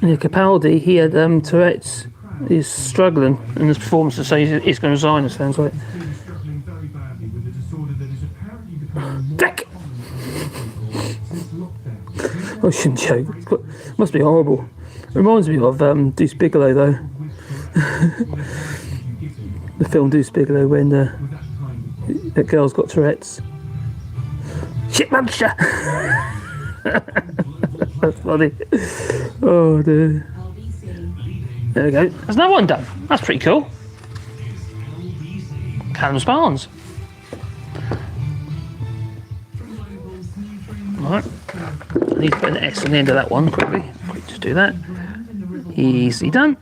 Yeah, Capaldi, he had Tourette's. He's struggling in his performances, so he's going to resign, it sounds like. Dick! I shouldn't joke. It must be horrible. It reminds me of Deuce Bigelow, though. The film Deuce Bigelow, when that girl's got Tourette's. Shit monster! That's funny. Oh dear. There we go. There's another one done. That's pretty cool. Callum's Barnes. Right. I need to put an S on the end of that one quickly. Just do that. Easy done.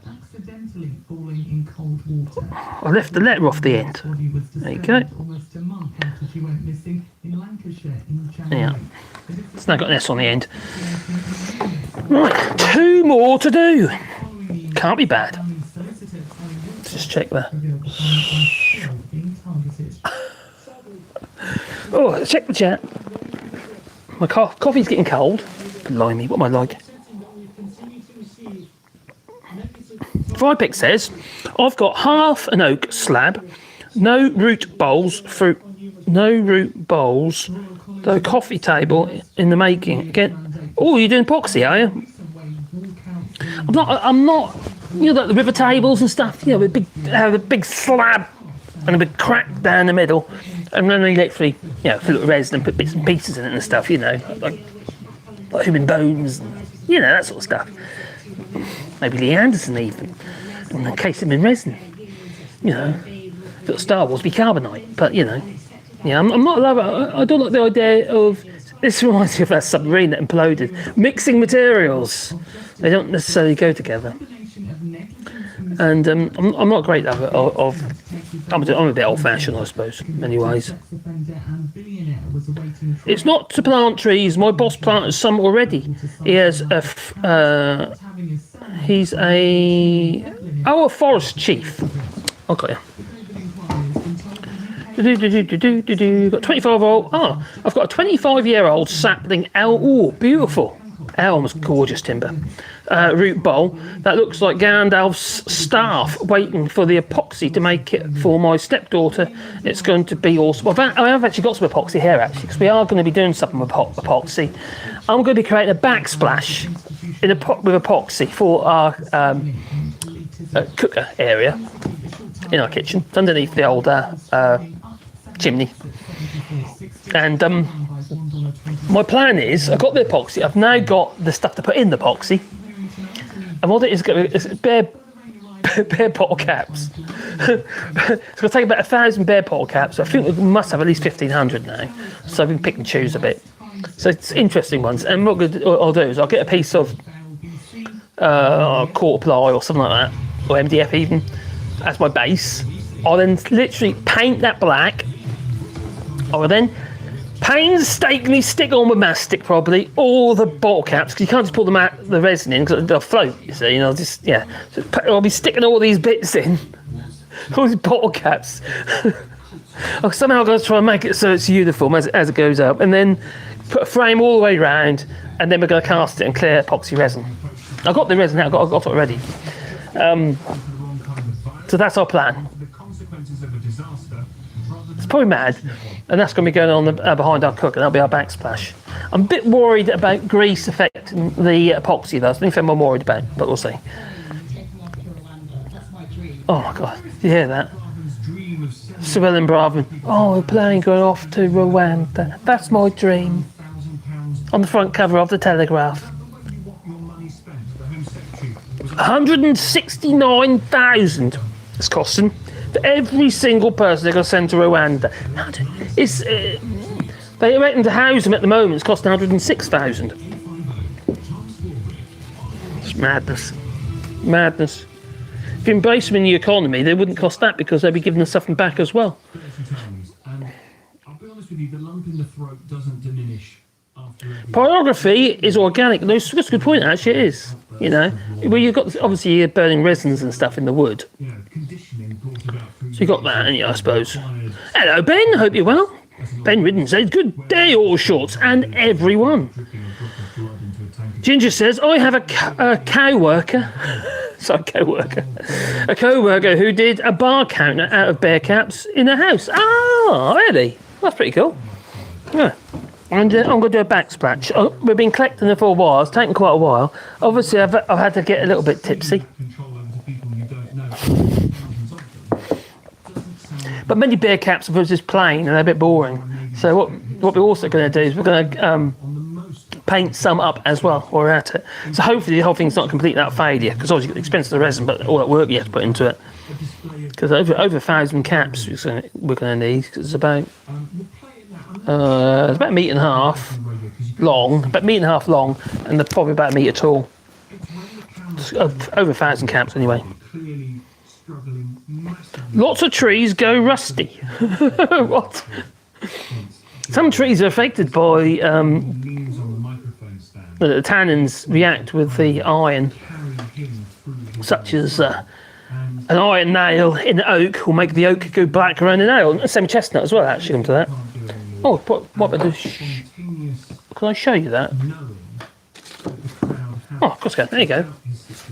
I left the letter off the end. There you go. Yeah. It's now got an S on the end. Right. 2 more to do. Can't be bad. Let's just check that. Oh, let's check the chat. My coffee's getting cold. Blimey, what am I like? Frypick says, I've got half an oak slab, no root bowls, the coffee table in the making. Again, you're doing epoxy, are you? I'm not, like the river tables and stuff, have a big slab and a big crack down the middle, and then they literally, fill it with resin and put bits and pieces in it and stuff, like human bones, and, that sort of stuff. Maybe Lee Anderson even, and encase them in resin. Got Star Wars bicarbonate, but I'm not a lover. I don't like the idea of. This reminds me of that submarine that imploded. Mixing materials, they don't necessarily go together. And I'm not a great lover of. I'm a bit old-fashioned, I suppose, in many ways. It's not to plant trees. My boss planted some already. He has he's a forest chief. Okay. Got 25-year-old. I've got a 25-year-old sapling elm. Oh, beautiful. Elm's gorgeous timber. Root bowl that looks like Gandalf's staff, waiting for the epoxy to make it for my stepdaughter. It's going to be awesome. I have actually got some epoxy here, actually, because we are going to be doing something with epoxy. I'm going to be creating a backsplash with epoxy for our cooker area in our kitchen. It's underneath the old chimney. And my plan is, I've got the epoxy, I've now got the stuff to put in the epoxy, and what it is bare bottle caps. It's going to take about 1,000 bare bottle caps. I think we must have at least 1,500 now, so we can pick and choose a bit. So it's interesting ones, and what I'll do is I'll get a piece of quarter ply or something like that, or MDF even, as my base. I'll then literally paint that black. I will then painstakingly stick on with mastic probably all the bottle caps, because you can't just pull the resin in because they'll float, you see, and I'll just, yeah. So I'll be sticking all these bits in, all these bottle caps. Somehow I've got to try and make it so it's uniform as it goes up, and then put a frame all the way around, and then we're going to cast it and clear epoxy resin. I've got the resin out, I've got it ready. So that's our plan. It's probably mad, and that's going to be going on behind our cook, and that'll be our backsplash. I'm a bit worried about grease affecting the epoxy though. That's the only thing I'm worried about, but we'll see. Oh my god, you hear that? Llewellyn Braverman. Oh, we're planning going off to Rwanda. That's my dream. On the front cover of the Telegraph. 169,000 it's costing for every single person they're going to send to Rwanda. It's, they reckon to house them at the moment it's costing 106,000. It's madness. Madness. If you embrace them in the economy, they wouldn't cost that because they'd be giving us something back as well. I'll be honest with you, the lump in the throat doesn't diminish. Pyrography is organic. That's a good point, actually, it is. You know, well, you've got obviously you're burning resins and stuff in the wood. So you got that, haven't you, I suppose. Hello, Ben. Hope you're well. Ben Ridden says, "Good day, AllShorts and everyone." Ginger says, "I have a co-worker." Sorry, co-worker. A co-worker who did a bar counter out of bear caps in a house. Oh, really? That's pretty cool. Yeah. And I'm going to do a backsplash. We've been collecting it for a while. It's taken quite a while. Obviously, I've had to get a little bit tipsy. But many bear caps are just plain and they're a bit boring. So what we're also going to do is we're going to paint some up as well while we're at it. So hopefully the whole thing's not complete that failure, because obviously the expense of the resin, but all that work you have to put into it. Because over 1,000 caps we're going to need, because it's about... it's about 1.5 meters long, and they're probably about 1 metre tall. Over 1,000 caps anyway. Lots of trees go rusty. What? Some trees are affected by the tannins react with the iron, such as an iron nail in the oak will make the oak go black around the nail. Same chestnut as well, actually, come to that. Oh, what I do? Can I show you that? Oh, of course I can. There you go.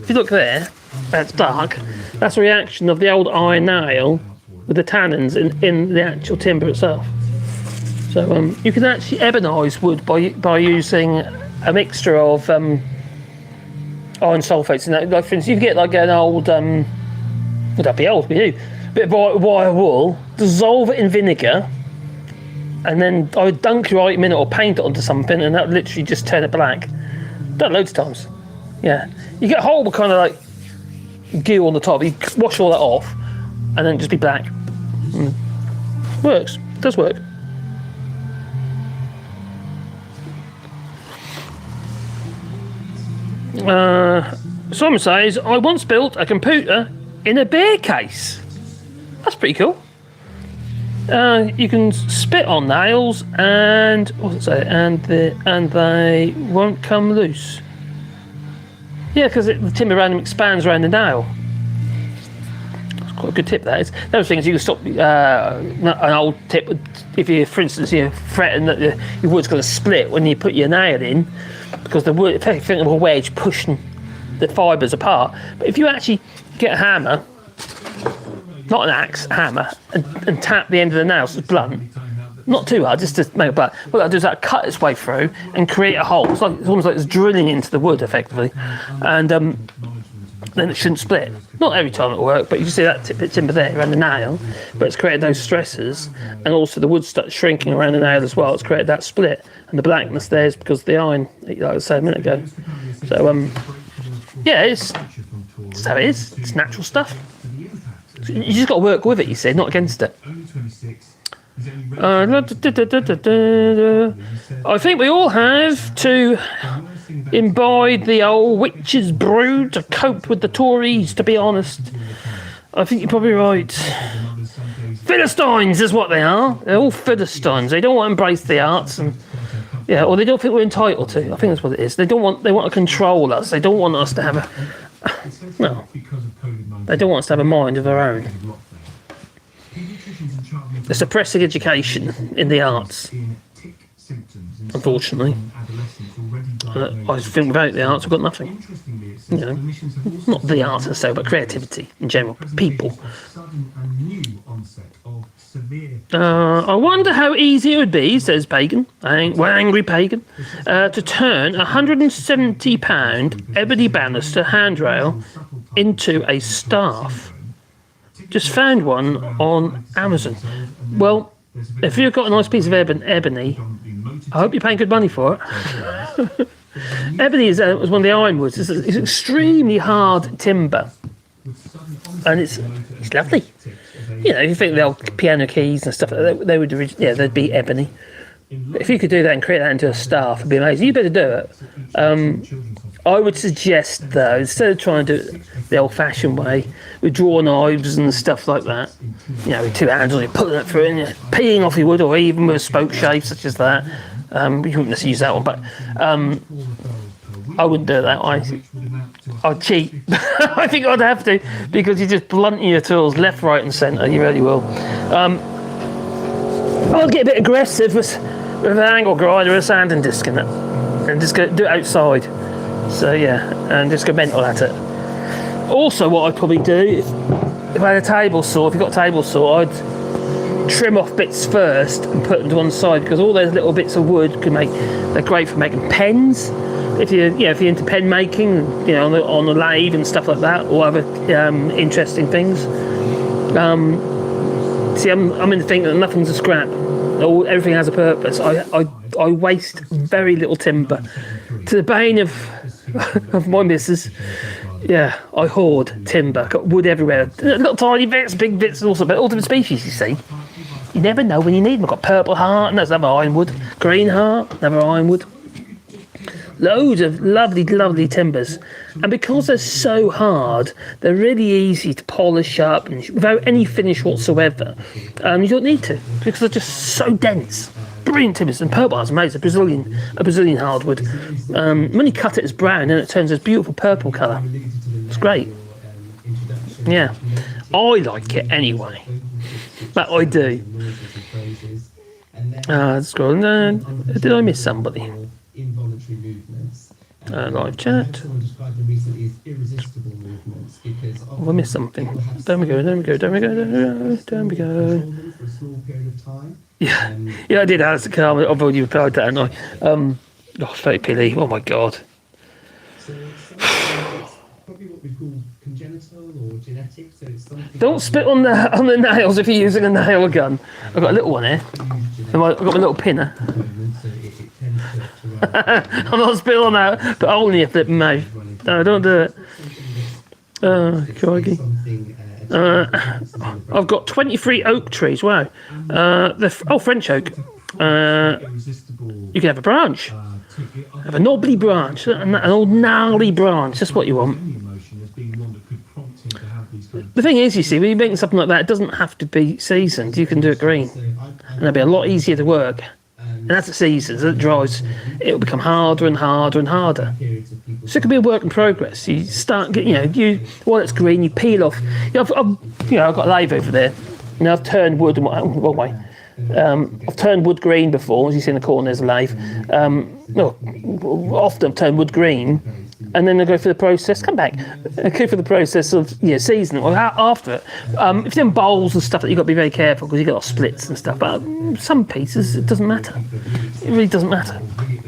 If you look there, that's dark. That's a reaction of the old iron nail with the tannins in the actual timber itself. So you can actually ebonise wood by using a mixture of iron sulfates. And like, for instance, you can get like an old would that be old for you? Bit of wire wool, dissolve it in vinegar. And then I would dunk your item in it or paint it onto something, and that would literally just turn it black. Done loads of times. Yeah. You get a whole kind of like goo on the top. You wash all that off, and then just be black. Works. It does work. Simon says, "I once built a computer in a bear case." That's pretty cool. You can spit on nails and what's it say? And they won't come loose. Yeah, because the timber around them expands around the nail. That's quite a good tip. That is. The other thing is you can stop an old tip if you, for instance, you're threatened that your wood's going to split when you put your nail in, because the wood, think of a wedge pushing the fibres apart. But if you actually get a hammer. Not an axe, a hammer, and tap the end of the nail so it's blunt. Not too hard, just to make it blunt. What that'll do is that'll cut its way through and create a hole. It's almost like it's drilling into the wood, effectively. And then it shouldn't split. Not every time it'll work, but you can see that bit timber there around the nail, but it's created those stresses, and also the wood starts shrinking around the nail as well. It's created that split, and the blackness there is because of the iron, like I said a minute ago. So, yeah, it's how it is. It's natural stuff. You just got to work with it, you see, not against it. I think we all have to imbibe the old witch's brew to cope with the Tories, to be honest. I think you're probably right. Philistines is what they are. They're all Philistines. They don't want to embrace the arts, and or they don't think we're entitled to. I think that's what it is. They want to control us. They don't want us to have they don't want us to have a mind of their own. They're suppressing education in the arts, unfortunately. I think without the arts, we've got nothing. Not the arts necessarily, but creativity in general. People. I wonder how easy it would be, says Pagan, angry Pagan, to turn £170 ebony banister handrail into a staff. Just found one on Amazon. Well, if you've got a nice piece of ebony, I hope you're paying good money for it. Ebony is one of the ironwoods. It's extremely hard timber, and it's lovely. If you think the old piano keys and stuff, they would they'd be ebony. But if you could do that and create that into a staff, it'd be amazing. You better do it. I would suggest, though, instead of trying to do it the old-fashioned way with draw knives and stuff like that, with two handles, you're pulling it through and you're peeling off your wood, or even with a spoke shave such as that. You wouldn't necessarily use that one, but I wouldn't do it that way. I'd cheat. I think I'd have to, because you just blunt your tools left, right, and centre. You really will. I'll get a bit aggressive with an angle grinder or a sanding disc in it, and just do it outside. So and just go mental at it. Also, what I'd probably do if I had a table saw, if you've got a table saw, I'd trim off bits first and put them to one side, because all those little bits of wood they're great for making pens. If you're into pen making, on the lathe and stuff like that, or other interesting things. See, I'm in the thing that nothing's a scrap. Everything has a purpose. I waste very little timber, to the bane of my missus. Yeah, I hoard timber. Got wood everywhere. Little tiny bits, big bits, also, but all different species. You see, you never know when you need them. I've got purple heart, and that's another ironwood. Green heart, another ironwood. Loads of lovely, lovely timbers, and because they're so hard, they're really easy to polish up and without any finish whatsoever. You don't need to, because they're just so dense. Brilliant timbers, and purple is amazing. A Brazilian hardwood. When you cut it as brown, then it turns this beautiful purple colour. It's great. Yeah, I like it anyway. But I do. Scrolling down. Did I miss somebody? Involuntary movements. Live chat. Oh, I missed something. Down we go. Yeah, I did ask Carl. I've already replied to that, and I. 30p. Oh my god. Probably what we call congenital or genetic. So it's something. Don't spit on the nails if you're using a nail gun. I've got a little one here. I've got my little pinner. I'm not spitting on that, but only if it may. No, don't do it. Crikey. I've got 23 oak trees. Wow. French oak. You can have a branch. Have a knobbly branch, an old gnarly branch. That's what you want. The thing is, you see, when you're making something like that, it doesn't have to be seasoned. You can do it green, and it'll be a lot easier to work. And as it seasons, as it dries, it'll become harder and harder and harder. So it can be a work in progress. You start getting, while it's green, you peel off. I've got a lathe over there. I've turned wood wrong way. I've turned wood green before, as you see in the corner. There's a lathe. Often I've turned wood green, and then I go through the process. Come back. I go through the process of seasoning or after it. If you're doing bowls and stuff, you've got to be very careful because you've got splits and stuff. But some pieces, it doesn't matter. It really doesn't matter.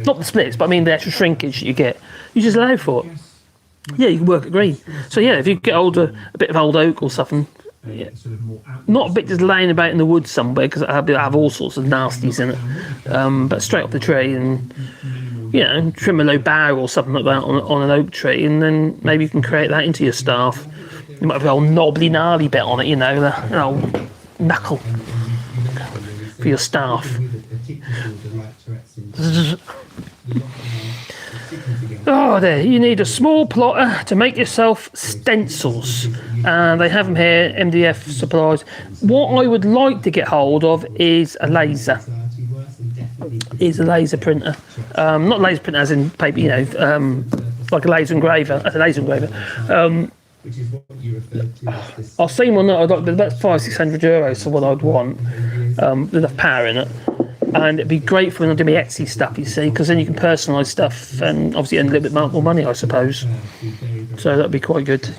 Not the splits, but I mean the actual shrinkage you get. You just allow for it. Yeah, you can work it green. So if you get a bit of old oak or something. Yeah. Not a bit just laying about in the woods somewhere, because I have all sorts of nasties in it. But straight up the tree and trim a low bough or something like that on an oak tree, and then maybe you can create that into your staff. You might have an old knobbly gnarly bit on it, an old knuckle for your staff. Oh, there, you need a small plotter to make yourself stencils. And they have them here, MDF supplies. What I would like to get hold of is a laser. Is a laser printer. Not laser printer as in paper, you know, like a laser engraver. That's a laser engraver. Which is what you referred to as this. I've seen one that I'd like, but about €500-600 for what I'd want. With enough power in it. And it'd be great for when I do my Etsy stuff, you see, because then you can personalise stuff and obviously earn a little bit more money, I suppose. So that'd be quite good.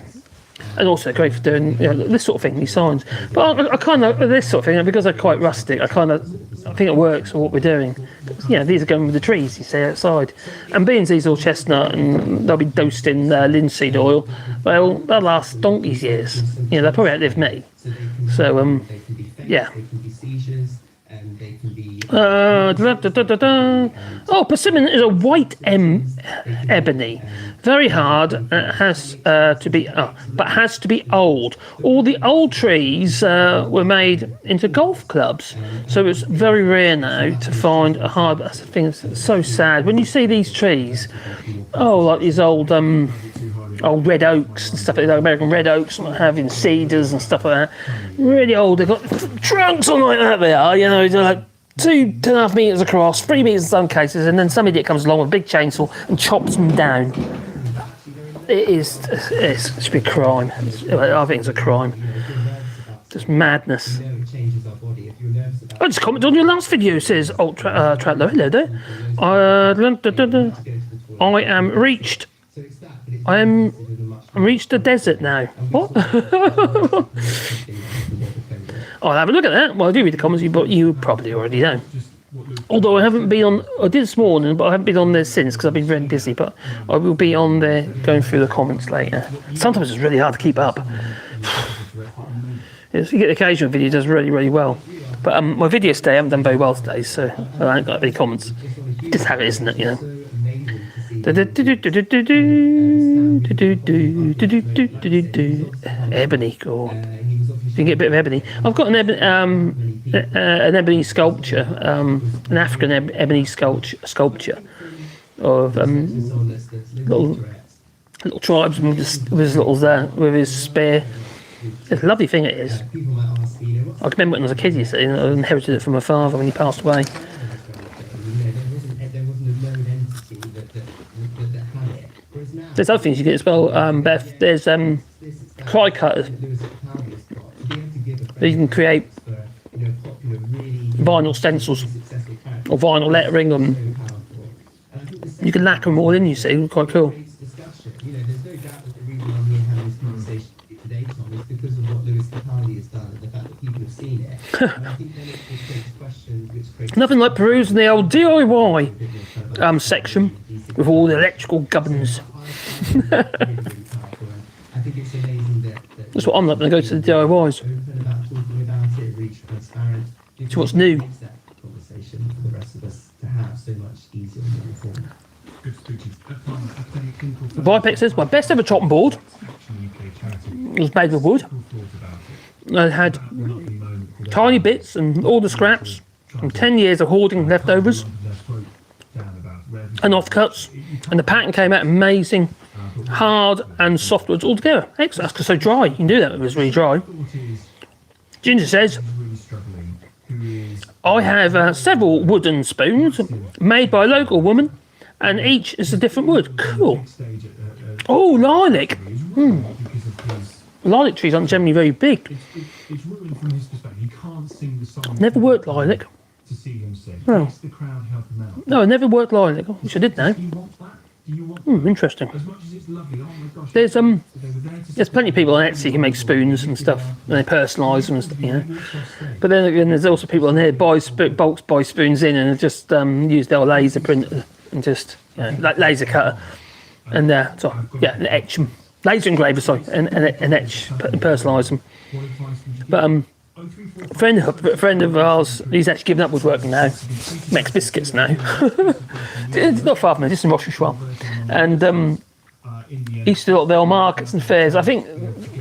And also great for doing, you know, this sort of thing, these signs. But I kind of, this sort of thing, because they're quite rustic, I think it works for what we're doing. You know, these are going with the trees, you see, outside. And being these all chestnut and they'll be dosed in linseed oil, well, they'll last donkey's years. You know, they'll probably outlive me. So, yeah. Oh, persimmon is a white ebony, very hard. And it has to be, but has to be old. All the old trees were made into golf clubs, so it's very rare now to find a hard. I think it's so sad when you see these trees. Oh, like these old red oaks and stuff like that, American red oaks, and having cedars and stuff like that. Really old. They've got trunks on like that. They are, you know, they're like 2.5 meters across, 3 meters in some cases, and then some idiot comes along with a big chainsaw and chops them down. It should be a crime. I think it's a crime. Just madness. I just commented on your last video. It says, Tratlow, hello there. I'm reached the desert now. What? I'll have a look at that. Well, I do read the comments, but you probably already know. Although I haven't been on, I did this morning, but I haven't been on there since because I've been very busy. But I will be on there going through the comments later. Sometimes it's really hard to keep up. If you get the occasional video, it does really, really well. But my videos today haven't done very well today, so I haven't got any comments. Just how it is, isn't it, you know? Ebony, or you can get a bit of ebony. I've got an ebony sculpture, an African ebony sculpture of little tribes with his spear. It's a lovely thing, it is. I remember when I was a kid, you see, I inherited it from my father when he passed away. There's other things you get as well, Beth. There's cry cutters. You can create vinyl stencils or vinyl lettering, and you can lacquer them all in, you see, quite cool. Nothing like perusing the old DIY section with all the electrical gubbins. That's what I'm like when I go to the DIYs. So what's new? Vipex says, my best ever chopping board was made with wood. I had tiny bits and all the scraps from 10 years of hoarding leftovers and offcuts, and the pattern came out amazing, hard and softwoods all together. Excellent, that's so dry. You can do that when it's really dry. Ginger says, I have several wooden spoons made by a local woman, and each is a different wood. Cool. Oh, lilac. Lilac trees aren't generally very big. Never worked lilac. No. No, I never worked lilac, which I did know. Interesting. There's plenty of people on Etsy who make spoons and stuff, and they personalise them and stuff, you know. But then again, there's also people on here buy spoons in and just use their laser printer and just, you know, like laser cutter and etch them, laser engraver, sorry, and etch, personalise them. But a friend of ours, he's actually given up woodworking now. Makes biscuits now. It's not far from me, just in Rochester. And he used to do their markets and fairs. I think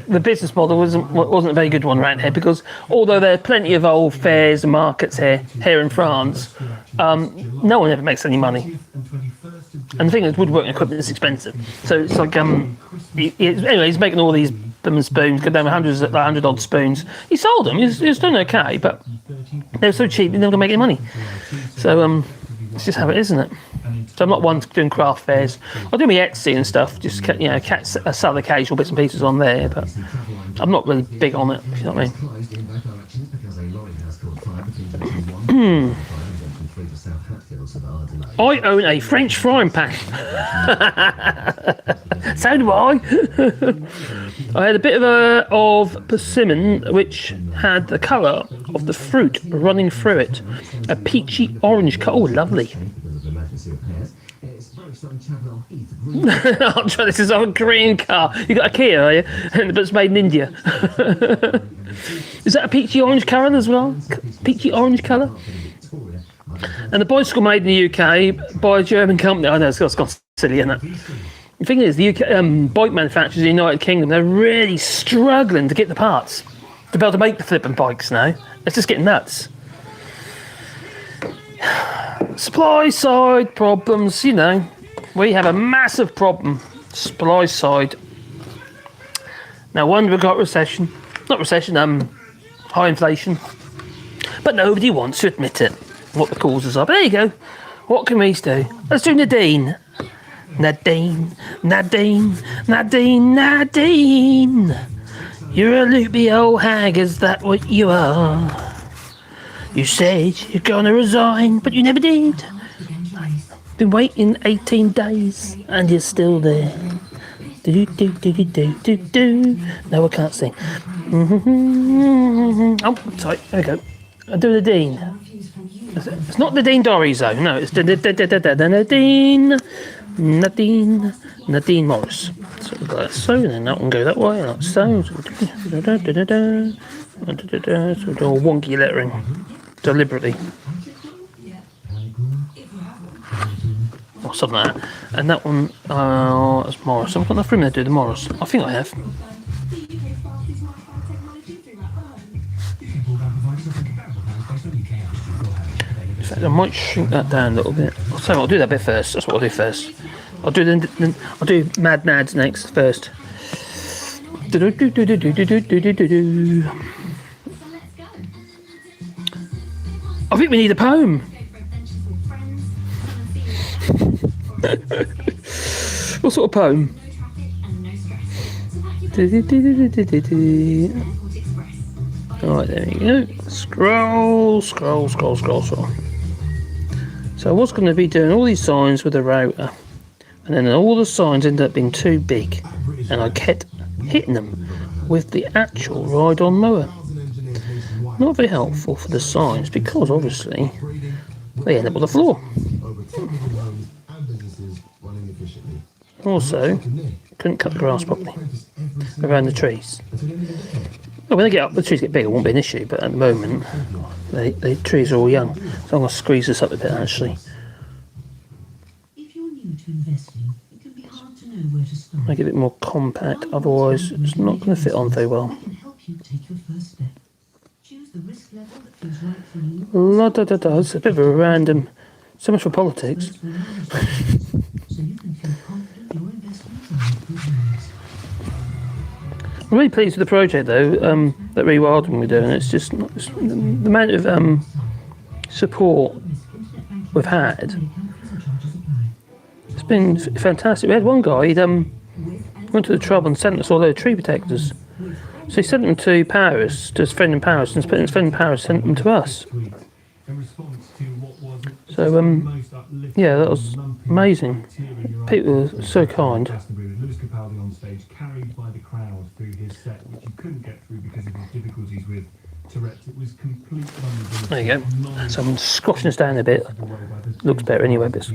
the business model wasn't a very good one around here, because although there are plenty of old fairs and markets here in France, no one ever makes any money. And the thing is, woodworking equipment is expensive. So it's like, anyway, he's making all these spoons, go down with hundred odd spoons. He sold them, he was doing okay, but they were so cheap, he's never going to make any money. So, it's just how it is, isn't it? So I'm not one doing craft fairs. I do my Etsy and stuff, just, sell the occasional bits and pieces on there, but I'm not really big on it, if you know what I mean. I own a French frying pan. So do I. I had a bit of persimmon, which had the colour of the fruit running through it. A peachy orange colour. Oh, lovely. I'll try this. Is a Korean car. You got a Kia, are you? But it's made in India. Is that a peachy orange colour as well? Peachy orange colour? And the bicycle made in the UK by a German company. I know it's gone silly, isn't it? The thing is, the UK bike manufacturers in the United Kingdom, they're really struggling to get the parts to be able to make the flipping bikes now. It's just getting nuts. Supply side problems, you know. We have a massive problem. Supply side. No wonder we've got recession. Not recession, high inflation. But nobody wants to admit it. What the causes are. But there you go. What can we do? Let's do Nadine. Nadine, Nadine, Nadine, Nadine. You're a loopy old hag, is that what you are? You said you're gonna resign, but you never did. Been waiting 18 days, and you're still there. Do do do do do do do. No, I can't sing. Oh, sorry. There we go. I'll do Nadine. It's not Nadine Dorries though. No, it's Nadine Morris. So we've got that so, and then that one go that way, like so. So we do all wonky lettering deliberately. Or something like that. And that one, that's Morris. I've got enough room there to do the Morris. I think I have. In fact, I might shrink that down a little bit. I'll tell you what, I'll do that bit first. That's what I'll do first. I'll do Mad Nads next first. I think we need a poem. What sort of poem? Alright, there you go. Scroll. So I was going to be doing all these signs with a router, and then all the signs ended up being too big, and I kept hitting them with the actual ride-on mower. Not very helpful for the signs, because obviously they end up on the floor. Also, couldn't cut the grass properly around the trees. Well, when they get up, the trees get bigger, it won't be an issue, but at the moment, the trees are all young. So I'm going to squeeze this up a bit, actually. If you're new to investing, it can be hard to know where to start. Make it a bit more compact, otherwise it's not going to fit on very well. It can help you take your first step. Choose the risk level that feels right for you. La da da da, it's a bit of a random, so much for politics. So you can feel confident your investments are in good hands. I'm really pleased with the project though, that rewilding we're doing. It's just the amount of support we've had. It's been fantastic. We had one guy, he'd went to the trouble and sent us all their tree protectors. So he sent them to Paris, to his friend in Paris, and his friend in Paris sent them to us. So yeah, that was amazing. People were so kind. Lewis Capaldi on stage, carried by the crowd through his set, which you couldn't get through because of his difficulties with Tourette's. It was complete vulnerability. There you go. So I'm squashing this down a bit. Looks better anyway, but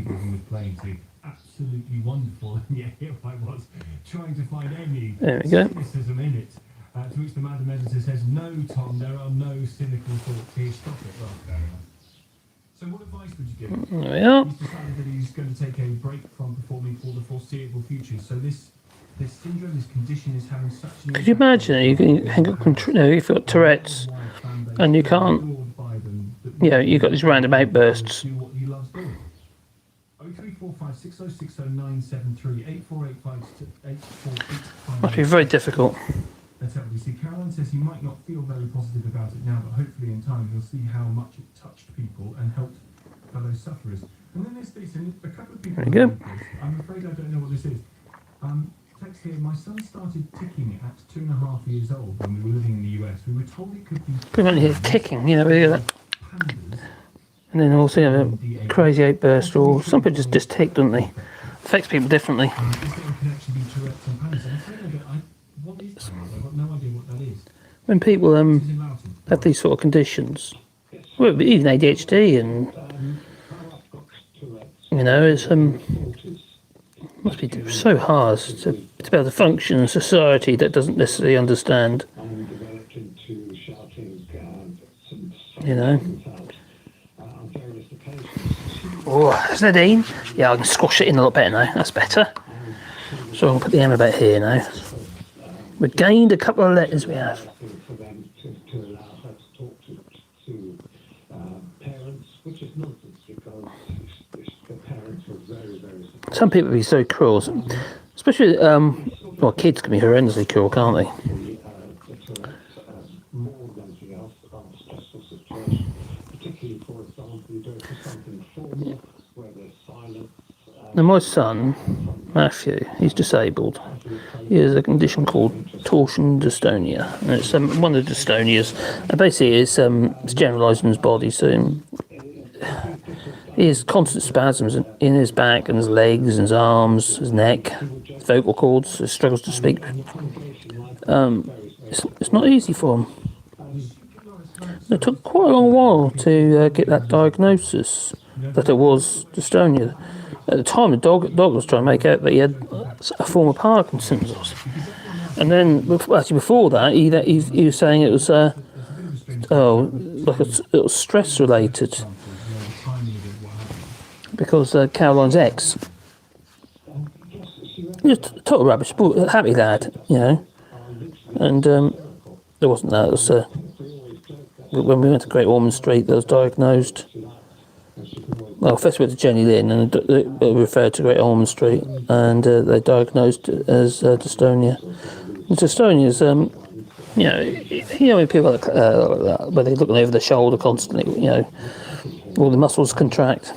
absolutely wonderful, and yet here I was trying to find any cynicism in it. To which the Madam Editor says, "No, Tom, there are no cynical thoughts here. Stop it." Well, fair enough. So what advice would you give? There we are. He's decided that he's going to take a break from performing for the foreseeable future. So this syndrome, this condition is having such an... Could you imagine you can hang up control, if you've got Tourette's and you can't, you've got these random outbursts. Do what he loves doing. 0345 060 84852 Must be very difficult. Let's have a see. Caroline says he might not feel very positive about it now, but hopefully in time he'll see how much it touched people and helped fellow sufferers. And then there's this, and a couple of people. Very good. I'm afraid I don't know what this is. Text here. My son started ticking at 2.5 years old when we were living in the US. We were told it could be. Pretty much hear ticking, you know, we hear that. Pandas. And then also you have a crazy outburst, or some people just tick, don't they? Affects people differently. Is there a connection between Tourette's and pandas? I'm afraid what is pandas? I've got no idea what that is. When people This is in Loughton. have these sort of conditions, well, even ADHD, and you know, it's must be so hard to be able to function in a society that doesn't necessarily understand. You know. Oh, is that Dean? Yeah, I can squash it in a lot better now. That's better. So I'll put the M about here now. We've gained a couple of letters. We have. For them to allow her to talk to parents, which is nonsense because the parents were very, very supportive. Some people be so cruel, especially well, kids can be horrendously cruel, can't they? More than anything else, stressful situation, particularly for example, you do it for something formal where there's silence. Now my son, Matthew, he's disabled. He has a condition called torsion dystonia, and it's one of the dystonias. And basically, it's generalised in his body. So he has constant spasms in his back and his legs and his arms, his neck, his vocal cords. He struggles to speak. It's not easy for him. It took quite a long while to get that diagnosis that it was dystonia. At the time, the dog was trying to make out that he had a form of Parkinson's. And then, actually before that, he was saying it was it was stress related, because Caroline's ex, he was total rubbish, but a happy lad, you know. And there wasn't that. It was when we went to Great Ormond Street, that was diagnosed. Well, first we went to Jenny Lynn, and they referred to Great Ormond Street, and they diagnosed it as dystonia. And dystonia is, you know when people like that, where they're looking over their shoulder constantly, you know, all the muscles contract,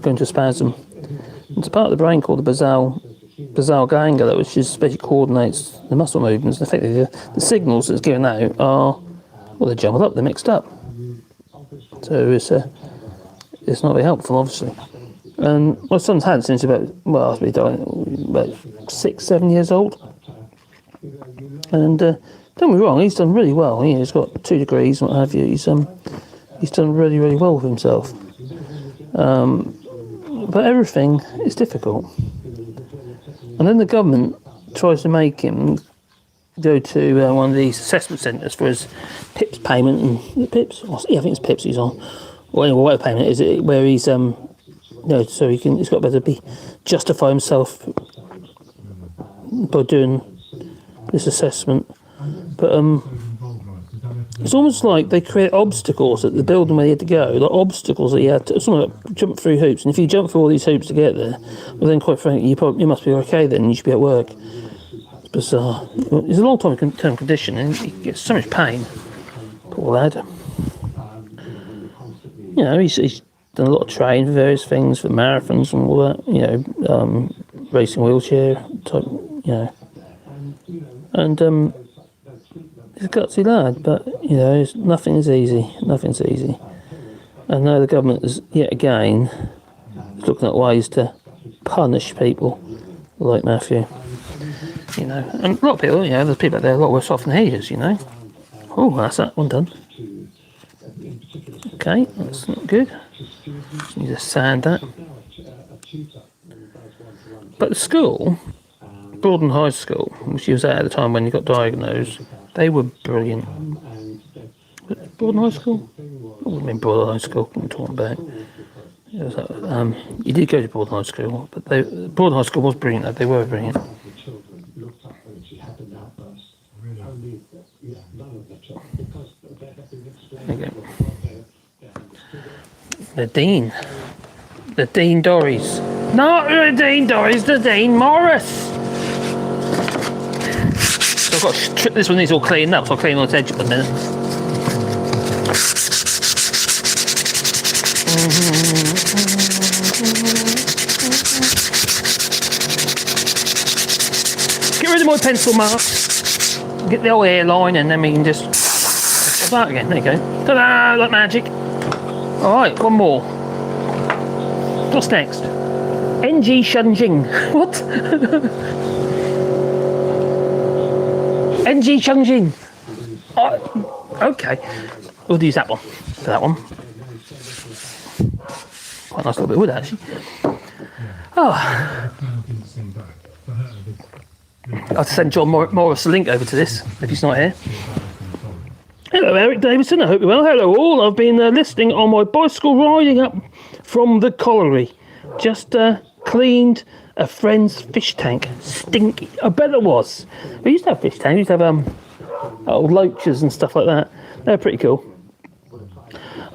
go into a spasm. It's a part of the brain called the basal ganglia, which is basically coordinates the muscle movements. And effectively, the signals that's given out are, well, they're jumbled up, they're mixed up. So it's not very helpful, obviously. And my son's had since about 6-7 years old. And don't get me wrong, he's done really well. He's got 2 degrees and what have you. He's done really, really well with himself. But everything is difficult. And then the government tries to make him go to one of these assessment centres for his PIPS payment, and PIPS, yeah, I think it's PIPS he's on. Or anyway, whatever payment is it, where he's so he's got to justify himself by doing this assessment. But it's almost like they create obstacles at the building where he had to go, like obstacles that he had to, something like jump through hoops. And if you jump through all these hoops to get there, well then quite frankly, you must be okay then, you should be at work. It's bizarre. It's a long-term condition, and he gets so much pain. Poor lad. You know, he's done a lot of training for various things, for marathons and all that, you know, racing wheelchair type, you know. And he's a gutsy lad, but, you know, nothing is easy. And now the government is, yet again, looking at ways to punish people like Matthew. You know, and a lot of people, you know, there's people out there a lot worse off than he is, you know. Oh, that's that one done. Okay, that's not good. Just need to sand that. But the school, Broadden High School, which he was at the time when he got diagnosed, they were brilliant. Broadden High School? It wouldn't have been Broadden High School, I'm talking about. It was, you did go to Broadden High School, but Broadden High School was brilliant, they were brilliant. There you go. The Dean Dorries. Not the Dean Doris, the Dean Morris. So I've got to trip this one needs all cleaned up, so I'll clean on its edge in a minute. Get rid of my pencil marks. Get the old hairline, and then we can just start again. There you go. Ta-da! Like magic. Alright, one more. What's next? NG Shenjing. What? NG Shenjing. Oh, okay. We'll use that one for that one. Quite a nice little bit of wood, actually. Oh. I'll have to send John Morris a link over to this if he's not here. Hello, Eric Davidson. I hope you're well. Hello, all. I've been listening on my bicycle riding up from the colliery. Just cleaned a friend's fish tank. Stinky. I bet it was. We used to have fish tanks. We used to have old loaches and stuff like that. They're pretty cool.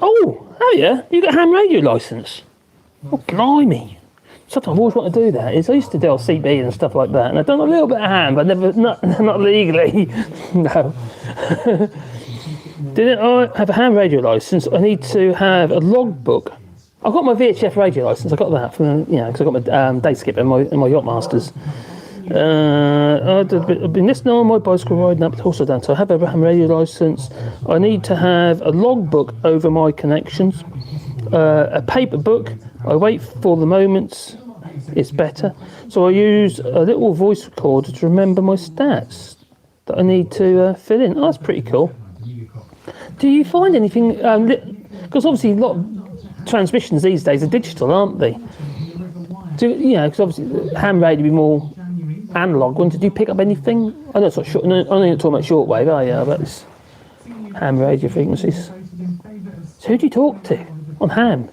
Oh yeah. You got a ham radio licence. Oh, blimey. Something I've always wanted to do that is I used to do CB and stuff like that, and I've done a little bit of ham, but never, not legally. No. Didn't I have a ham radio licence? I need to have a logbook. I've got my VHF radio licence. I got that from because I got my day skipper and my Yachtmasters. I've been listening on my bicycle riding up to also down. So I have a ham radio licence. I need to have a logbook over my connections. A paper book. I wait for the moments. It's better. So I use a little voice recorder to remember my stats that I need to fill in. Oh, that's pretty cool. Do you find anything? Because obviously a lot of transmissions these days are digital, aren't they? Because obviously ham radio would be more analog. Did you pick up anything? I know it's not short. I know you're talking about shortwave, are you? About this ham radio frequencies. So who do you talk to on ham?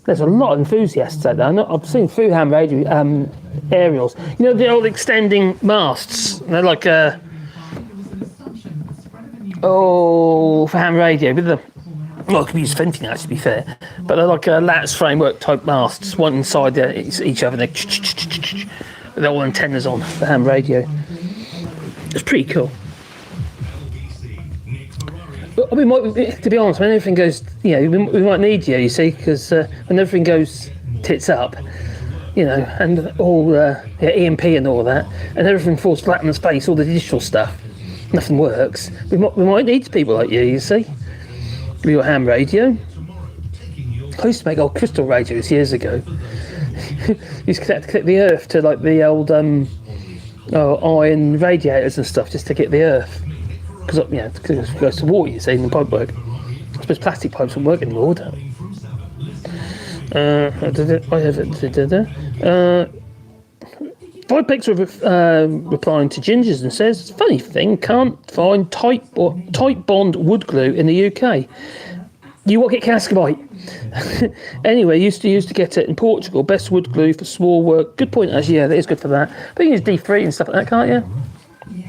There's a lot of enthusiasts out there. I've seen through ham radio aerials. You know the old extending masts. They're like for ham radio with the. Well, it could be used for anything now, to be fair. But they're like lattice framework type masts, one inside each other. They're all antennas on the ham radio. It's pretty cool. I mean, to be honest, when everything goes, we might need you see, because when everything goes tits up, and all EMP and all that, and everything falls flat in the space, all the digital stuff, nothing works. We might need people like you see, with your ham radio. I used to make old crystal radios years ago. Used to connect the earth to like the old iron radiators and stuff, just to get the earth. Because it goes to water, you see, in the pipe work. I suppose plastic pipes won't work anymore, would it? Vipex replying to Gingers and says, funny thing, can't find tight bond wood glue in the UK. You won't get Cascabite. Anyway, used to get it in Portugal. Best wood glue for small work. Good point, actually. Yeah, that is good for that. But you can use D3 and stuff like that, can't you?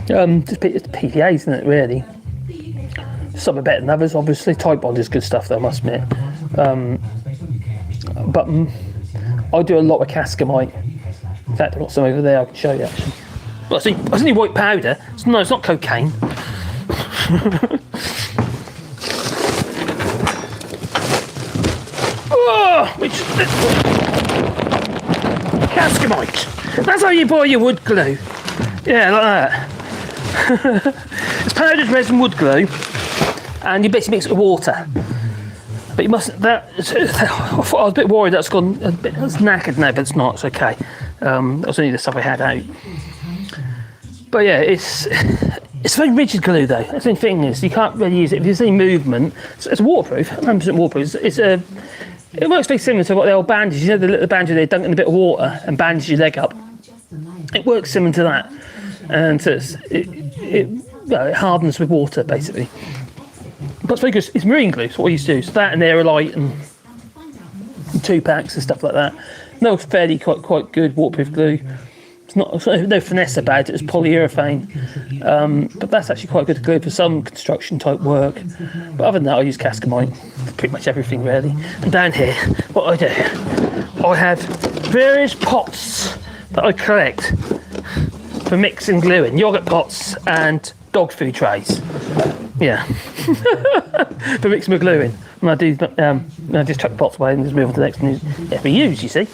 It's PVA, isn't it, really? Some are better than others, obviously. Tight bond is good stuff, though, I must admit. But I do a lot of Cascamite. In fact, I've got some over there I can show you, actually. Well, I see white powder. No, it's not cocaine. Cascamite. That's how you buy your wood glue. Yeah, like that. It's powdered resin wood glue, and you basically mix it with water. But you mustn't. I was a bit worried that's gone. That's knackered now, but it's not. It's okay. That was only the stuff I had out. But yeah, it's very rigid glue though. That's the thing is you can't really use it if there's any movement. It's waterproof, 100% waterproof. It works very similar to what the old bandages. You know the little bandage they dunk in a bit of water and bandage your leg up. It works similar to that, and so it hardens with water basically. But it's very good. It's marine glue. So what I used to do. So that and Aerolite and 2-packs and stuff like that. No, fairly quite good waterproof glue. It's no finesse about it. It's polyurethane, but that's actually quite good glue for some construction type work. But other than that, I use Cascamite for pretty much everything really. And down here, what I do, I have various pots that I collect for mixing glue in, yogurt pots and dog food trays. Yeah, for mixing my glue in. And I do, I just chuck the pots away and just move on to the next one. Yeah, for use, you see.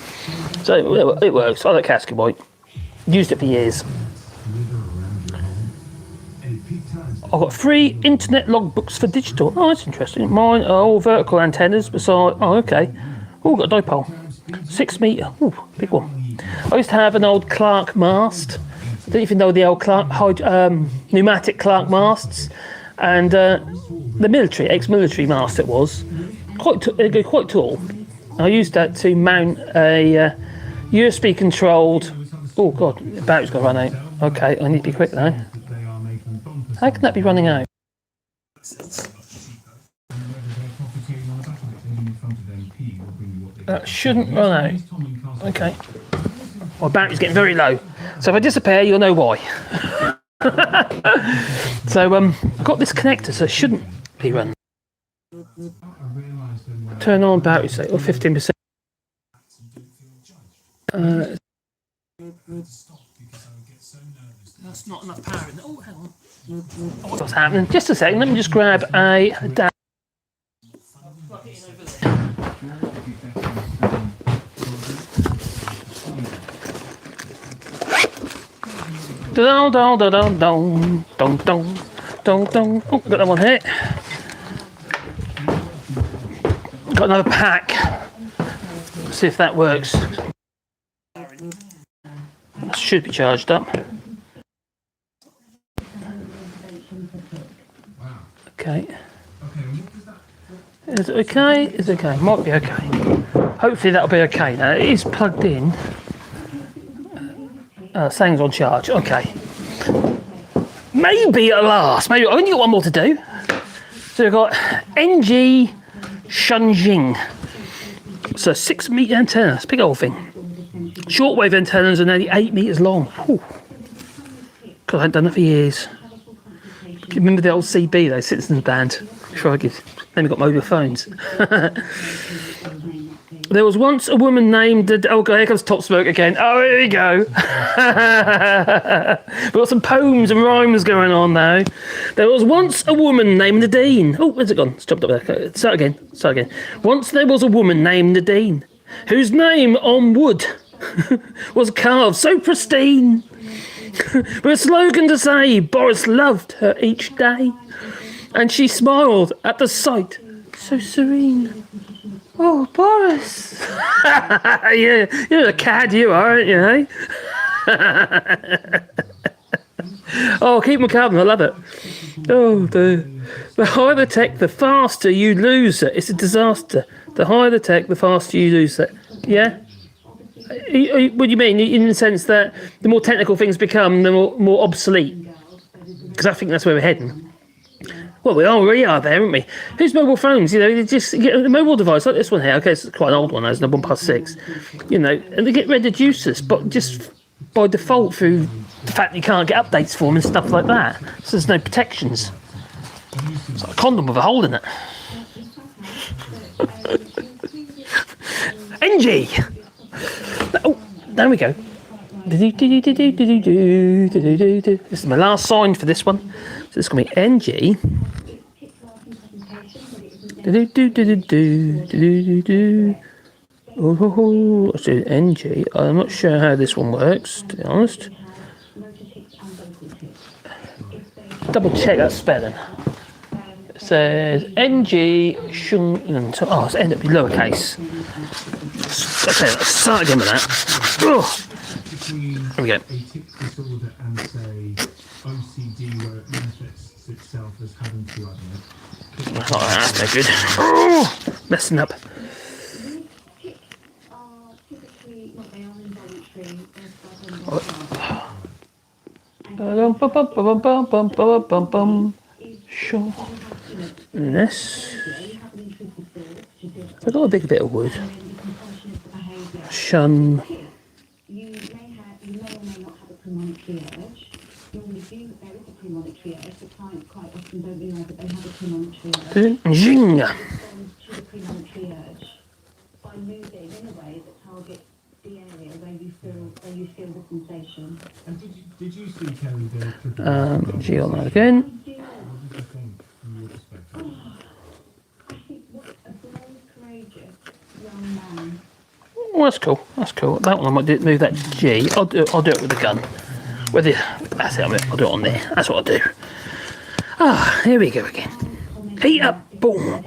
So it works. I like Cascamite. Used it for years. I've got 3 internet logbooks for digital. Oh, that's interesting. Mine are all vertical antennas beside. Oh, okay. Oh, got a dipole. 6 metre. Oh, big one. I used to have an old Clark mast. I don't even know the old Clark pneumatic Clark masts, and the military, ex-military mast it was, quite tall. I used that to mount a USB controlled. Oh god, the battery's got to run out. Okay, I need to be quick now. How can that be running out? That shouldn't run out. Okay. My battery's getting very low, so if I disappear, you'll know why. So I've got this connector, so it shouldn't be running. Turn on battery state, or 15%. That's not enough power in there. Oh, hang on. What's happening? Just a second, let me just grab a da- Dong, dong, dong, dong, dong, dong, dong, dong. Oh, got that one here. Got another pack. Let's see if that works. Should be charged up. Okay. Is it okay? Is it okay? Might be okay. Hopefully that'll be okay. Now it is plugged in. Saying's on charge. Okay. Maybe at last. Maybe I've only got one more to do. So we've got NG Shunjing. So 6 metre antenna. It's a big old thing. Shortwave antennas are nearly 8 metres long. Whew. God, I haven't done that for years. Remember the old CB, though, Citizens Band? Before I give. Then we got mobile phones. There was once a woman named. Oh god, here comes Top Smoke again. Oh, here we go. We've got some poems and rhymes going on now. There was once a woman named Nadine. Oh, where's it gone? It's jumped up there. Start again. Once there was a woman named Nadine, whose name on wood was carved so pristine, with a slogan to say Boris loved her each day, and she smiled at the sight so serene. Oh, Boris! Yeah, you're a cad, you are, aren't you? Eh? Oh, keep my calm. I love it. Oh, dear. The higher the tech, the faster you lose it. It's a disaster. The higher the tech, the faster you lose it. Yeah. What do you mean? In the sense that the more technical things become, the more obsolete. Because I think that's where we're heading. Well, we already are there, aren't we? Whose mobile phones? You know, they just get a mobile device like this one here. Okay, it's quite an old one, as a 1+6. You know, and they get rid of useless, but just by default through the fact that you can't get updates for them and stuff like that. So there's no protections. It's like a condom with a hole in it. NG. Oh, there we go. This is my last sign for this one. So this is going to be NG. Oh, let's do NG. I'm not sure how this one works, to be honest. Double check that spelling. It says NG Shung. Oh, it's ended up with lowercase. Okay, let's start again with that. Oh. There we go. A tic disorder and say OCD where it manifests itself as having to, I don't know. Oh, that's no good. Oh, messing up. Sure. And this. I've got a big bit of wood. Shun. the clients quite often don't realise that they have a premonitory urge. Zing. Respond to the premonitory urge by moving in a way that targets the area where you feel the sensation. And did you see Kelly the triple G on that again. What did you think from your perspective? I think what a brave, courageous young man. Oh, that's cool. That's cool. That one I might move that to G. I'll do it with the gun. With the, that's it. I'll do it on there. That's what I'll do. Ah, here we go again. Heat up. Boom.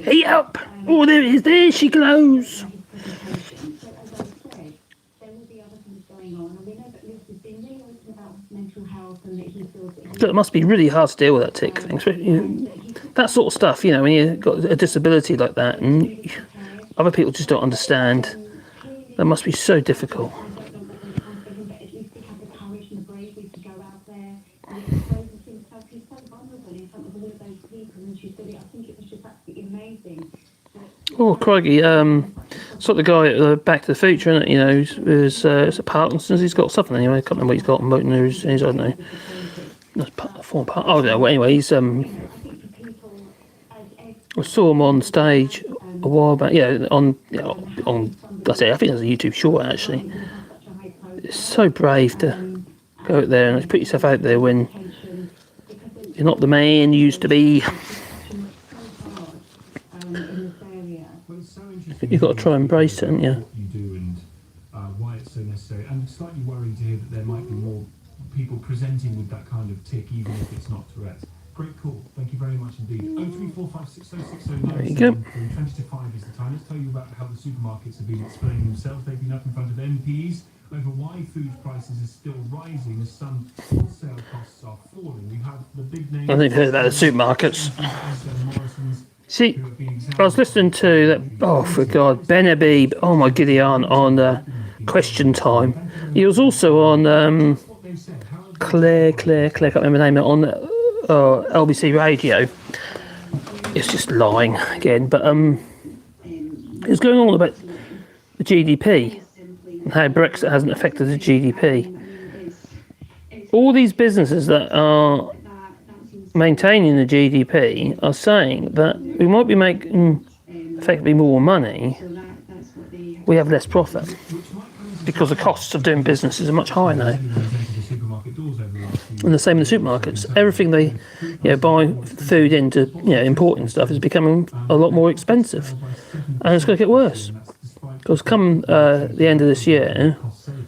Heat up. Oh, there it is. There she glows. So as I said, there will be other things going on, and we know that Luke has been really open about mental health and that he feels that Look, it must be really hard to deal with that tick thing. That sort of stuff, when you've got a disability like that and other people just don't understand. That must be so difficult. I don't know what they're confident, but at least he had the courage and the bravery to go out there and expose himself. He's so vulnerable in front of all of those people, and she said it. I think it was just absolutely amazing. Oh, crikey. It's like the guy at Back to the Future, isn't it? It's a Parkinson's. He's got something anyway. I can't remember what he's got. I don't know. That's form part. Oh, no. Well, anyway, he's I saw him on stage a while back. On. That's it. I think it was a YouTube short actually. It's so brave to go out there and put yourself out there when you're not the man you used to be. Well, it's so interesting. You've got to try and embrace it, haven't you? What you do and why it's so necessary. And slightly worrying to hear that there might be more people presenting with that kind of tick, even if it's not Tourette's. Great call. Thank you very much indeed. 034560609. There you go. 20 to 5 is the time. Let's tell you about how the supermarkets have been explaining themselves. They've been up in front of MPs over why food prices are still rising as some wholesale costs are falling. We have the big names. I think you've heard about the supermarkets. See, I was listening to that. Oh, for God, Ben Habib. Oh my Gideon on Question Time. He was also on Claire. Can't remember the name of it, on LBC Radio. It's just lying again, but it's going on about the GDP and how Brexit hasn't affected the GDP. All these businesses that are maintaining the GDP are saying that we might be making effectively more money, we have less profit because the costs of doing business is much higher now. And the same in the supermarkets. Everything they buy food into, importing stuff is becoming a lot more expensive, and it's going to get worse. Because come the end of this year,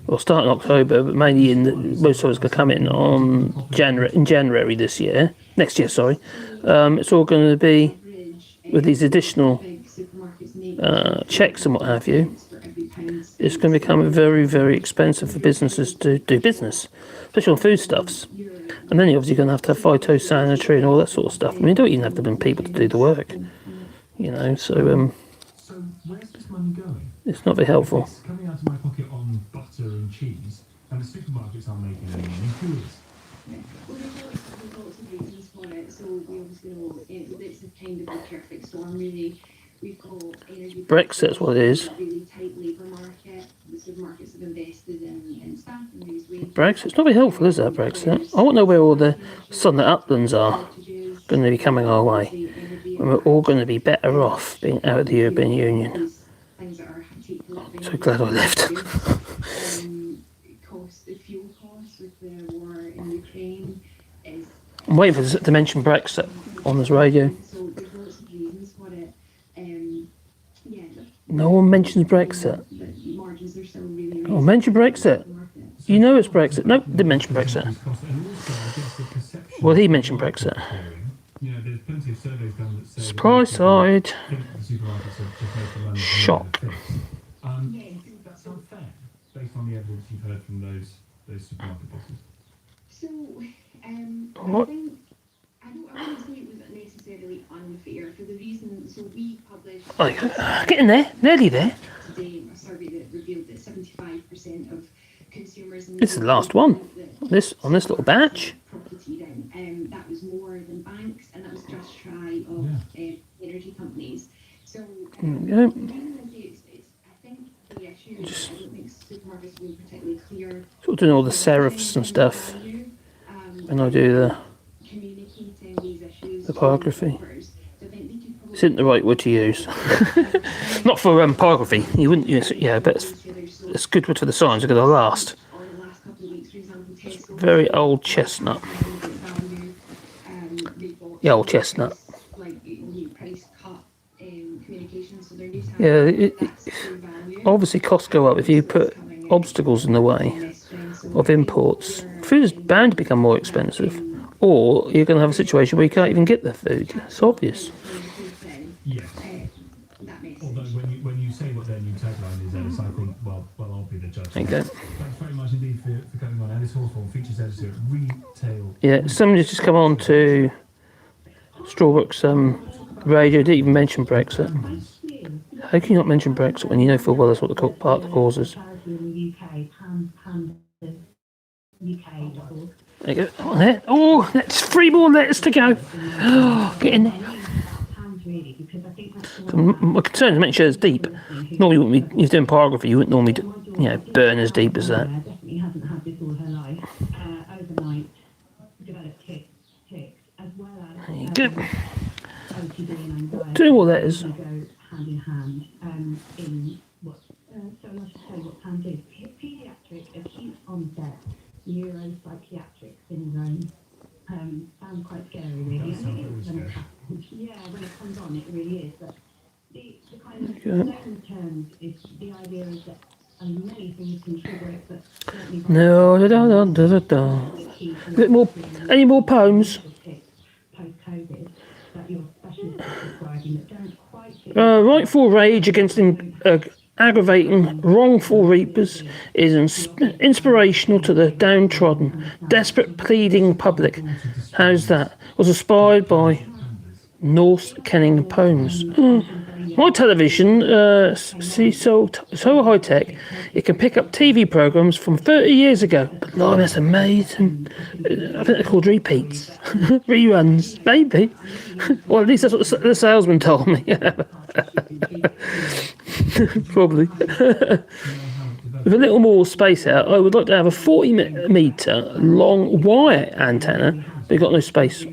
or starting October, but mainly most of it's going to come in on January this year, next year. Sorry, it's all going to be with these additional checks and what have you. It's going to become very, very expensive for businesses to do business, especially on foodstuffs. And then you're obviously going to have phytosanitary and all that sort of stuff. I mean, you don't even have the people to do the work, So where's this money going? It's not very helpful. It's coming out of my pocket on butter and cheese, and the supermarkets aren't making any money. Who is? Well, there's lots of reasons for it. So we obviously know it's a kind of a perfect storm, really. We've got energy. Brexit's what it is. Really tight labour market. The supermarkets have invested in staff and raised wages. Brexit's not very helpful, is that, Brexit? I want to know where all the southern uplands are going to be coming our way. And we're all going to be better off being out of the European Union. So glad I left. The fuel costs with the war in Ukraine is. I'm waiting for to mention Brexit on this radio. So there's lots of reasons for it. No one mentions Brexit. The margins are still really. Oh, mention Brexit. You know it's Brexit. No, didn't mention Brexit. Well, he mentioned Brexit. There's plenty of surveys done that say Surprise side. Shock. That sounds fair, based on the evidence you've heard from those supermarket bosses. So, What? I think I wouldn't say it was necessarily unfair for the reason. So we published. Oh, getting there, nearly there. Today a survey that revealed that 75% of consumers. This is the last one. On this little batch. Property then, that was more than banks, and that was just shy of energy companies. So, There we go. I think the issue is I don't think supermarkets will be particularly clear. Sort of doing all the serifs and stuff when I do the treating these issues. Topography. So I think they could This isn't the right word to use. Not for topography. You wouldn't use it, yeah, but it's good word for the signs. They're going to last. Very old chestnut. Yeah, old chestnut. Yeah, obviously costs go up if you put obstacles in the way of imports. Food is bound to become more expensive, or you're going to have a situation where you can't even get the food. It's obvious. Yes. Although when you say what their new tagline is, Ellis, I think, well, I'll be the judge. Thank you. Thanks very much indeed for coming on. Ellis Hawthorne, features editor at Retail. Yeah, somebody's just come on to Strawbrook's radio. Didn't even mention Brexit. How can you not mention Brexit when you know full well that's what the part of the cause is? There you go. On there. Oh, that's 3 more letters to go. Oh, get in there. So my concern is making sure it's deep. Normally, when you're doing pyrography, you wouldn't normally burn as deep as that. Definitely hasn't had this all her life. Overnight, developed tics, as well as There you go. OCD and anxiety. 2 more letters. Go hand in hand in what? So I'll just tell you what PANS is. Pediatric acute onset neuropsychiatric syndrome. Sounds quite scary, really. Yeah, when it comes on, it really is. But the kind of layman terms is the idea is that many things can trigger it, but certainly. No, A bit more. Any more poems? Post-COVID that your specialist is describing that don't quite fit. Rightful rage against aggravating wrongful reapers is inspirational to the downtrodden, desperate pleading public. How's that? Was inspired by Norse Kenning poems. My television, so high tech, it can pick up TV programs from 30 years ago. Blimey, that's amazing. I think they're called repeats, reruns, maybe. Well, at least that's what the salesman told me. Probably. With a little more space out, I would like to have a 40-metre long wire antenna, but you've got no space.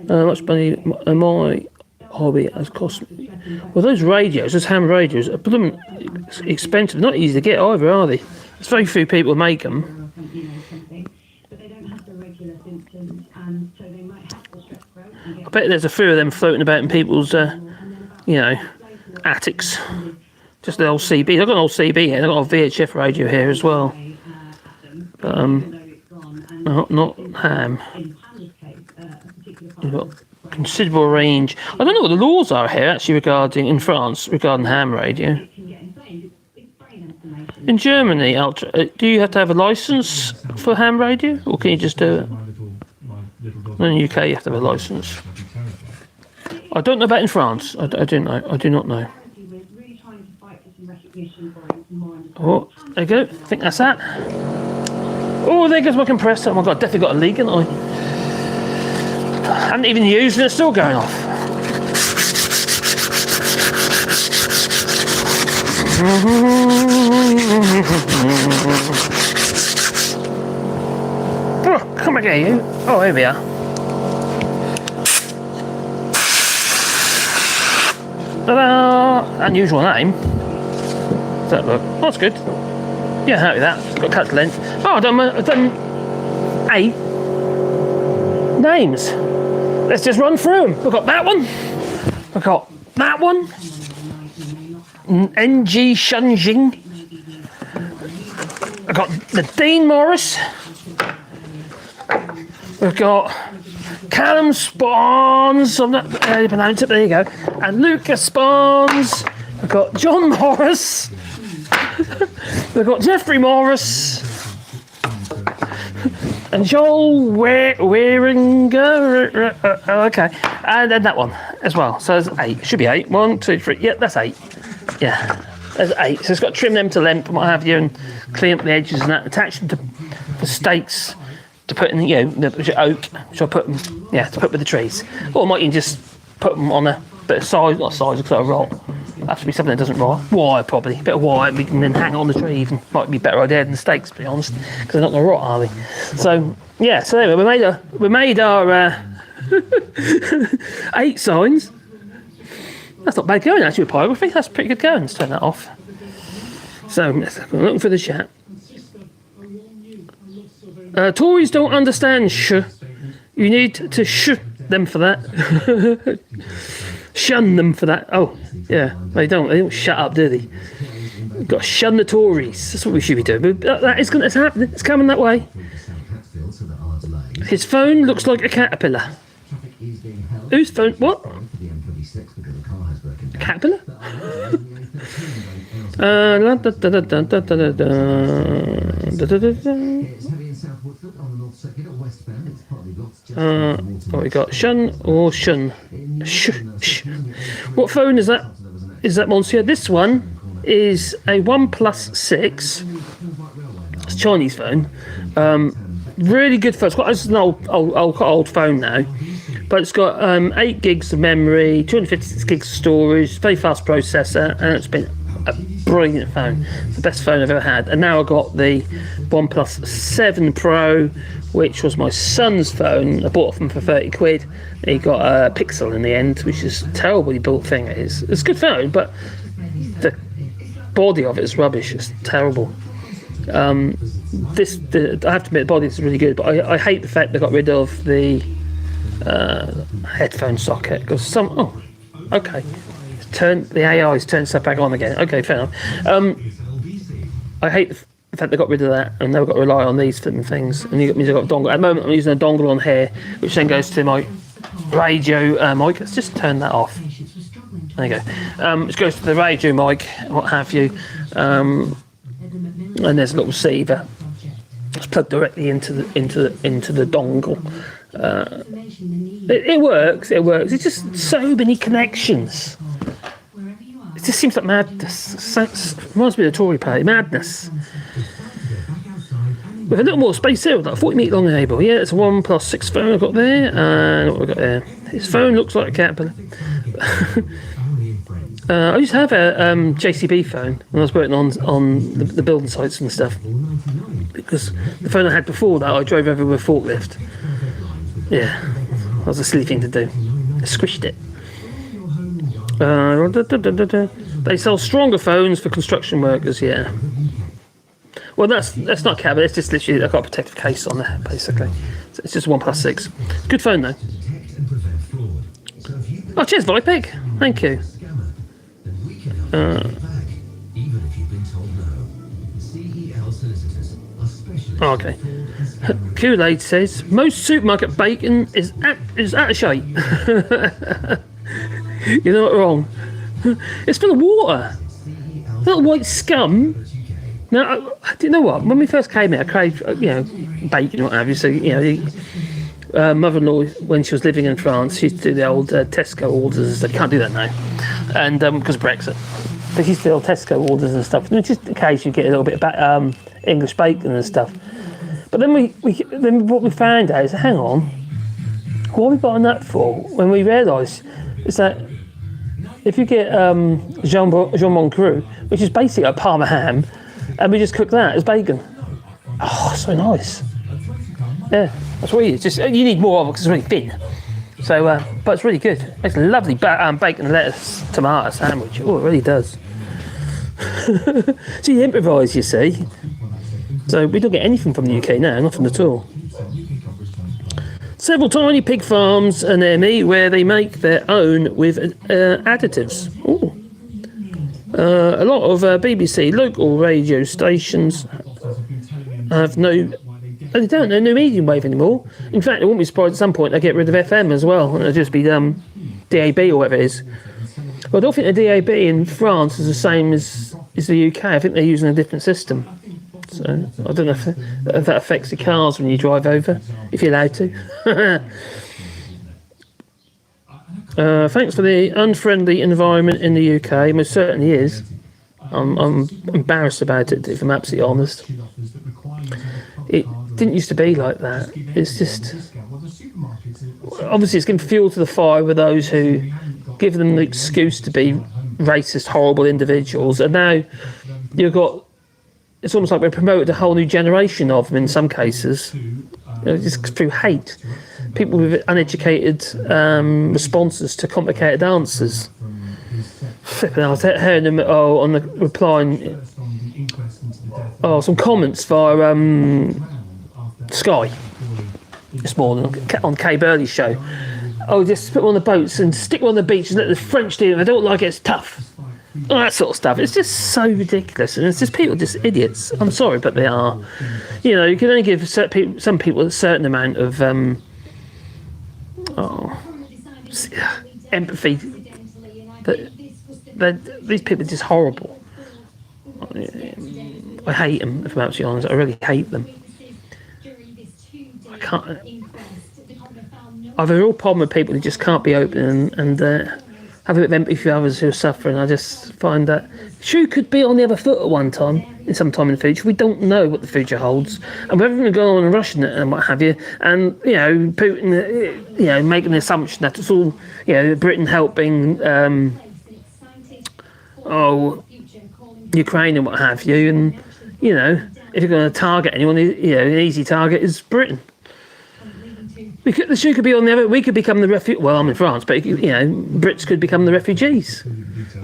Much money my hobby has cost me. Well, those radios, those ham radios, are blooming expensive. Not easy to get either, are they? There's very few people make them. I bet there's a few of them floating about in people's, attics. Just the old CB. I've got an old CB here. I've got a VHF radio here as well. But, not ham. You've got considerable range. I don't know what the laws are here actually in France regarding ham radio. In Germany, do you have to have a license for ham radio, or can you just do it? In the UK, you have to have a license. I don't know about in France. I do not know. Oh, there you go. I think that's that. Oh, there goes my compressor. Oh my god, definitely got a leak, haven't I? I haven't even used it, it's still going off. Oh, come back here, you. Oh, here we are. Ta-da! Unusual name. Does that look? Oh, that's good. Yeah, happy with that. It's got cut length. Oh, I've done 8 names. Let's just run through them. We've got that one. We've got that one. NG Shunjing. I've got the Dean Morris. We've got Callum Spawns. I'm not how you pronounce it. There you go. And Lucas Spawns. We've got John Morris. We've got Jeffrey Morris. And Joel Weiringer. Okay. And then that one as well. So there's 8. Should be 8. 1, 2, 3. Yeah, that's 8. Yeah. There's 8. So it's got to trim them to length and what have you and clean up the edges and that. Attach them to the stakes to put in, the oak. So I put them, to put with the trees. Or might you just put them on a bit of size, not size, because they're rock. Has to be something that doesn't rot. Wire, probably. A bit of wire, we can then hang it on the tree even. Might be a better idea than stakes, to be honest, because they're not going to rot, are they? So, yeah, so anyway, we made our 8 signs. That's not bad going, actually, with pyrography. That's pretty good going. Let's turn that off. So, I'm looking for the chat. Tories don't understand sh. You need to sh them for that. Shun them for that. Oh, yeah, they don't shut up, do they? You've got to shun the Tories. That's what we should be doing. But that is it's happening. It's coming that way. His phone looks like a caterpillar. Whose phone? What? A caterpillar? What we got? Shun or shun? Shh. What phone is that? Is that, Monsieur? This one is a OnePlus 6. It's a Chinese phone. Really good phone. It's an old phone now, but it's got 8 gigs of memory, 256 gigs of storage, very fast processor, and it's been a brilliant phone. It's the best phone I've ever had. And now I've got the OnePlus 7 Pro, which was my son's phone. I bought it from for 30 quid. He got a Pixel in the end, which is a terribly built thing. It's a good phone, but the body of it is rubbish. It's terrible. I have to admit, the body is really good, but I hate the fact they got rid of the headphone socket, because okay, the AI's turned stuff back on again. Okay, fair enough. I hate the fact they got rid of that, and now I've got to rely on these things. And I've got a dongle. At the moment, I'm using a dongle on here, which then goes to my radio mic. Let's just turn that off. There you go. Which goes to the radio mic, what have you. And there's a little receiver. It's plugged directly into the dongle. It works. It's just so many connections. It just seems like madness. Reminds me of the Tory party. Madness. With a little more space here, like a 40 metre long cable. Yeah, it's a OnePlus 6 phone I've got there. And what have we got there? His phone looks like a caterpillar. I used to have a JCB phone when I was working on the building sites and stuff, because the phone I had before that I drove over with a forklift. Yeah, that was a silly thing to do. I squished it. They sell stronger phones for construction workers. Yeah. Well, that's not cabinet. It's just literally I've got a protective case on there, basically. So it's just OnePlus 6. Good phone though. Oh, cheers, Volipig. Thank you. Okay. Kool-Aid says most supermarket bacon is out of shape. You're not wrong. It's full of water. Little white scum. Now, do you know what? When we first came here, I craved, bacon or what have you. So, mother-in-law, when she was living in France, she used to do the old Tesco orders. They can't do that now, and because of Brexit. But she used to do old Tesco orders and stuff. And just in case you get a little bit of English bacon and stuff. But then what we found out is, hang on, what are we buying that for? When we realised is that if you get jambon cru, which is basically a Parma ham, and we just cook that as bacon. Oh, so nice. Yeah, that's what you use. Just you need more of it because it's really thin. So, but it's really good. It's a lovely bacon, lettuce, tomato sandwich. Oh, it really does. So you improvise, you see. So we don't get anything from the UK now, nothing at all. Several tiny pig farms near me where they make their own with additives. Ooh. A lot of BBC local radio stations have no medium wave anymore. In fact, I wouldn't be surprised at some point they get rid of FM as well, and it'll just be DAB or whatever it is. But I don't think the DAB in France is the same as the UK. I think they're using a different system. So I don't know if that affects the cars when you drive over, if you're allowed to. Thanks for the unfriendly environment in the UK. Most certainly is. I'm embarrassed about it, if I'm absolutely honest. It didn't used to be like that. It's just... Obviously, it's giving fuel to the fire with those who give them the excuse to be racist, horrible individuals, and now you've got. It's almost like we've promoted a whole new generation of them in some cases, just through hate. People with uneducated responses to complicated answers. Flipping, I was hearing them on the replying. Some comments via Sky this morning on Kay Burley's show. Just put them on the boats and stick them on the beach and let the French do it. They don't like it, it's tough. All that sort of stuff. It's just so ridiculous, and it's just people just idiots. I'm sorry, but they are. You can only give some people a certain amount of empathy. But these people are just horrible. I hate them, if I'm absolutely honest. I really hate them. I can't. I have a real problem with people who just can't be open and have a bit of empathy for others who are suffering. I just find that shoe could be on the other foot at one time, in some time in the future. We don't know what the future holds, and we're going to go on and Russian it and what have you, and Putin, making the assumption that it's all, Britain helping, Ukraine and what have you, and if you're going to target anyone, an easy target is Britain. The shoe could be on the other. We could become the refugees. Well, I'm in France, but Brits could become the refugees.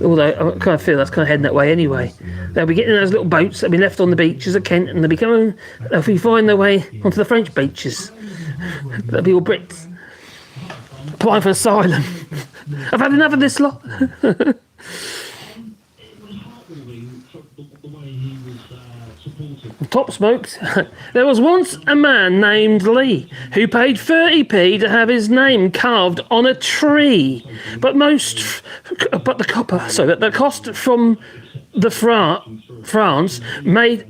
Although I kind of feel that's kind of heading that way anyway. They'll be getting in those little boats that'll be left on the beaches at Kent, and they'll be finding their way onto the French beaches. They'll be all Brits applying for asylum. I've had enough of this lot. Top smoked. There was once a man named Lee who paid 30p to have his name carved on a tree, but the cost from the France made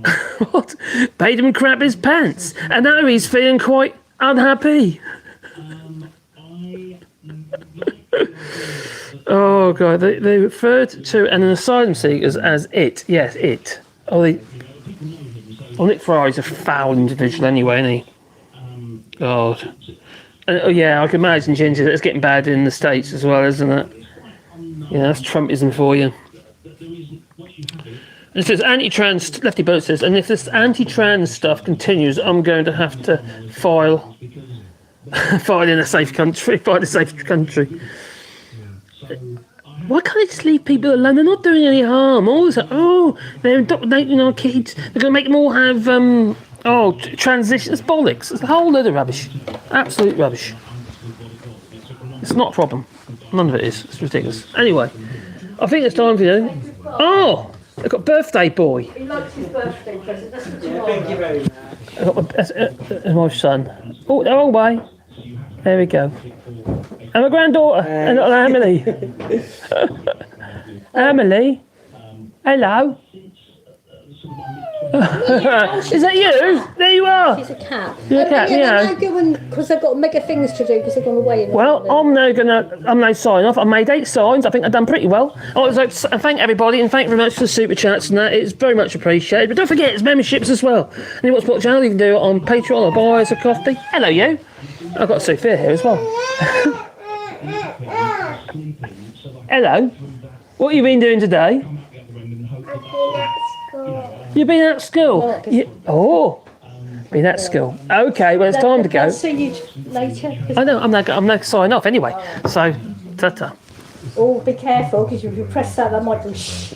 made him crap his pants, and now he's feeling quite unhappy. Oh god, they referred to an asylum seekers as it. Yes, it. Nick Fry's a foul individual anyway, isn't he? God. I can imagine, Ginger, that it's getting bad in the States as well, isn't it? That's Trumpism for you. It says anti-trans, Lefty Boat says, and if this anti-trans stuff continues, I'm going to have to file in a safe country. Why can't they just leave people alone? They're not doing any harm. All this, they're indoctrinating our kids. They're going to make them all have, transition. It's bollocks. It's a whole load of rubbish. Absolute rubbish. It's not a problem. None of it is. It's ridiculous. Anyway, I think it's time for you. Oh, I've got birthday boy. He likes his birthday present. That's for tomorrow. Thank you very much. I've got my son. Oh, they're all away. There we go. And my granddaughter, and Emily. Emily, hello. Is that you? There you are. She's a cat. You're a cat, I'm going because I've got mega things to do because I've gone away. Well, I'm now signing off. I made 8 signs. I think I've done pretty well. I would like to thank everybody and thank you very much for the super chats and that. It's very much appreciated. But don't forget, it's memberships as well. And you want to support the channel, you can do it on Patreon or buy us a coffee. Hello, you. I've got Sophia here as well. Hello. What have you been doing today? You've been at school? Been at school. Okay, well, it's time to go. I'll see you later. I know, I'm now signing off anyway. So, ta-ta. Oh, be careful because if you press that might go shh.